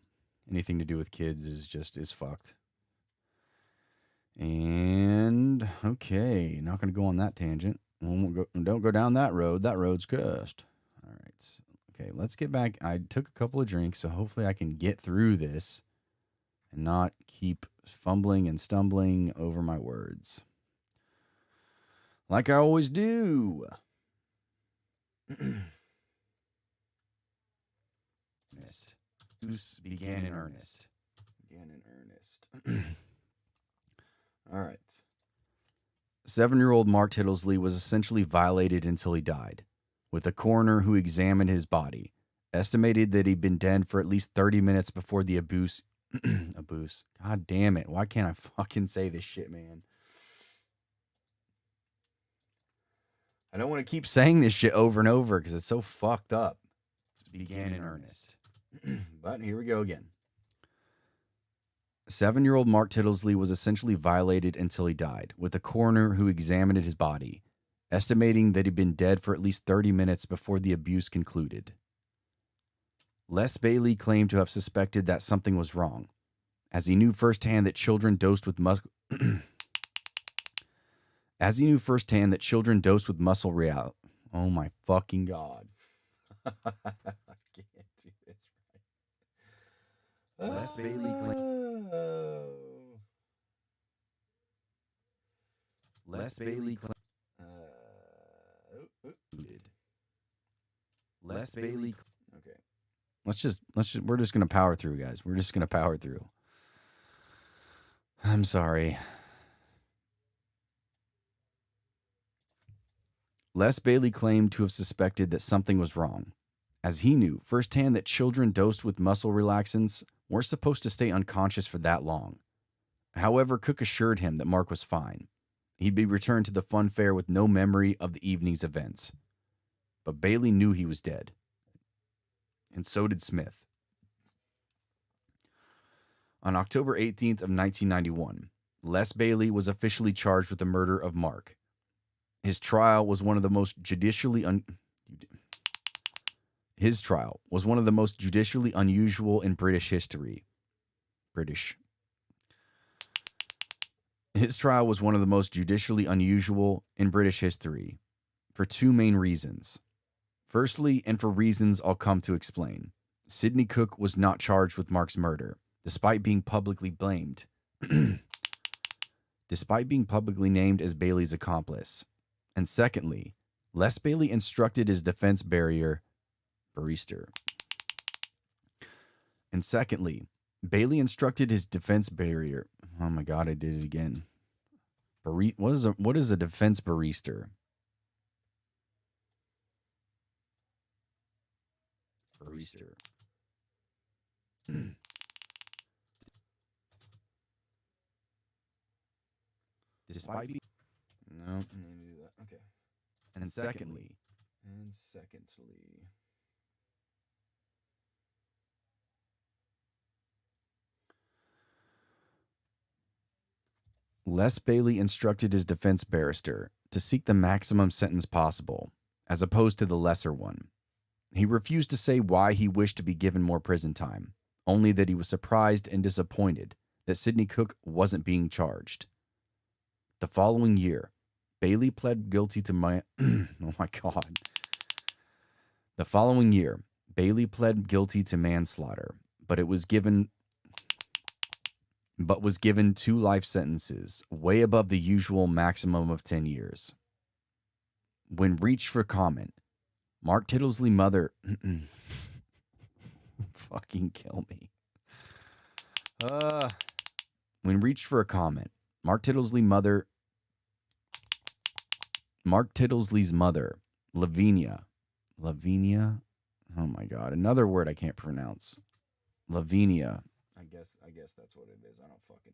Anything to do with kids is fucked. And okay, not going to go on that tangent. Don't go down that road. That road's cursed. All right. Okay, let's get back. I took a couple of drinks, so hopefully I can get through this and not keep fumbling and stumbling over my words. Like I always do. Goose began in earnest. All right. 7-year-old Mark Tittlesley was essentially violated until he died, with a coroner who examined his body estimated that he'd been dead for at least 30 minutes before the abuse. God damn it. Why can't I fucking say this shit, man? I don't want to keep saying this shit over and over because it's so fucked up. It began in earnest. But here we go again. 7-year-old Mark Tittlesley was essentially violated until he died, with a coroner who examined his body, estimating that he'd been dead for at least 30 minutes before the abuse concluded. Les Bailey claimed to have suspected that something was wrong, as he knew firsthand that children dosed with As he knew firsthand that children dosed with muscle real. Oh my fucking God. I can't do this right. Les Bailey Les Bailey Les Bailey. Okay. We're just going to power through, guys. We're just going to power through. I'm sorry. Les Bailey claimed to have suspected that something was wrong, as he knew firsthand that children dosed with muscle relaxants weren't supposed to stay unconscious for that long. However, Cook assured him that Mark was fine. He'd be returned to the fun fair with no memory of the evening's events. But Bailey knew he was dead. And so did Smith. On October 18th of 1991, Les Bailey was officially charged with the murder of Mark. His trial was one of the most judicially unusual in British history. His trial was one of the most judicially unusual in British history for two main reasons. Firstly, and for reasons I'll come to explain, Sidney Cook was not charged with Mark's murder, despite being publicly blamed. Despite being publicly named as Bailey's accomplice. And secondly, Les Bailey instructed his defense barrister. And secondly, Bailey instructed his defense barrister. Oh my God, I did it again. What is a defense barrister? Barrister. Despite being... No, I need to do that. Okay. And secondly... Les Bailey instructed his defense barrister to seek the maximum sentence possible, as opposed to the lesser one. He refused to say why he wished to be given more prison time, only that he was surprised and disappointed that Sidney Cook wasn't being charged. The following year, Bailey pled guilty to oh my God. The following year, Bailey pled guilty to manslaughter, but was given 2 life sentences, way above the usual maximum of 10 years. When reached for comment, Mark Tittlesley's mother... fucking kill me. When reached for a comment, Mark Tittlesley's mother, Lavinia. Oh my God, another word I can't pronounce. Lavinia. I guess that's what it is. I don't fucking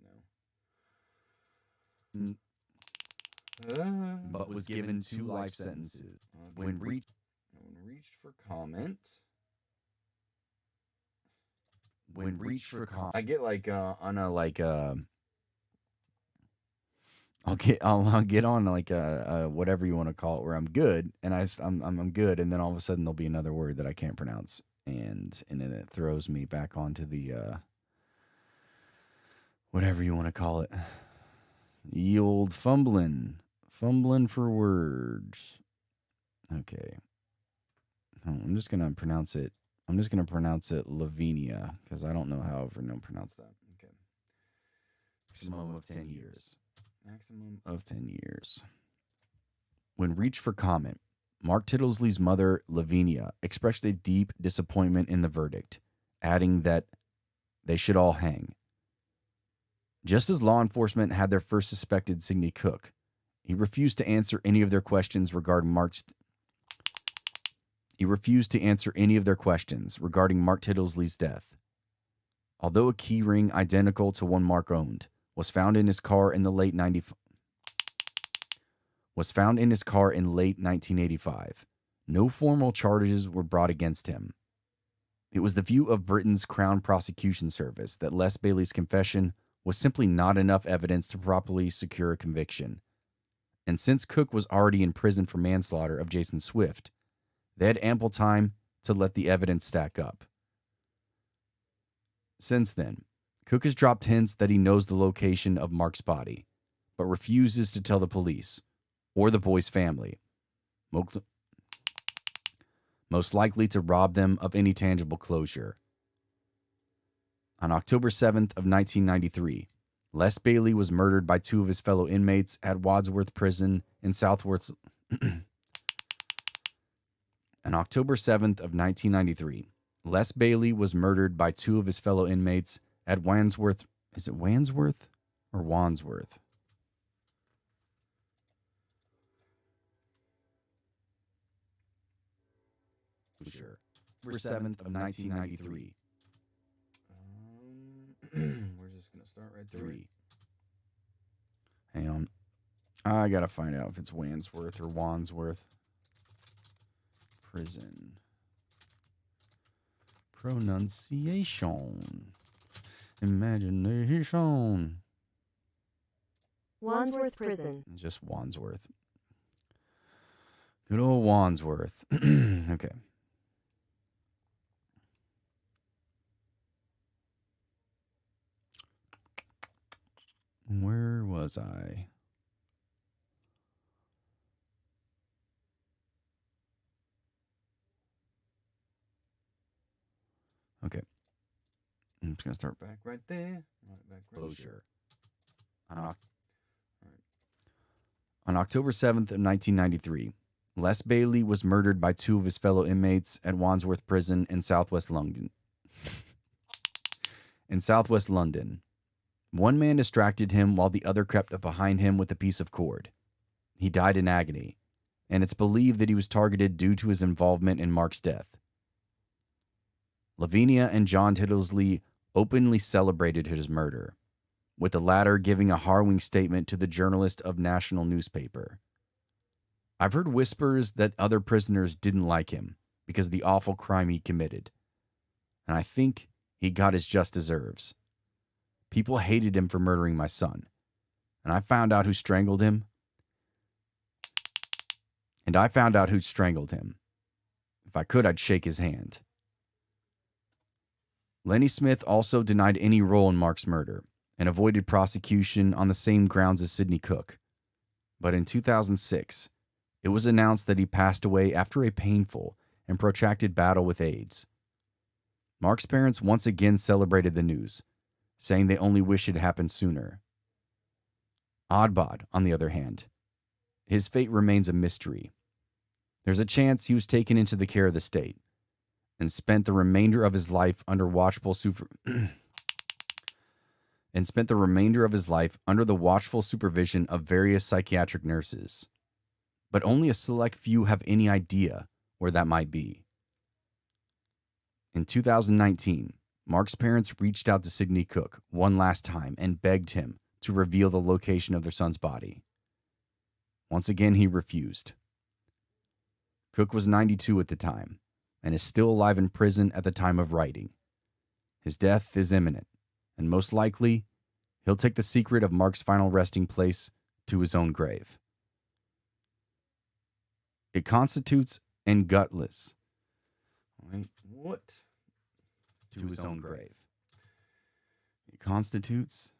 know. But was given 2 life sentences. When reached for comment. I get like on a like I'll get on like a whatever you want to call it, where I'm good and I'm good, and then all of a sudden there'll be another word that I can't pronounce, and then it throws me back onto the whatever you want to call it, the old fumbling for words. Okay, I'm just gonna pronounce it Lavinia, because I don't know how everyone pronounce that. Okay, maximum of 10 years. Maximum of 10 years. When reached for comment, Mark Tittlesley's mother, Lavinia, expressed a deep disappointment in the verdict, adding that they should all hang. Just as law enforcement had their first suspected Sidney Cook, he refused to answer any of their questions regarding Mark Tittlesley's death. Although a key ring identical to one Mark owned was found in his car in late 1985, no formal charges were brought against him. It was the view of Britain's Crown Prosecution Service that Les Bailey's confession was simply not enough evidence to properly secure a conviction. And since Cook was already in prison for manslaughter of Jason Swift, they had ample time to let the evidence stack up. Since then, Cook has dropped hints that he knows the location of Mark's body, but refuses to tell the police, or the boy's family, most likely to rob them of any tangible closure. On October 7th of 1993, Les Bailey was murdered by two of his fellow inmates at Wadsworth Prison in Southworth. On October 7th of 1993, Les Bailey was murdered by two of his fellow inmates at Wandsworth. Is it Wandsworth or Wandsworth? Sure. October 7th of 1993. We're just going to start right there. 3. Hang on. I got to find out if it's Wandsworth or Wandsworth. Prison. Pronunciation. Imagination. Wandsworth Prison. Just Wandsworth. Good old Wandsworth. Okay. Where was I? Okay. I'm just going to start back right there. Closure. On October 7th of 1993, Les Bailey was murdered by two of his fellow inmates at Wandsworth Prison in southwest London. One man distracted him while the other crept up behind him with a piece of cord. He died in agony, and it's believed that he was targeted due to his involvement in Mark's death. Lavinia and John Tiddlesley openly celebrated his murder, with the latter giving a harrowing statement to the journalist of national newspaper. I've heard whispers that other prisoners didn't like him because of the awful crime he committed, and I think he got his just deserves. People hated him for murdering my son, and I found out who strangled him. If I could, I'd shake his hand. Lenny Smith also denied any role in Mark's murder and avoided prosecution on the same grounds as Sidney Cook. But in 2006, it was announced that he passed away after a painful and protracted battle with AIDS. Mark's parents once again celebrated the news, saying they only wish it happened sooner. Oddbod, on the other hand, his fate remains a mystery. There's a chance he was taken into the care of the state and spent the remainder of his life under the watchful supervision of various psychiatric nurses. But only a select few have any idea where that might be. In 2019, Mark's parents reached out to Sidney Cook one last time and begged him to reveal the location of their son's body. Once again, he refused. Cook was 92 at the time and is still alive in prison at the time of writing. His death is imminent, and most likely, he'll take the secret of Mark's final resting place to his own grave. It constitutes and gutless. Wait, what? To his own grave. It constitutes.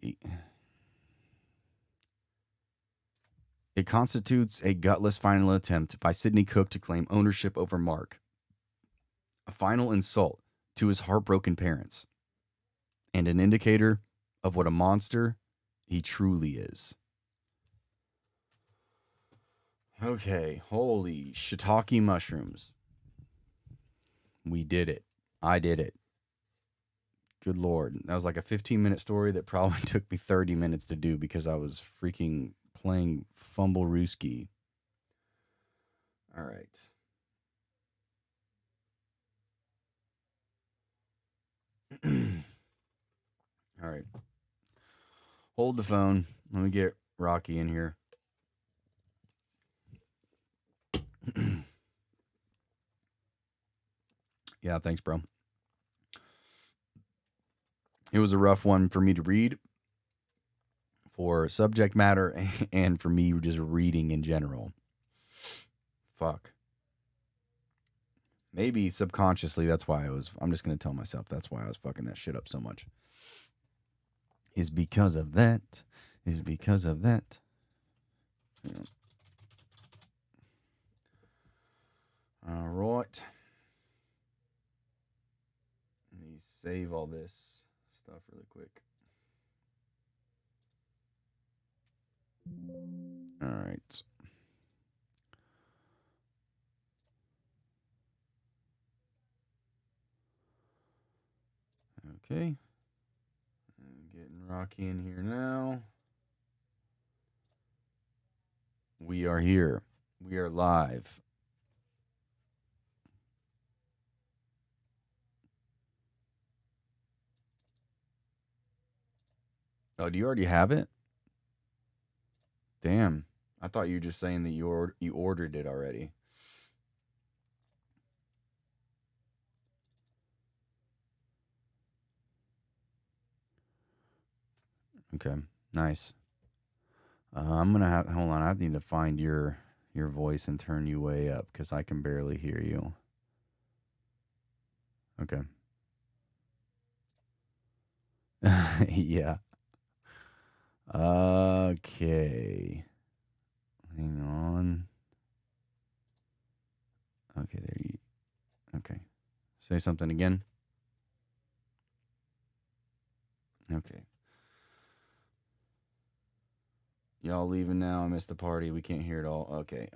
It constitutes a gutless final attempt by Sidney Cook to claim ownership over Mark. A final insult to his heartbroken parents. And an indicator of what a monster he truly is. Okay, holy shiitake mushrooms. We did it. I did it. Good Lord. That was like a 15-minute story that probably took me 30 minutes to do because I was freaking playing Fumblerooski. All right. All right. Hold the phone. Let me get Rocky in here. Yeah, thanks, bro. It was a rough one for me to read, for subject matter, and for me just reading in general. Fuck. Maybe subconsciously, I'm just going to tell myself that's why I was fucking that shit up so much. is because of that. Is because of that. Yeah. All right. Let me save all this stuff really quick. All right. Okay. Getting Rocky in here now. We are here. We are live. Oh, do you already have it? Damn. I thought you were just saying that you ordered it already. Okay. Nice. I'm gonna have hold on. I need to find your voice and turn you way up because I can barely hear you. Okay. Yeah. Okay. Hang on. Okay, there you. Okay. Say something again. Okay. Y'all leaving now? I missed the party. We can't hear it all. Okay.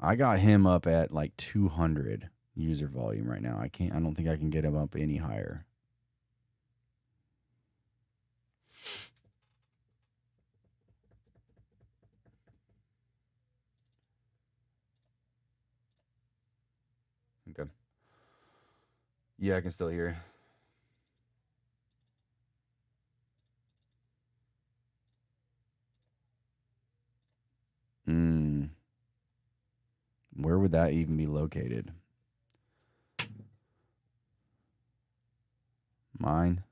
I got him up at like 200 user volume right now. I don't think I can get him up any higher. Okay. Yeah, I can still hear. Mm. Where would that even be located? Mine.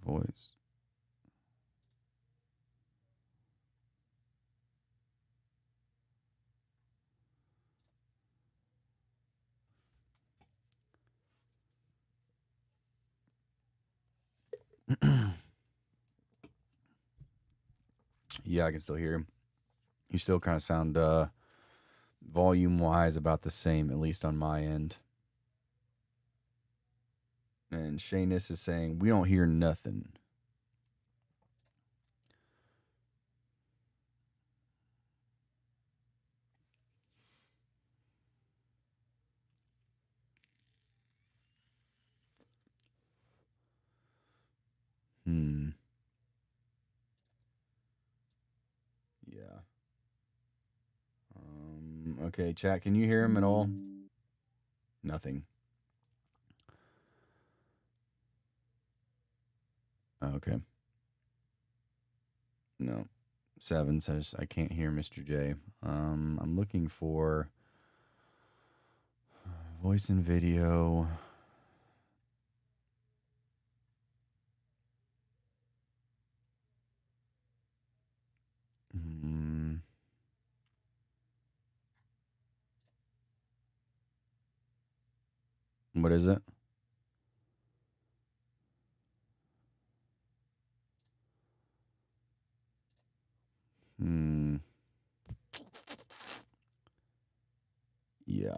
Voice. Yeah, I can still hear him. You still kind of sound volume wise about the same, at least on my end. And Shayness is saying we don't hear nothing. Hmm. Yeah. Okay, chat. Can you hear him at all? Nothing. Okay. No. 7 says I can't hear Mr. J. I'm looking for voice and video. Hmm. What is it? Hmm. Yeah.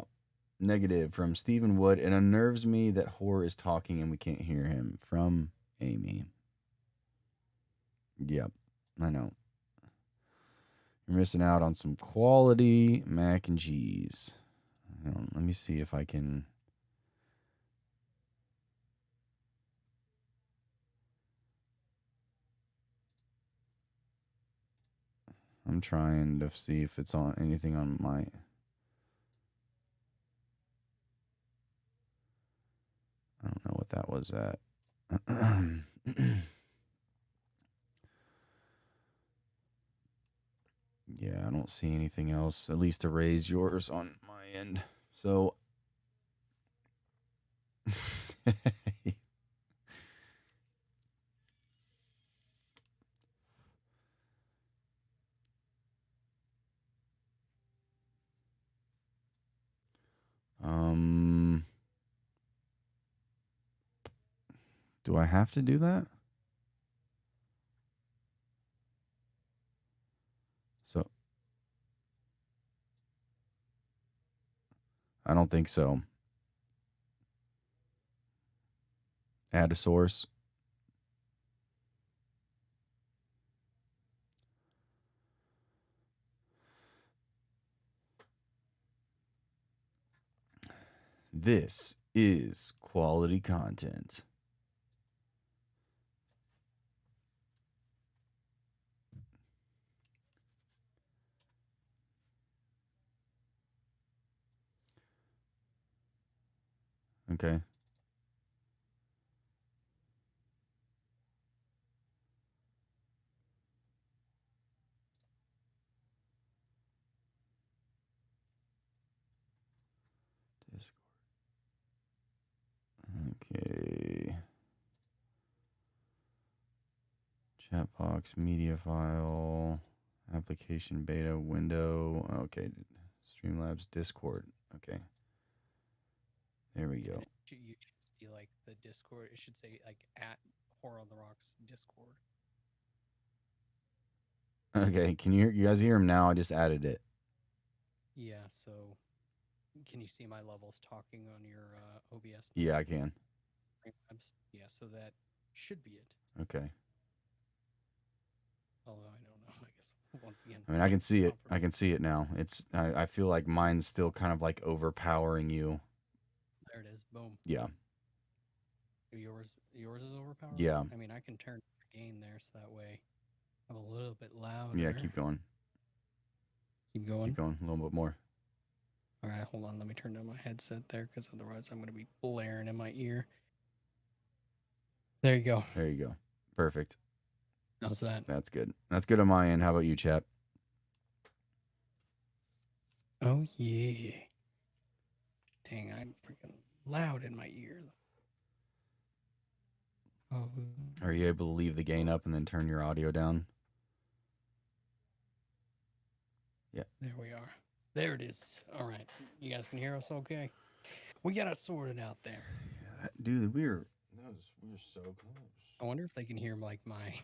Negative from Stephen Wood. It unnerves me that Horror is talking and we can't hear him. From Amy. Yep. I know. You're missing out on some quality mac and cheese. Let me see if I can. I'm trying to see if it's on anything on my. I don't know what that was at. Yeah, I don't see anything else, at least to raise yours on my end. So. um. Do I have to do that? So I don't think so. Add a source. This is quality content. Okay. Discord. Okay. Chat box, media file, application beta window. Okay. Streamlabs Discord. Okay. There we go. You should see like the Discord. It should say like at Horror on the Rocks Discord. Okay. Can you guys hear him now? I just added it. Yeah. So, can you see my levels talking on your OBS? Yeah, I can. Yeah. So that should be it. Okay. Although I don't know. I guess once again. I mean, I can see it. I can see it now. It's. I feel like mine's still kind of like overpowering you. There it is. Boom. Yeah. Yours is overpowered. Yeah. I mean, I can turn the gain there so that way I'm a little bit louder. Yeah. Keep going. Keep going. Keep going. A little bit more. All right, hold on. Let me turn down my headset there because otherwise I'm going to be blaring in my ear. There you go. There you go. Perfect. How's that? That's good. That's good on my end. How about you, chap? Oh, yeah. Dang, I'm freaking loud in my ear. Oh. Are you able to leave the gain up and then turn your audio down? Yeah. There we are. There it is. All right. You guys can hear us okay? We got it sorted out there. Yeah, dude, we're so close. I wonder if they can hear like my...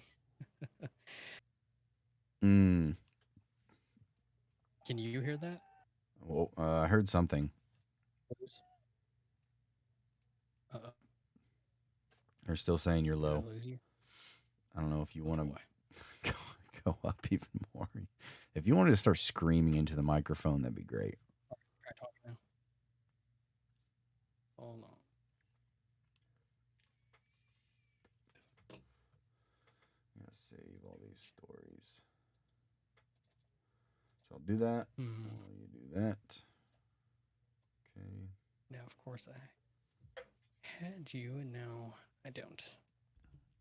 Can you hear that? Well, I heard something. Uh-oh. They're still saying you're low. Did I lose you? I don't know if you want to go up even more. If you wanted to start screaming into the microphone, that'd be great. Try talking now. Hold on. I'm gonna save all these stories. So I'll do that. You do that. Okay. Now, of course, I had you, and now I don't.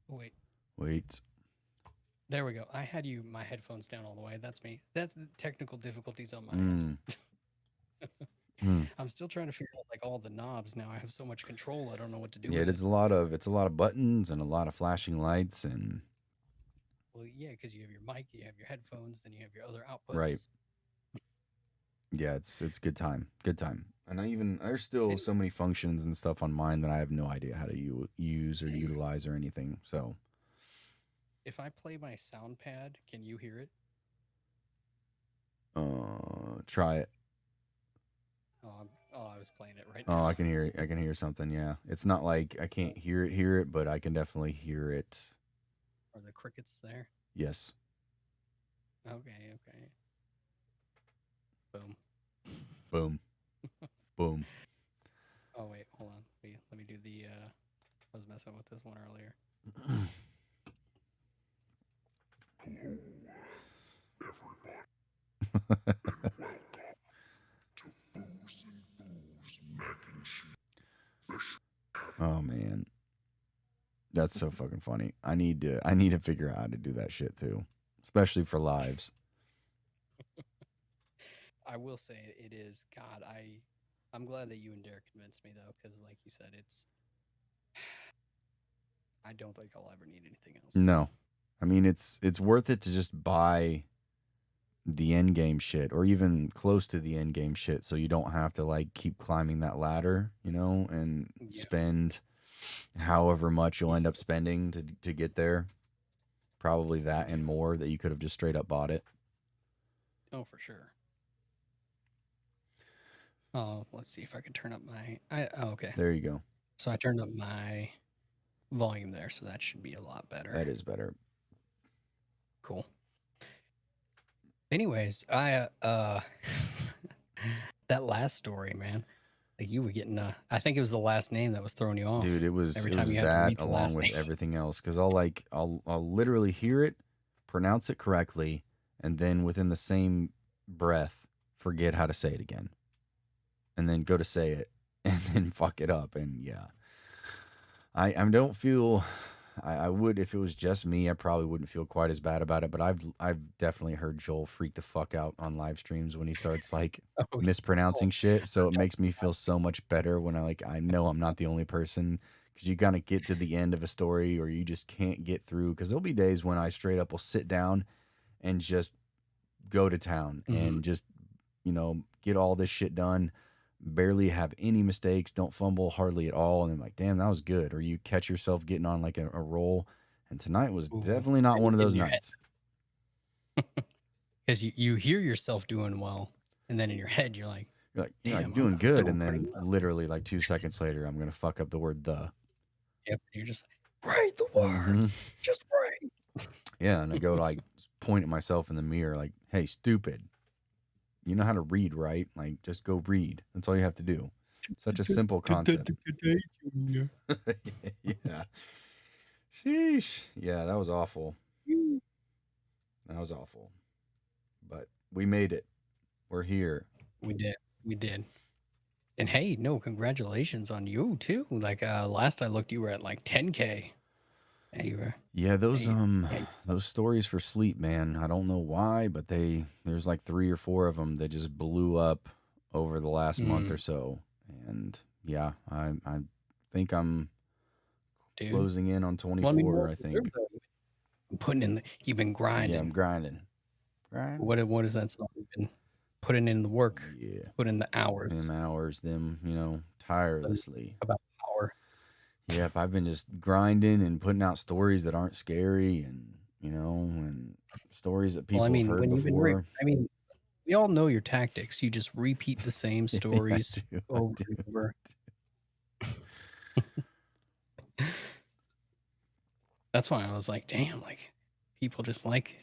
Wait. Wait. There we go. I had you, my headphones down all the way. That's me. That's the technical difficulties on my end. I'm still trying to figure out like all the knobs now. I have so much control. I don't know what to do. Yeah, it's a lot of buttons and a lot of flashing lights and. Well, yeah, because you have your mic, you have your headphones, then you have your other outputs. Right. Yeah, it's good time. Good time. And there's still so many functions and stuff on mine that I have no idea how to use or utilize or anything. So. If I play my sound pad, can you hear it? Try it. I was playing it right now. Oh, I can hear it. I can hear something. Yeah, it's not like I can't hear it, but I can definitely hear it. Are the crickets there? Yes. Okay. Boom. Boom. Boom. Oh wait, hold on. Let me do the. I was messing with this one earlier. Hello, everybody. Welcome to Booze and Booze Mac and Cheese. Oh man, that's so fucking funny. I need to figure out how to do that shit too, especially for lives. I will say it is. God, I'm glad that you and Derek convinced me though, because like you said, it's. I don't think I'll ever need anything else. No. I mean, it's worth it to just buy the end game shit or even close to the end game shit so you don't have to like keep climbing that ladder, and spend however much you'll end up spending to get there. Probably that and more that you could have just straight up bought it. Oh, for sure. Oh, let's see if I can turn up my. Okay. There you go. So I turned up my volume there, so that should be a lot better. That is better. Cool. Anyways, that last story, man. Like you were getting I think it was the last name that was throwing you off. Dude, it was Every time you had to that read the along last with name. everything else because I'll literally hear it, pronounce it correctly, and then within the same breath forget how to say it again, and then go to say it and then fuck it up. And yeah, I don't feel. I would if it was just me. I probably wouldn't feel quite as bad about it. But I've definitely heard Joel freak the fuck out on live streams when he starts like Oh, mispronouncing shit. So it makes me feel so much better when I know I'm not the only person because you kind of get to the end of a story or you just can't get through. Because there'll be days when I straight up will sit down and just go to town and just get all this shit done. Barely have any mistakes, don't fumble hardly at all, and I'm like, damn, that was good. Or you catch yourself getting on like a roll, and tonight was Ooh, definitely not one of in those your head. nights. Because you hear yourself doing well, and then in your head you're like, You're like, damn, I'm doing good, doing and pretty then well. literally like 2 seconds later, I'm gonna fuck up the word the. Yep, you're just like, write the words, just write. Yeah, and I go like point at myself in the mirror, like, hey, stupid. You know how to read, right? Like, just go read. That's all you have to do. Such a simple concept. Yeah. Sheesh. Yeah, that was awful. That was awful. But we made it. We're here. We did. And hey, no, congratulations on you too. Like last I looked, you were at like 10K. Yeah, you were. Yeah, those Hey. those stories for sleep, man. I don't know why, but there's like 3 or 4 of them that just blew up over the last month or so. And yeah, I think I'm Dude. closing in on 24, Well, I mean, I think. Putting in you've been grinding. Yeah, I'm grinding. What is that song? You've been putting in the work. Yeah. Put in the hours. Them hours, tirelessly. About power. Yep, I've been just grinding and putting out stories that aren't scary and, and stories that people have heard before. We all know your tactics. You just repeat the same stories over and over. That's why I was like, damn, like people just like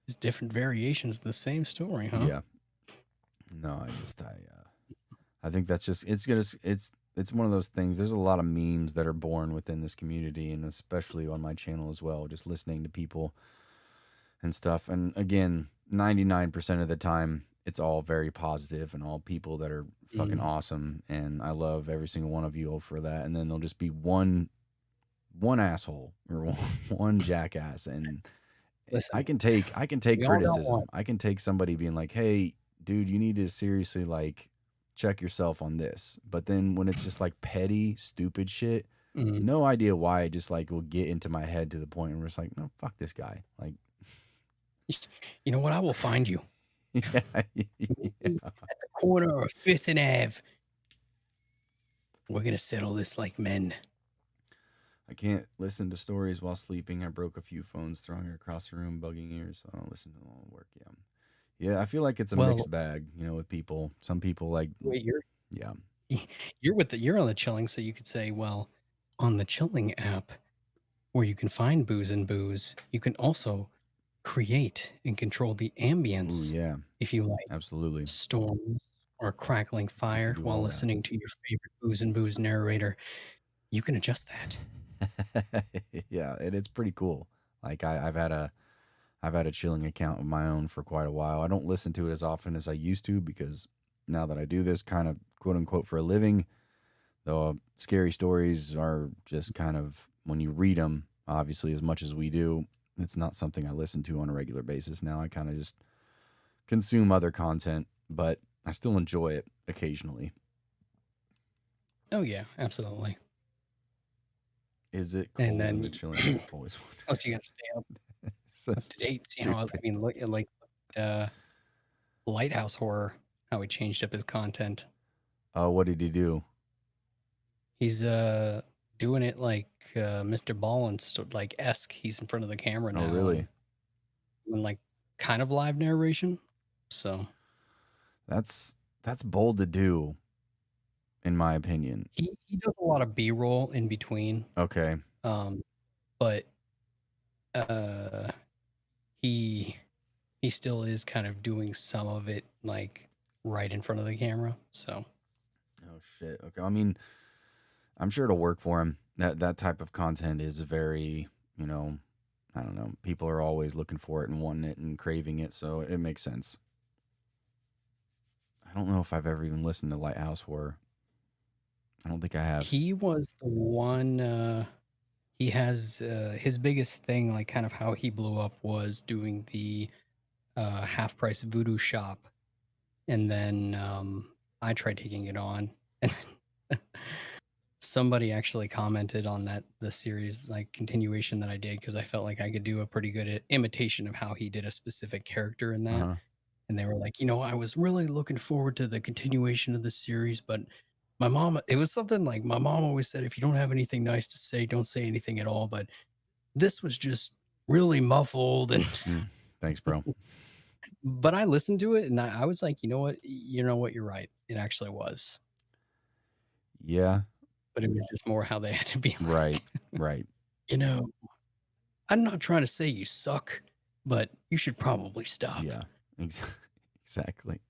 these different variations of the same story, huh? Yeah. No, I think that's just it's one of those things. There's a lot of memes that are born within this community and especially on my channel as well, just listening to people and stuff. And again, 99% of the time it's all very positive and all people that are fucking awesome, and I love every single one of you for that. And then there'll just be one asshole or one jackass, and Listen, I can take criticism. I can take somebody being like, "Hey, dude, you need to seriously like check yourself on this." But then when it's just like petty, stupid shit, no idea why, it just like will get into my head to the point where it's like, no, fuck this guy. Like, you know what? I will find you. yeah. At the corner of 5th and Ave. We're gonna settle this like men. I can't listen to stories while sleeping. I broke a few phones throwing her across the room, bugging ears, so I don't listen to them all work. Yeah, I feel like it's a mixed bag, with people. Some people like. Wait, you're you're on the Chilling, so you could say, well, on the Chilling app, where you can find booze and booze, you can also create and control the ambience. Ooh, yeah, if you like, absolutely. storms or crackling fire while listening to your favorite booze and booze narrator, you can adjust that. Yeah, and it's pretty cool. Like I've had a Chilling account of my own for quite a while. I don't listen to it as often as I used to because now that I do this kind of quote unquote for a living, though scary stories are just kind of, when you read them, obviously as much as we do, it's not something I listen to on a regular basis. Now I kind of just consume other content, but I still enjoy it occasionally. Oh yeah, absolutely. Is it cool And then the Chilling? Always plus you gotta stay up so to date. Look at like Lighthouse Horror, how he changed up his content. what did he do? He's doing it like Mr. Ballin, like esque. He's in front of the camera Oh, now really? and doing like kind of live narration. So That's bold to do, in my opinion. he does a lot of B-roll in between. Okay. But uh he still is kind of doing some of it like right in front of the camera. So Oh shit. Okay. I mean, I'm sure it'll work for him. That type of content is very, you know, I don't know. People are always looking for it and wanting it and craving it, so it makes sense. I don't know if I've ever even listened to Lighthouse Horror. I don't think I have. he was the one he has his biggest thing, like kind of how he blew up, was doing the half price voodoo shop. And then I tried taking it on, and somebody actually commented on the series like continuation that I did, because I felt like I could do a pretty good imitation of how he did a specific character in that. Uh-huh. And they were like, I was really looking forward to the continuation of the series, but my mom, it was something like my mom always said, if you don't have anything nice to say, don't say anything at all. But this was just really muffled. And Thanks, bro. but I listened to it and I was like, you know what, you're right. It actually was, Yeah. but it was just more how they had to be like, Right. Right. I'm not trying to say you suck, but you should probably stop. Yeah. Exactly.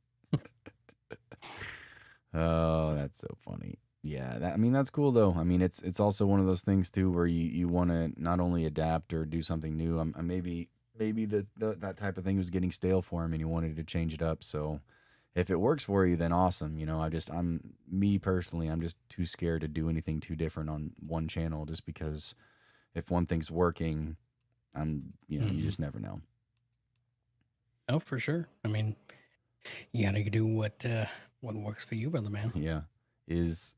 Oh, that's so funny. Yeah, I mean that's cool though. I mean it's also one of those things too where you want to not only adapt or do something new. Maybe that type of thing was getting stale for him and he wanted to change it up. So if it works for you, then awesome. I'm me personally, I'm just too scared to do anything too different on one channel just because if one thing's working, you just never know. Oh, for sure. I mean, you gotta do what works for you, brother man. Yeah. Is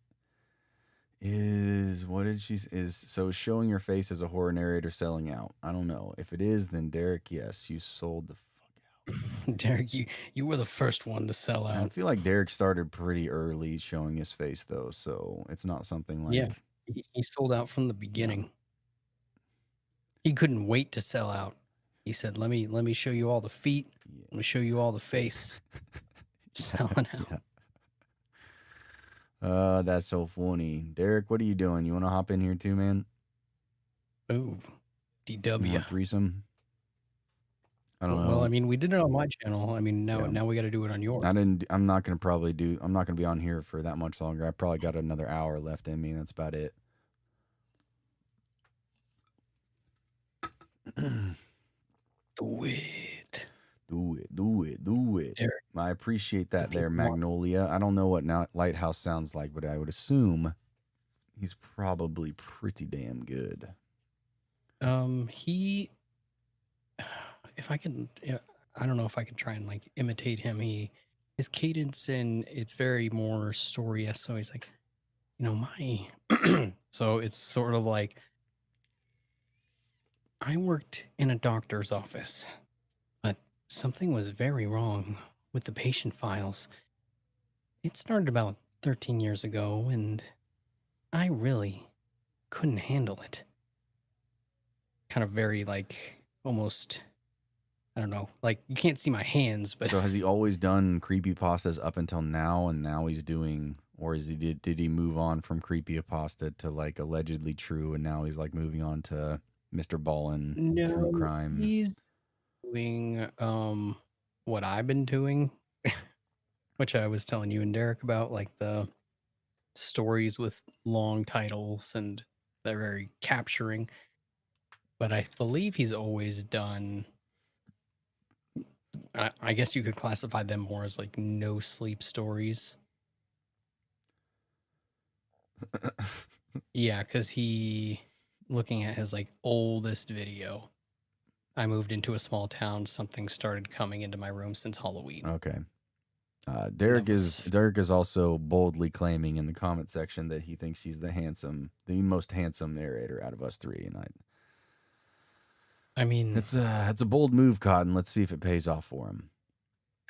what did she is so showing your face as a horror narrator selling out? I don't know. If it is, then Derek, yes, you sold the fuck out. Derek, you were the first one to sell I out. feel like Derek started pretty early showing his face though, so it's not something like Yeah, he sold out from the beginning. He couldn't wait to sell out. He said, let me show you all the feet. Let me show you all the face. Selling out. Yeah. That's so funny. Derek, what are you doing? You want to hop in here too, man? Oh, You DW. want threesome? I don't know. Well, I mean, we did it on my channel. I mean, now we got to do it on yours. I'm not gonna be on here for that much longer. I probably got another hour left in me. That's about it. Do it. Do it. Derek, I appreciate that there, people want- Magnolia. I don't know what Lighthouse sounds like, but I would assume he's probably pretty damn good. He, if I can, I don't know if I can try and like imitate him. His cadence, and it's very more story. So he's like, my, so it's sort of like, I worked in a doctor's office, but something was very wrong with the patient files. It started about 13 years ago, and I really couldn't handle it. Kind of very like almost, I don't know, like you can't see my hands, but So has he always done creepypastas up until now, and now he's doing, or did he move on from creepypasta to like allegedly true, and now he's like moving on to Mr. Ballin true crime? he's doing what I've been doing, which I was telling you and Derek about, like the stories with long titles, and they're very capturing. But I believe he's always done, I guess you could classify them more as like no sleep stories. Yeah, because looking at his like oldest video, I moved into a small town. Something started coming into my room since Halloween. Okay. Derek is also boldly claiming in the comment section that he thinks he's the most handsome narrator out of us three, and I mean, it's a bold move, Cotton. Let's see if it pays off for him.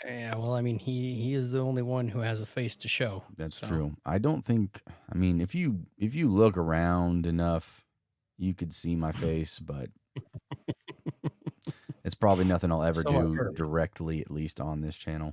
Yeah, well, I mean, he is the only one who has a face to show. That's So true. I don't think. I mean, if you look around enough, you could see my face, but it's probably nothing I'll ever so I've do heard. directly, at least on this channel.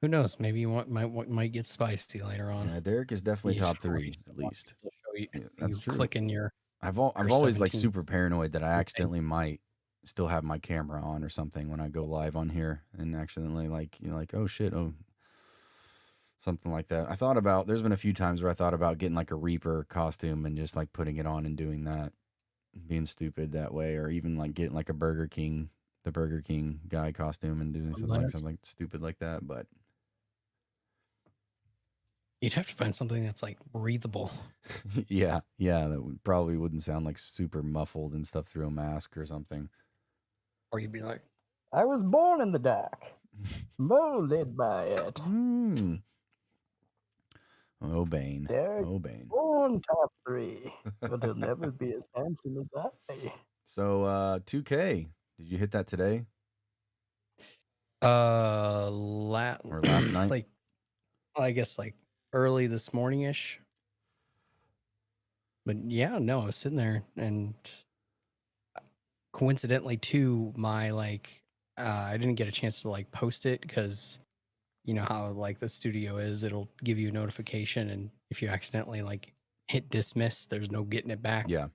Who knows? Maybe you might get spicy later on. Yeah, Derek is definitely You just top wait three to at watch least. people show you, Yeah, see that's you true. clicking your I've always like 17 super paranoid that I thing. accidentally might still have my camera on or something when I go live on here and accidentally like oh shit, oh something like that. There's been a few times where I thought about getting like a Reaper costume and just like putting it on and doing that, being stupid that way, or even like getting like the Burger King guy costume and doing something like stupid like that. But You'd have to find something that's like breathable. yeah, that probably wouldn't sound like super muffled and stuff through a mask or something. Or you'd be like, I was born in the dark, molded by it. Oh, Bane. Derek, Oh, Bane. born top 3, but he'll never be as handsome as I. So, 2K, did you hit that today Or last night? Like, I guess like early this morning-ish. But yeah, no, I was sitting there and coincidentally too, my I didn't get a chance to like post it because you know how like the studio is, it'll give you a notification and if you accidentally like hit dismiss, there's no getting it back. Yeah.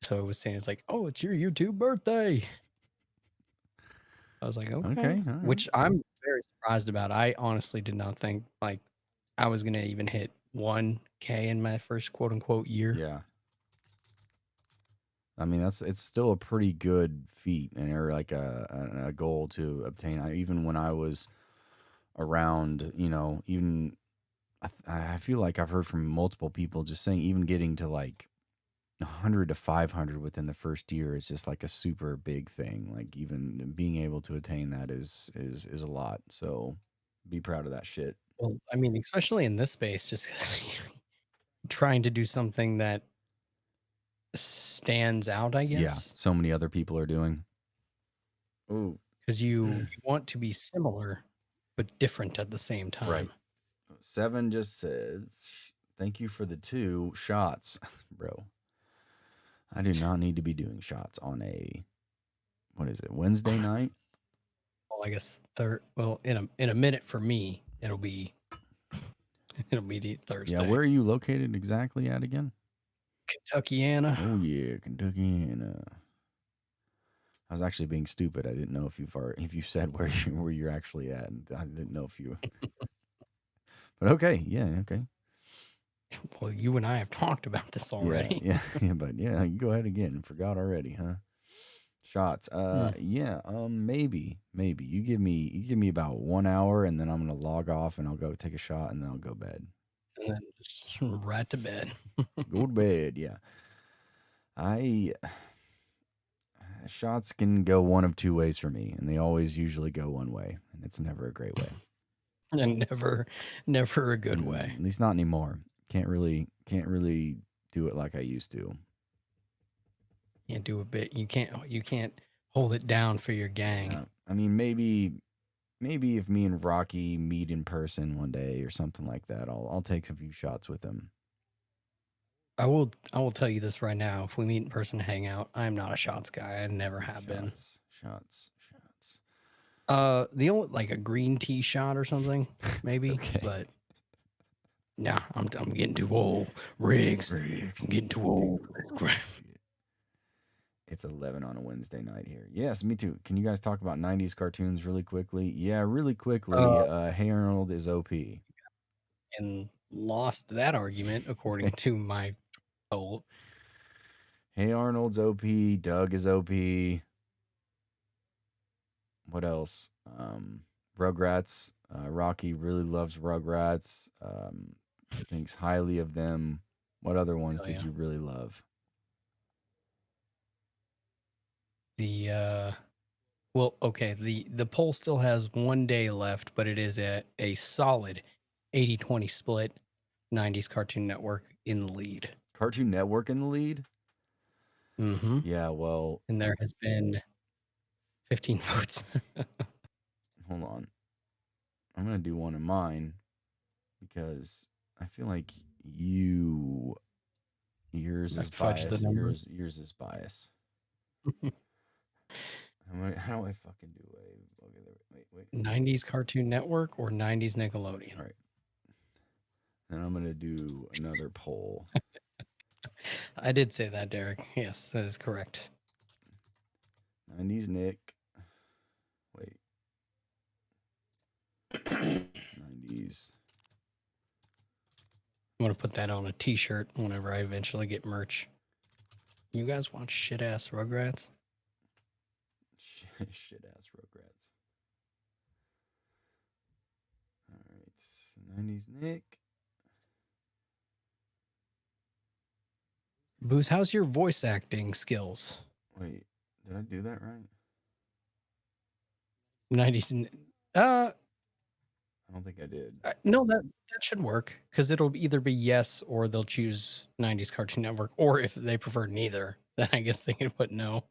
So it was saying it's like, oh, it's your YouTube birthday. I was like, okay. all right. Which I'm very surprised about. I honestly did not think like I was gonna even hit 1K in my first quote unquote year. Yeah. I mean, it's still a pretty good feat and or like a goal to obtain. Even when I was around, even I feel like I've heard from multiple people just saying even getting to like 100 to 500 within the first year is just like a super big thing. Like even being able to attain that is a lot. So be proud of that shit. Well, I mean, especially in this space, just 'cause trying to do something that stands out, I Yeah, guess, so many other people are doing. Ooh, because you want to be similar but different at the same time. right. 7 just says, "Thank you for the 2 shots, bro. I do not need to be doing shots on a what is it, Wednesday night?" Well, I guess in a minute for me, it'll be Thursday. Yeah, where are you located exactly at again? Kentuckiana. Oh yeah, Kentuckiana. I was actually being stupid. I didn't know if you said where you're actually at, and I didn't know if you. But okay, yeah, okay. Well, you and I have talked about this already. Yeah, but yeah, you go ahead again. Forgot already, huh? Shots. Yeah. Maybe. You give me about 1 hour, and then I'm gonna log off, and I'll go take a shot, and then I'll go bed. And then just right to bed. Go to bed. Yeah. Shots can go one of 2 ways for me, and they always usually go one way, and it's never a great way. And never a good way. At least not anymore. Can't really do it like I used to. Can't do a bit. You can't hold it down for your gang. I mean, maybe if me and Rocky meet in person one day or something like that, I'll take a few shots with him. I will tell you this right now. If we meet in person and hang out, I'm not a shots guy. I never have been. Shots. The only like a green tea shot or something, maybe. Okay. But nah, I'm getting too old. Riggs. I'm getting too old. It's 11 on a Wednesday night here. Yes, me too. Can you guys talk about 90s cartoons really quickly? Yeah, really quickly. Hey Arnold is OP. And lost that argument according to my old. Hey Arnold's OP. Doug is OP. What else? Rugrats. Rocky really loves Rugrats. Thinks highly of them. What other ones did you really love? Well, okay, the poll still has 1 day left, but it is a solid 80-20 split. 90s Cartoon Network in the lead. Cartoon Network in the lead? Mm-hmm. Yeah, well. And there has been 15 votes. Hold on. I'm going to do one of mine because I feel like yours I is fudged the biased. number. Yours is biased. How do I fucking do a... Okay, wait. 90s Cartoon Network or 90s Nickelodeon? All right. Then I'm going to do another poll. I did say that, Derek. Yes, that is correct. 90s Nick. Wait. 90s. I'm going to put that on a t-shirt whenever I eventually get merch. You guys watch shit-ass Rugrats? Shit ass Rugrats. All right. 90s Nick. Booze, how's your voice acting skills? Wait, did I do that right? 90s. I don't think I did. No, that should work because it'll either be yes or they'll choose 90s Cartoon Network, or if they prefer neither, then I guess they can put no.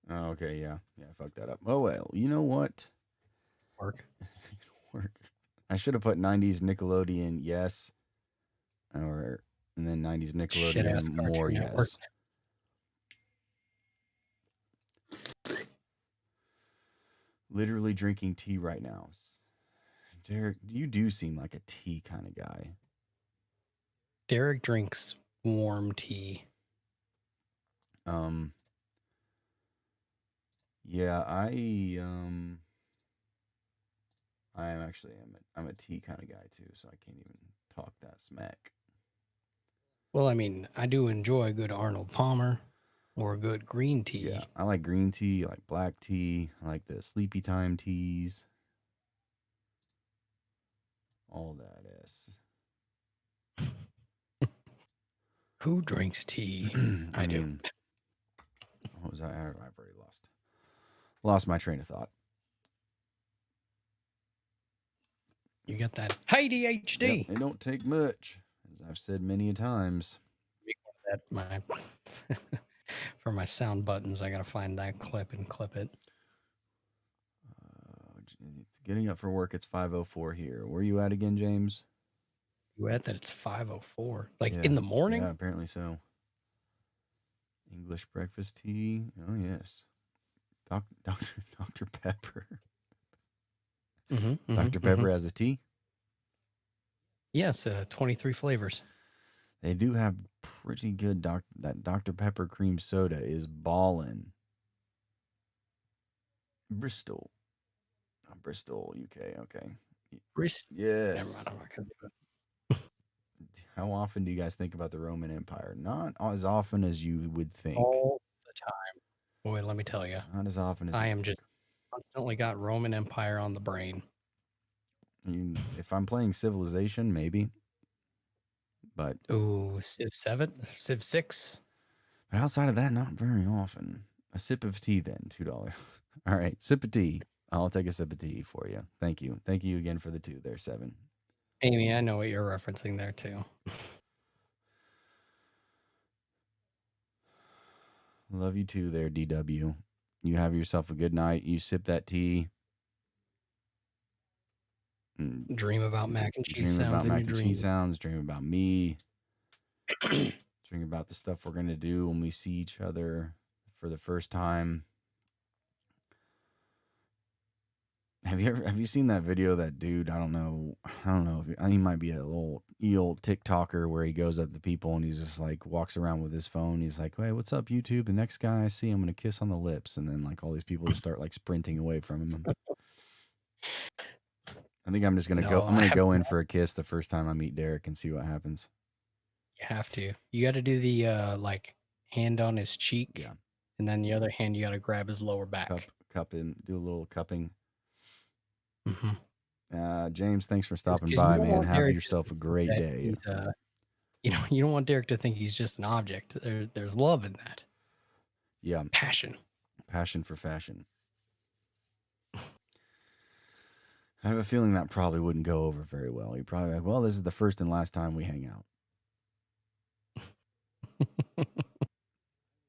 Oh, okay, yeah. Yeah, I fucked that up. Oh, well, you know what? Work. Work. I should have put 90s Nickelodeon, yes. And then 90s Shit-ass Nickelodeon, Cartoon more Network. yes. Literally drinking tea right now. Derek, you do seem like a tea kind of guy. Derek drinks warm tea. Yeah, I'm a tea kind of guy too, so I can't even talk that smack. Well, I mean, I do enjoy a good Arnold Palmer or a good green tea. Yeah, I like green tea, I like black tea, I like the sleepy time teas. All that is. Who drinks tea? I do. What was that? I've already lost my train of thought. You got that ADHD. Yep, it don't take much, as I've said many a times. For my sound buttons, I gotta find that clip and clip it. Getting up for work. It's 5:04 here. Where are you at again, James? You at that? It's 5:04. Like in the morning? Yeah, apparently so. English breakfast tea. Oh yes, Dr. Pepper. Dr. Pepper has a tea. Yes, 23 flavors. They do have pretty good that Dr. Pepper cream soda is ballin'. Bristol, UK. Okay. Bristol. Yes. Never mind, I'm not gonna do it. How often do you guys think about the Roman Empire? Not as often as you would think. All the time. Boy, let me tell you. Not as often as I am just constantly got Roman Empire on the brain. If I'm playing Civilization, maybe. But Civ 7, Civ 6. But outside of that, not very often. A sip of tea, then $2. All right, sip of tea. I'll take a sip of tea for you. Thank you again for the 2 there, 7. Amy, I know what you're referencing there too. Love you too there, DW. You have yourself a good night. You sip that tea. Dream about mac and cheese dream sounds about in mac your and dreams. cheese sounds. Dream about me. Dream about the stuff we're gonna do when we see each other for the first time. Have you seen that video of that dude? I don't know if he might be a little old TikToker where he goes up to people and he's just like walks around with his phone. He's like, "Hey, what's up, YouTube? The next guy I see, I'm gonna kiss on the lips," and then like all these people just start like sprinting away from him. I think I'm just gonna go. I'm gonna go in for a kiss the first time I meet Derek and see what happens. You have to. You got to do the like hand on his cheek. Yeah. And then the other hand, you got to grab his lower back. Cup him. Do a little cupping. Mm-hmm. James, thanks for stopping by, man. Have yourself a great day. You don't want Derek to think he's just an object. There's love in that. Yeah. Passion for fashion. I have a feeling that probably wouldn't go over very well. You're probably like, well, this is the first and last time we hang out.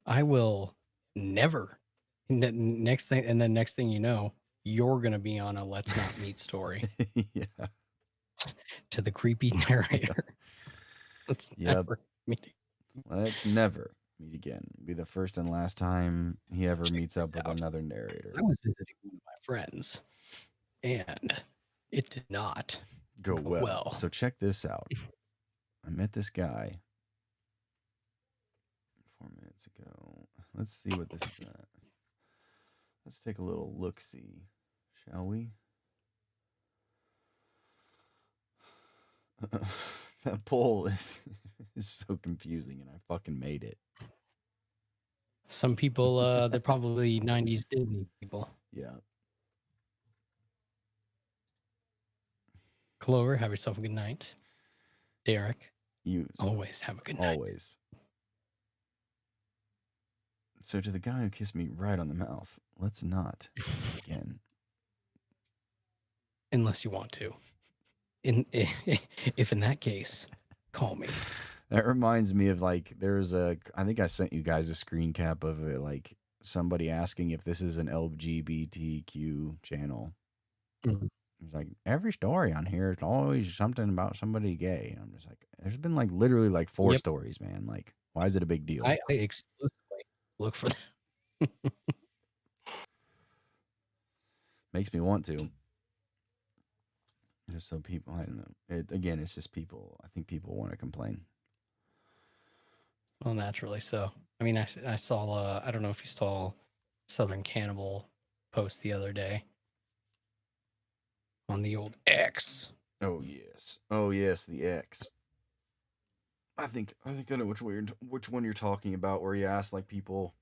I will never And then next thing you know, you're gonna be on a Let's Not Meet story Yeah. to the creepy narrator. Let's Yep. never meet. Let's never meet again. Be the first and last time he ever Check meets this up with out. another narrator. I was visiting one of my friends, and it did not Go go well. well. So check this out. I met this guy 4 minutes ago. Let's see what this is at. Let's take a little look-see, shall we? That poll is so confusing, and I fucking made it. Some people, they're probably 90s Disney people. Yeah. Clover, have yourself a good night. Derek, You always have a good night. always. So to the guy who kissed me right on the mouth, let's not again. Unless you want to. If in that case, call me. That reminds me of like there's a I think I sent you guys a screen cap of it, like somebody asking if this is an LGBTQ channel. Mhm. It's like every story on here is always something about somebody gay. I'm just like, there's been like literally like 4 Yep. stories, man. Like, why is it a big deal? I exclusively look for that. Makes me want to. Just so people, I don't know. Again, it's just people. I think people want to complain. Well, naturally so. I mean, I saw, I don't know if you saw Southern Cannibal post the other day on the old X. Oh yes. Oh yes, the X. I think I know which one you're talking about, where he asked like people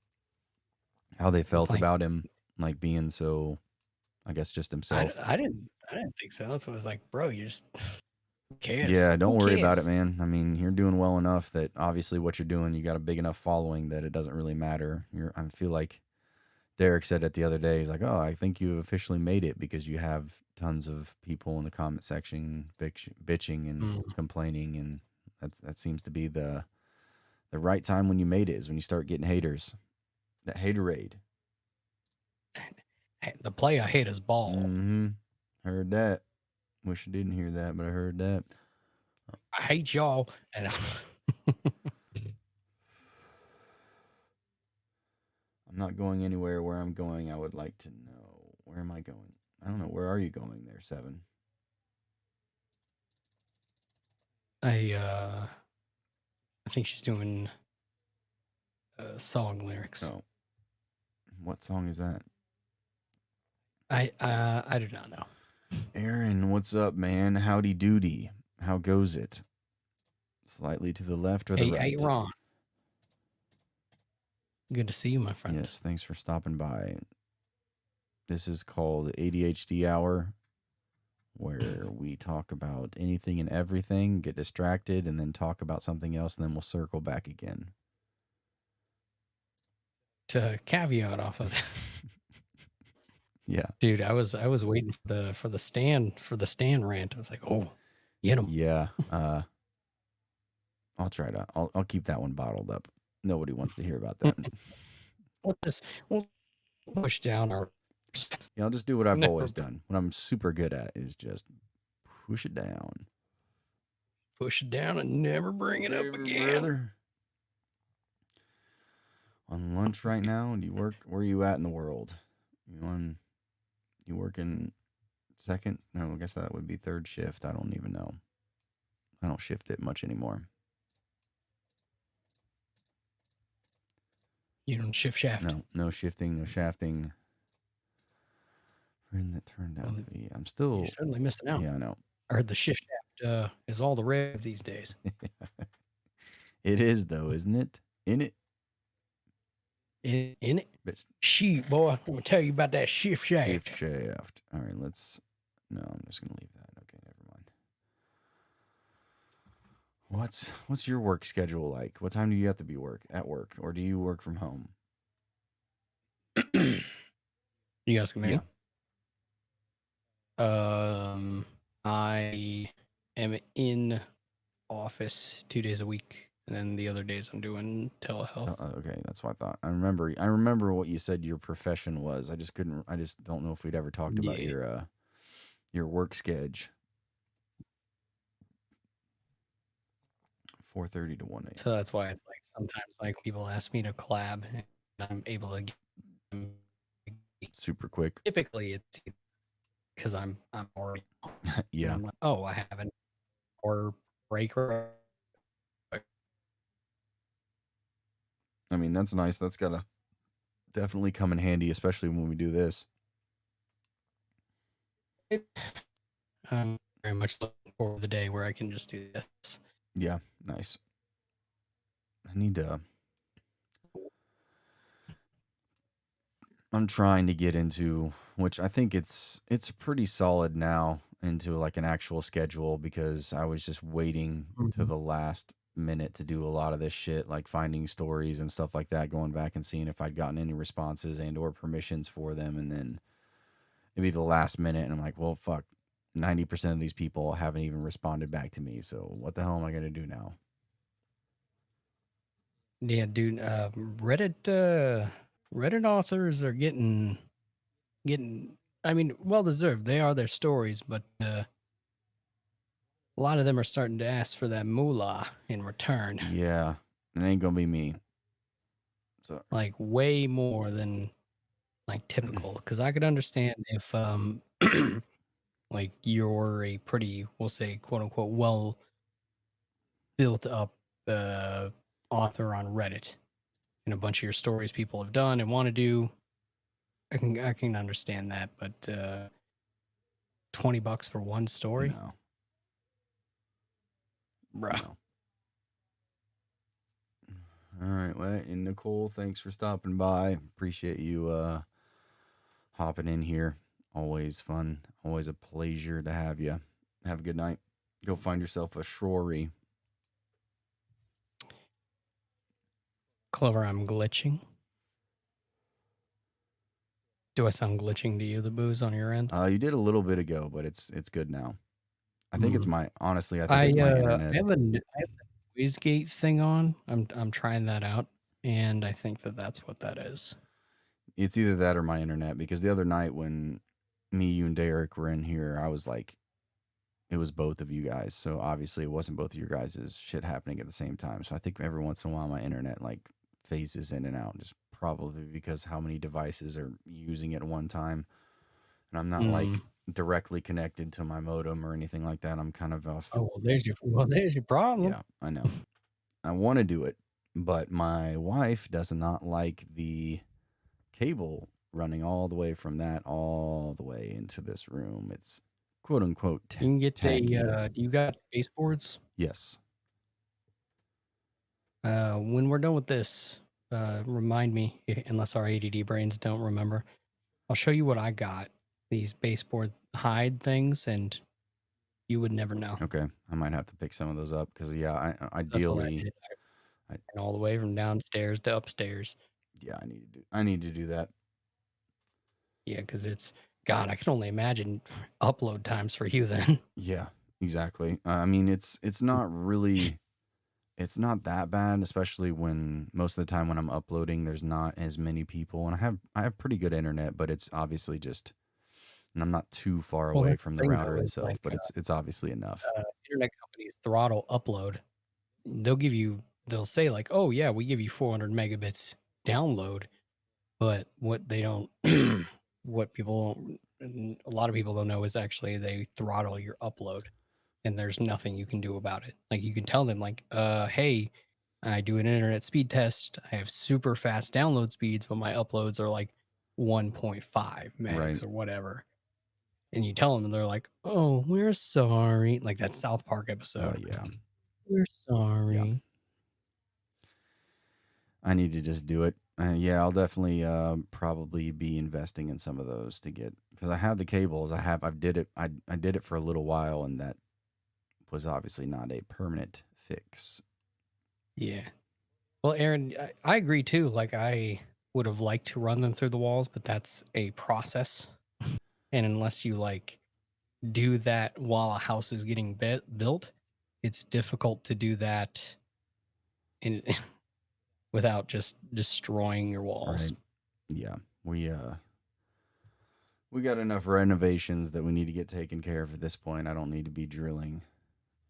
how they felt Like, about him, like being so, I guess, just himself. I didn't think so. That's what I was like, bro. You just who cares? Yeah, don't Who worry about it, cares? man. I mean, you're doing well enough that obviously what you're doing, you got a big enough following that it doesn't really matter. I feel like Derek said it the other day. He's like, "Oh, I think you've officially made it because you have tons of people in the comment section bitching and Mm. complaining, and that seems to be the right time when you made it is when you start getting haters. That haterade. Hey, the play I hate is ball. Mm-hmm. Heard that. Wish I didn't hear that, but I heard that. I hate y'all. And I'm not going anywhere. Where I'm going, I would like to know. Where am I going? I don't know. Where are you going there, Seven? I think she's doing song lyrics. Oh. What song is that? I do not know. Aaron, what's up, man? Howdy doody. How goes it? Slightly to the left or the right? Hey, Ron. Good to see you, my friend. Yes, thanks for stopping by. This is called ADHD Hour, where we talk about anything and everything, get distracted, and then talk about something else, and then we'll circle back again. To caveat off of that, Yeah. dude, I was waiting for the Stan rant. I was like, oh, get him. Yeah. I'll try to. I'll keep that one bottled up. Nobody wants to hear about that. We'll push down our. Yeah, I'll just do what I've Never- always done. What I'm super good at is just push it down. Push it down and never bring it up Never, again. brother. On lunch right now? Do you work? Where are you at in the world? You working second? No, I guess that would be third shift. I don't even know. I don't shift it much anymore. You don't shift shaft. No shifting, no shafting. Friend that turned out to be. I'm still. You're certainly missing out. Yeah, I know. I heard the shift shaft is all the rave these days. It is though, isn't it? In it. In it? Bitch. Shoot, boy, I'm gonna tell you about that shift shaft. Shift shaft. All right, let's. No, I'm just gonna leave that. Okay, never mind. What's your work schedule like? What time do you have to be at work, or do you work from home? You asking me? Yeah. I am in office 2 days a week and then the other days I'm doing telehealth. Okay, that's what I thought. I remember what you said your profession was. I just don't know if we'd ever talked about Yeah. your work schedule. 4:30 to 1 a.m. So that's why it's like sometimes like people ask me to collab and I'm able to get them. Super quick. Typically it's because I'm already home, and Yeah. I'm like, oh, I have an hour break. Or I mean, that's nice. That's gotta definitely come in handy, especially when we do this. I'm very much looking forward to the day where I can just do this. Yeah, nice. I need to. I'm trying to get into, which I think it's pretty solid now, into like an actual schedule, because I was just waiting to Mhm. the last minute to do a lot of this shit, like finding stories and stuff like that, going back and seeing if I'd gotten any responses and or permissions for them, and then it'd be the last minute and I'm like, well, fuck, 90% of these people haven't even responded back to me, so what the hell am I going to do now? Yeah, dude. Reddit authors are getting. I mean, well deserved. They are their stories, but a lot of them are starting to ask for that moolah in return, Yeah, it ain't going to be me. So like way more than like typical. Because I could understand if like you're a pretty, we'll say, quote unquote, well built up author on Reddit, and a bunch of your stories people have done and want to do. I can understand that, but $20 for one story, no, bruh. no. All right, well, and Nicole, thanks for stopping by. Appreciate you hopping in here. Always fun. Always a pleasure to have you. Have a good night. Go find yourself a shrory. Clover, I'm glitching. Do I sound glitching to you, the booze on your end? You did a little bit ago, but it's good now. I think it's Mm. my honestly, I think I it's my uh internet. I have the WizGate thing on. I'm trying that out, and I think that that's what that is. It's either that or my internet, because the other night when me, you, and Derek were in here, I was like, it was both of you guys. So obviously it wasn't both of your guys' shit happening at the same time. So I think every once in a while my internet like phases in and out, just probably because how many devices are using it at one time. And I'm not Mm. like directly connected to my modem or anything like that. I'm kind of off. Oh, there's your problem. Yeah, I know. I want to do it, but my wife does not like the cable running all the way from that all the way into this room. It's quote unquote You can get tacky. do you got baseboards? Yes. When we're done with this, remind me, unless our ADD brains don't remember. I'll show you what I got. These baseboard hide things, and you would never know. Okay. I might have to pick some of those up because, yeah, That's what I ideally, did. I, I ran all the way from downstairs to upstairs. yeah, I need to do that. Yeah, because it's God. I can only imagine upload times for you then. Yeah, exactly. I mean, it's not really, it's not that bad, especially when most of the time when I'm uploading, there's not as many people, and I have pretty good internet, but it's obviously just, and I'm not too far Well, away that's the from the thing router though. Is itself, like but it's obviously enough. internet companies throttle upload. They'll say like, oh yeah, we give you 400 megabits download, but what they don't, what people don't, and a lot of people don't know is actually they throttle your upload, and there's nothing you can do about it. Like you can tell them like, hey, I do an internet speed test. I have super fast download speeds, but my uploads are like 1.5 Right. megs or whatever. And you tell them, and they're like, "Oh, we're sorry." Like that South Park Oh, episode. yeah. We're Yeah. sorry. I need to just do it. Yeah, I'll definitely probably be investing in some of those to get, because I have the cables. I've did it. I did it for a little while, and that was obviously not a permanent fix. Yeah. Well, Aaron, I agree too. Like I would have liked to run them through the walls, but that's a process. And unless you like do that while a house is getting built, it's difficult to do that in without just destroying your walls. Right. Yeah. We got enough renovations that we need to get taken care of at this point. I don't need to be drilling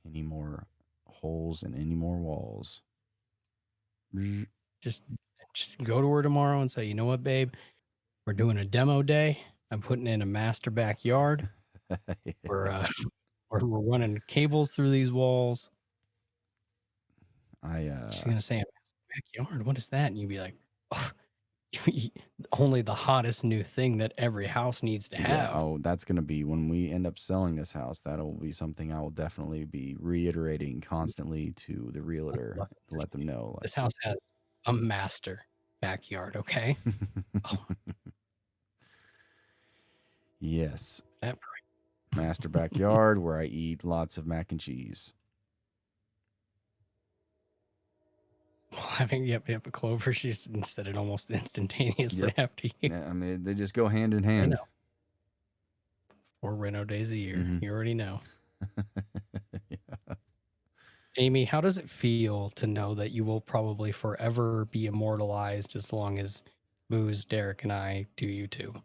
any more holes in any more walls. Bzz. Just go to her tomorrow and say, you know what, babe, we're doing a demo day. I'm putting in a master backyard. We're we're running cables through these walls. She's gonna say, a master backyard. What is that? And you'd be like, oh, only the hottest new thing that every house needs to yeah. have. Oh, that's gonna be when we end up selling this house. That'll be something I will definitely be reiterating constantly to the realtor to let them know. This house has a master backyard. Okay. Oh, Yes, that master backyard where I eat lots of mac and cheese. Well, having yep, Clover, she's said it almost instantaneously after you. Yeah, I mean, they just go hand in hand. know. 4 reno days a year. Mhm. You already know. Yeah. Amy, how does it feel to know that you will probably forever be immortalized as long as Booze, Derek, and I do YouTube?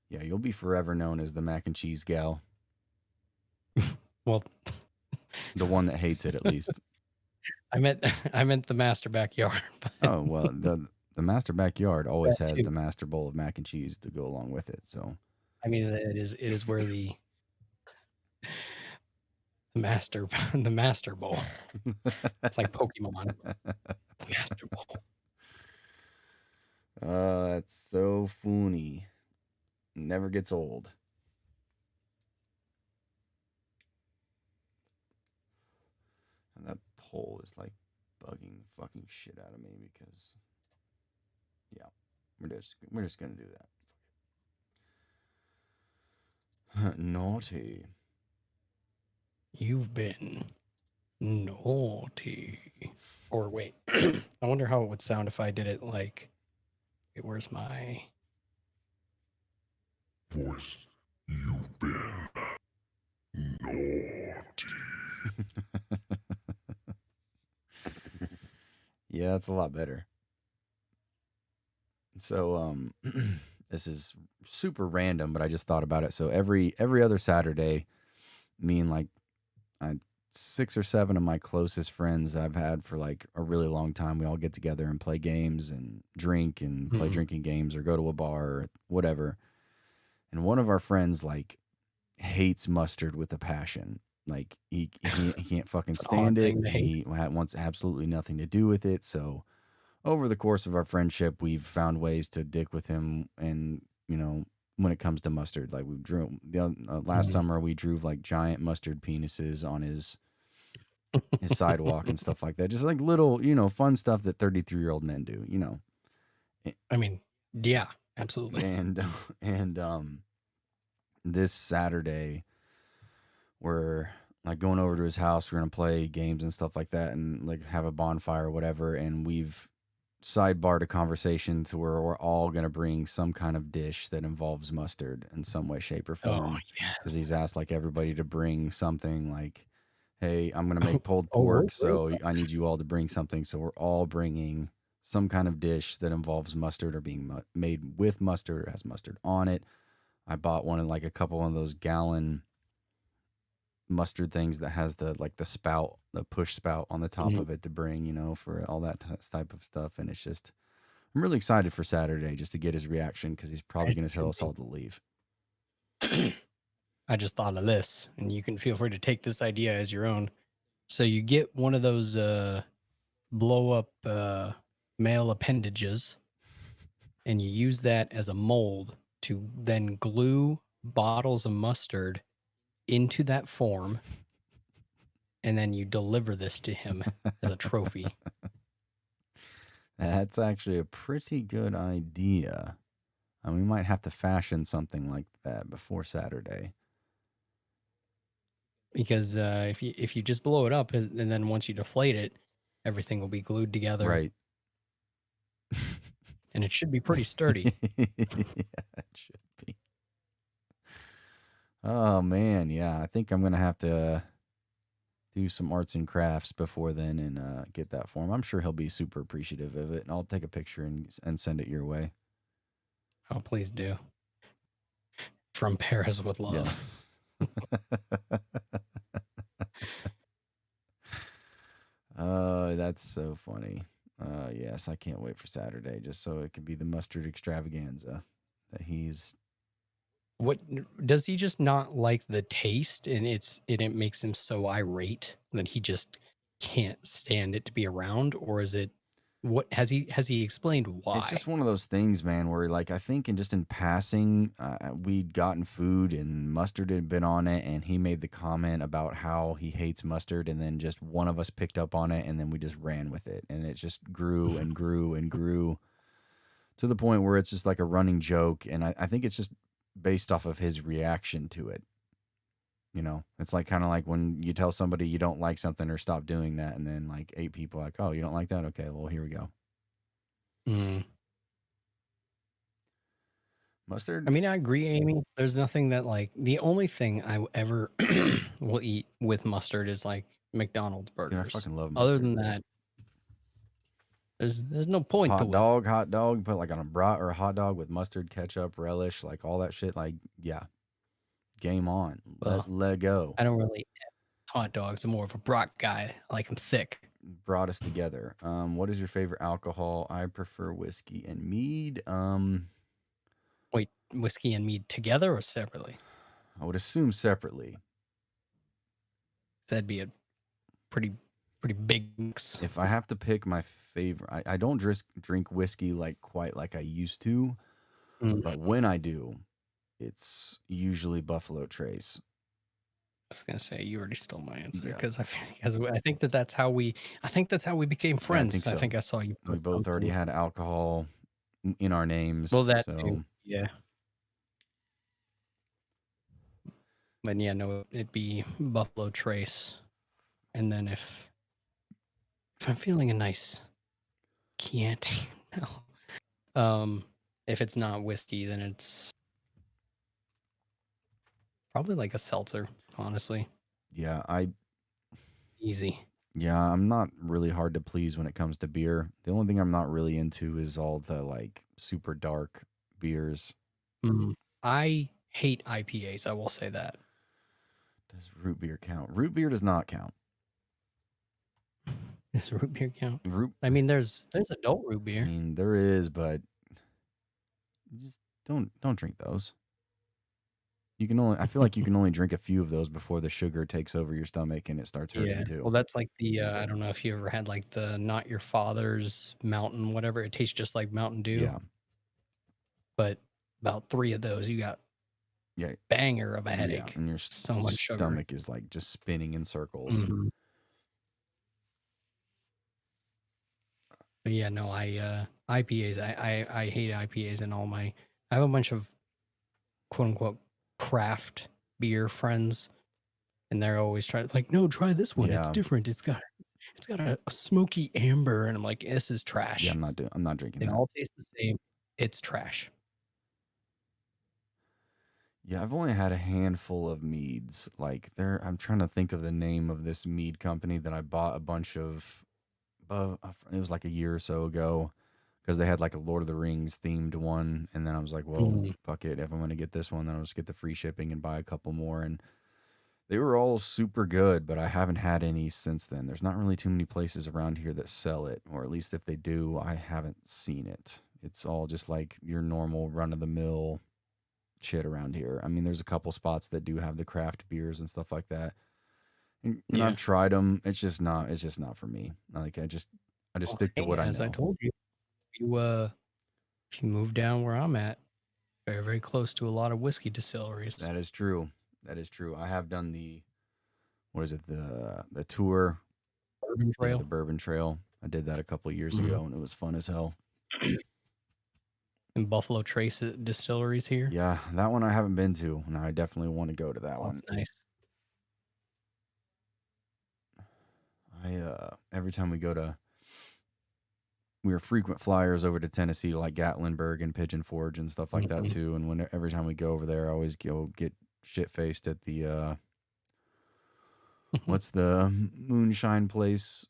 Yeah, you'll be forever known as the mac and cheese gal, Well, the one that hates it at least. I meant the master backyard. But Oh well, the master backyard always That has too. the master bowl of mac and cheese to go along with it. So I mean, it is where the master the master bowl. It's like Pokemon. The master bowl. that's so funny. Never gets old. And that pole is like bugging the fucking shit out of me because yeah, we're just gonna do that. Naughty. You've been naughty. Or wait, I wonder how it would sound if I did it like, wait, where's my Voice. You've been naughty. Yeah, that's a lot better. So this is super random, but I just thought about it. So every other Saturday, me and like 6 or 7 of my closest friends I've had for like a really long time, we all get together and play games and drink and play Mhm. drinking games or go to a bar or whatever. And one of our friends like hates mustard with a passion. Like he can't fucking It's an odd stand it. thing to hate. He wants absolutely nothing to do with it. So over the course of our friendship, we've found ways to dick with him. And you know, when it comes to mustard, like we drew last Mhm. summer, we drew like giant mustard penises on his sidewalk and stuff like that. Just like little, you know, fun stuff that 33-year-old men do. You know, I mean, yeah, absolutely. and this Saturday we're like going over to his house. We're gonna play games and stuff like that, and like have a bonfire or whatever. And we've sidebarred a conversation to where we're all gonna bring some kind of dish that involves mustard in some way, shape, or Oh form. yeah. Because he's asked like everybody to bring something. Like, hey, I'm gonna make pulled Oh, pork, we'll so bring I need you all to bring something. So we're all bringing some kind of dish that involves mustard or being made with mustard or has mustard on it. I bought one in like a couple of those gallon mustard things that has the like the spout, the push spout on the top Mhm. of it to bring, you know, for all that type of stuff. And it's just, I'm really excited for Saturday just to get his reaction because he's probably As going you to tell should us all to leave. I just thought of this, and you can feel free to take this idea as your own. So you get one of those blow up male appendages, and you use that as a mold to then glue bottles of mustard into that form, and then you deliver this to him as a trophy. That's actually a pretty good idea. And we might have to fashion something like that before Saturday. Because if you just blow it up and then once you deflate it, everything will be glued together, Right. and it should be pretty sturdy. Yeah, it should be. Oh man, yeah. I think I'm gonna have to do some arts and crafts before then and get that for him. I'm sure he'll be super appreciative of it, and I'll take a picture and send it your way. Oh, please do. From Paris with Yeah. love. Oh, that's so funny. Yes, I can't wait for Saturday just so it can be the mustard extravaganza that he's. What does he just not like the taste, and it makes him so irate that he just can't stand it to be around, or is it what has he explained why? It's just one of those things, man, where like I think in passing, we'd gotten food and mustard had been on it, and he made the comment about how he hates mustard, and then just one of us picked up on it, and then we just ran with it, and it just grew and grew and grew to the point where it's just like a running joke, and I think it's just based off of his reaction to it. You know, it's like kind of like when you tell somebody you don't like something or stop doing that, and then like 8 people are like, oh, you don't like that? Okay, well, here we go. Mm. Mustard? I mean, I agree, Amy. There's nothing that like the only thing I ever will eat with mustard is like McDonald's Dude, I burgers. fucking love Other mustard. than that, there's no point to Hot dog, put like on a brat or a hot dog with mustard, ketchup, relish, like all that shit. Like, yeah, game on. Well, let go. I don't really eat hot dogs. I'm more of a brat guy. I like them thick. Brought us together. What is your favorite alcohol? I prefer whiskey and mead. Wait, whiskey and mead together or separately? I would assume separately. That'd be a pretty big mix. If I have to pick my favorite, I don't drink whiskey like quite like I used to, but when I do, it's usually Buffalo Trace. I was gonna say you already stole my answer Yeah. because I think that's how we became friends. think so. I think I saw you. We post both already something. had alcohol in our names. Well, that so too. Yeah. But yeah, no, it'd be Buffalo Trace, and then if I'm feeling a nice Chianti, no. If it's not whiskey, then it's probably like a seltzer. Honestly, yeah, easy. I'm not really hard to please when it comes to beer. The only thing I'm not really into is all the like super dark beers. I hate IPAs. I will say that. Does root beer count? Root beer does not count. Does root beer count? Root. I mean, there's adult root I beer. mean, there is, but you just don't drink those. You can only. I feel like you can only drink a few of those before the sugar takes over your stomach and it starts hurting Yeah. too. Well, that's like the I don't know if you ever had like the Not Your Father's Mountain, whatever. It tastes just like Mountain Dew. Yeah. But about 3 of those, you got Yeah. banger of a headache. And your So much sugar. stomach is like just spinning in circles. But yeah, no, IPAs. I hate IPAs and all my. I have a bunch of quote unquote craft beer friends, and they're always trying like, no, try this one. It's Yeah. different. It's got a smoky amber, and I'm like, this is trash. Yeah, I'm not drinking They that. all taste the same. It's trash. Yeah, I've only had a handful of meads. Like I'm trying to think of the name of this mead company that I bought a bunch of. It was like a year or so ago, because they had like a Lord of the Rings themed one, and then I was like, well, fuck it. If I'm gonna get this one, then I'll just get the free shipping and buy a couple more. And they were all super good, but I haven't had any since then. There's not really too many places around here that sell it, or at least if they do, I haven't seen it. It's all just like your normal run of the mill shit around here. I mean, there's a couple spots that do have the craft beers and stuff like that. And I've tried them. It's just not for me. Like I just stick to what I know. As I told you, if you move down where I'm at, very, very close to a lot of whiskey distilleries. That is true. I have done the tour, Bourbon Trail. the Bourbon Trail. I did that a couple of years ago, and it was fun as hell. And Buffalo Trace distilleries here. Yeah, that one I haven't been to, and I definitely want to go to that one. That's nice. Every time we were frequent flyers over to Tennessee, like Gatlinburg and Pigeon Forge and stuff like that too. And every time we go over there, I always go get shit faced at the what's the moonshine places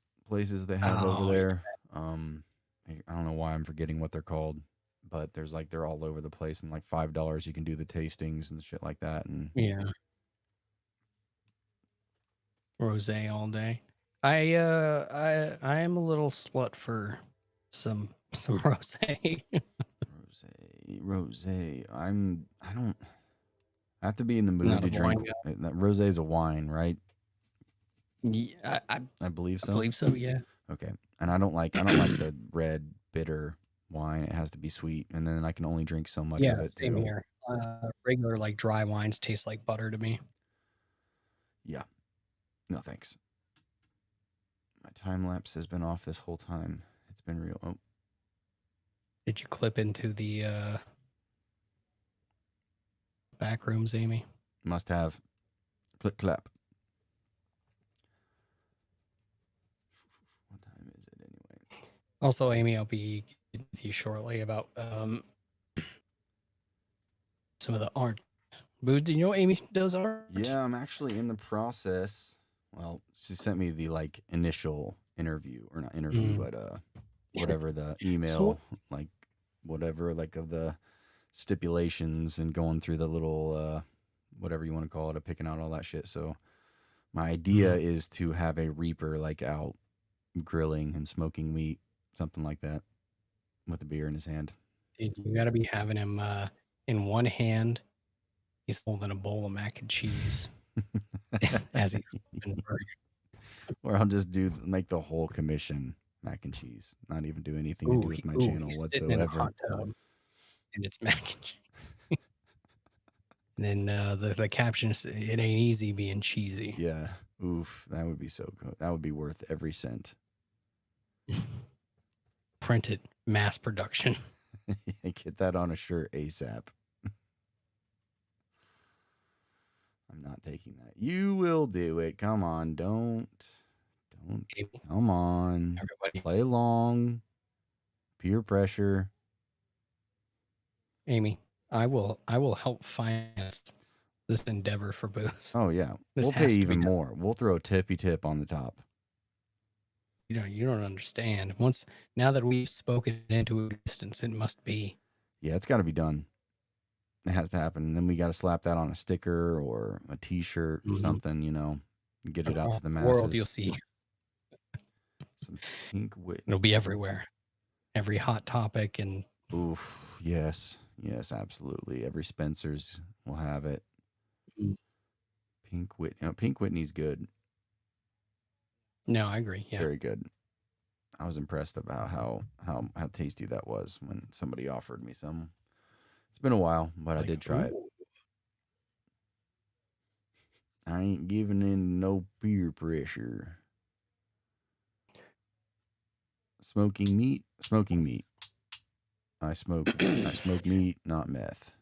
they have over Oh, there? I don't know why I'm forgetting what they're called, but there's like they're all over the place, and like $5 you can do the tastings and shit like that. And yeah, rosé all day. I am a little slut for some rosé. rose, I don't I have to be in the mood Not a to drink. wine guy. That rose is a wine, right? Yeah, I believe I so. believe so. Yeah. Okay, and I don't like the red bitter wine. It has to be sweet, and then I can only drink so much Yeah, of it same too. here. Regular like dry wines taste like butter to me. Yeah, no thanks. My time lapse has been off this whole time. It's been real. Oh, Did you clip into the back rooms, Amy? must have. Click clap. What time is it anyway? Also, Amy, I'll be getting with you shortly about some of the art. Booze, do you know what Amy does art? Yeah, I'm actually in the process. Well, she sent me the like initial interview, or not interview, Mm. but whatever the email, So, like whatever, like of the stipulations and going through the little whatever you want to call it, of picking out all that shit. So my idea is to have a reaper like out grilling and smoking meat, something like that, with a beer in his hand. dude, you gotta be having him in one hand. He's holding a bowl of mac and cheese as he's flipping burgers. Or I'll just make the whole commission mac and cheese, not even do anything to do with my channel He's sitting in a whatsoever. hot tub, and it's mac and cheese. And then the caption is, "It ain't easy being cheesy." Yeah. Oof. That would be so good. That would be worth every cent. Printed mass production. Get that on a shirt ASAP. I'm not taking that. You will do it. Come on. Don't. Amy, Come on. everybody, Play along. Peer pressure. Amy, I will help finance this endeavor for Booze. Oh, yeah. This We'll pay has to be even done. more. We'll throw a tippy tip on the top. You don't understand. Now that we've spoken into existence, it must be. Yeah, it's got to be done. It has to happen. And then we got to slap that on a sticker or a T-shirt or Mhm. something, get it out Across to the the masses. world, you'll see. Some pink wit. It'll be everywhere. Every hot topic and Oof. Yes. Yes, absolutely. Every Spencer's will have it. Mm. Pink Whitney. Pink Whitney's good. no, I agree. Yeah. Very good. I was impressed about how tasty that was when somebody offered me some. It's been a while, but I Like, did try it. ooh. I ain't giving in no peer pressure. Smoking meat. I smoke meat, not meth.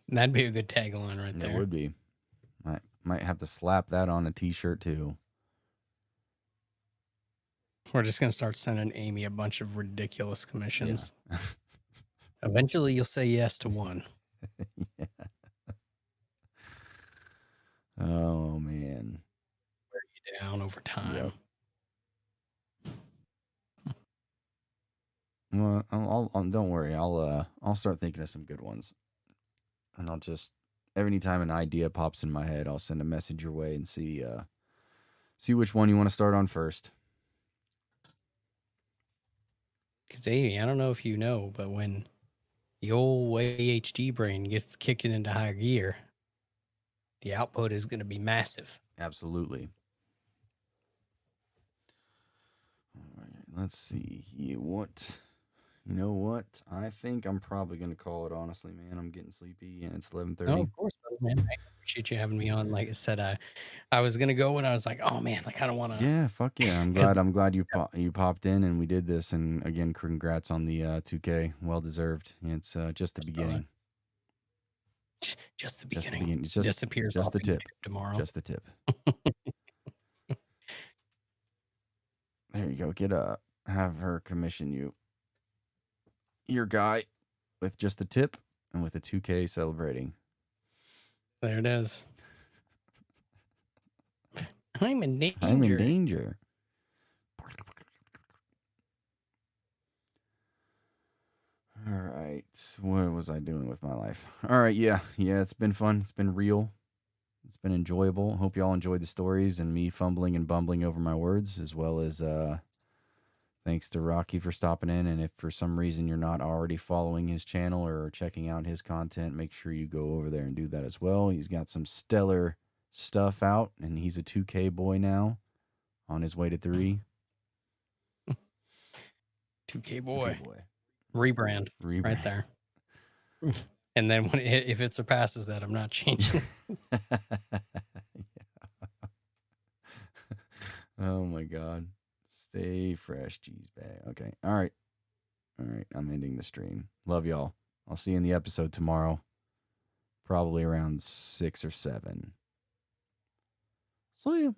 That'd be a good tagline right It there. would be. Might have to slap that on a T-shirt too. We're just gonna start sending Amy a bunch of ridiculous commissions. Yeah. Eventually, you'll say yes to one. Yeah. Oh man. Wear you down over time. Yep. Well, don't worry. I'll start thinking of some good ones, and I'll just every time an idea pops in my head, I'll send a message your way and see which one you want to start on first. Because Amy, I don't know if you know, but when the old ADHD brain gets kicking into high gear, the output is going to be massive. Absolutely. All right, let's see here. You know what? I think I'm probably going to call it, honestly, man. I'm getting sleepy, and it's 11:30. Oh, of course, man. I appreciate you having me on. Like I said, I was going to go and I was like, oh, man, I kind of want to. Yeah, fuck yeah. I'm glad you popped in and we did this. And again, congrats on the 2K. Well deserved. It's just the beginning. Just the Just the beginning. beginning. It's just Disappears just off the tip. YouTube tomorrow. Just the tip. There you go. Have her commission you your guy with just the tip and with a 2K celebrating. There it is. I'm in danger. I'm in danger. All right. What was I doing with my life? All right. Yeah. It's been fun. It's been real. It's been enjoyable. Hope y'all enjoyed the stories and me fumbling and bumbling over my words, as well as thanks to Rocky for stopping in. And if for some reason you're not already following his channel or checking out his content, make sure you go over there and do that as well. He's got some stellar stuff out, and he's a 2K boy now, on his way to 3. 2K boy. 2K boy. Rebrand Rebrand. right there. And then if it surpasses that, I'm not changing. Oh my God. Stay fresh, cheese bag. Okay. All right. I'm ending the stream. Love y'all. I'll see you in the episode tomorrow. Probably around 6 or 7. See you.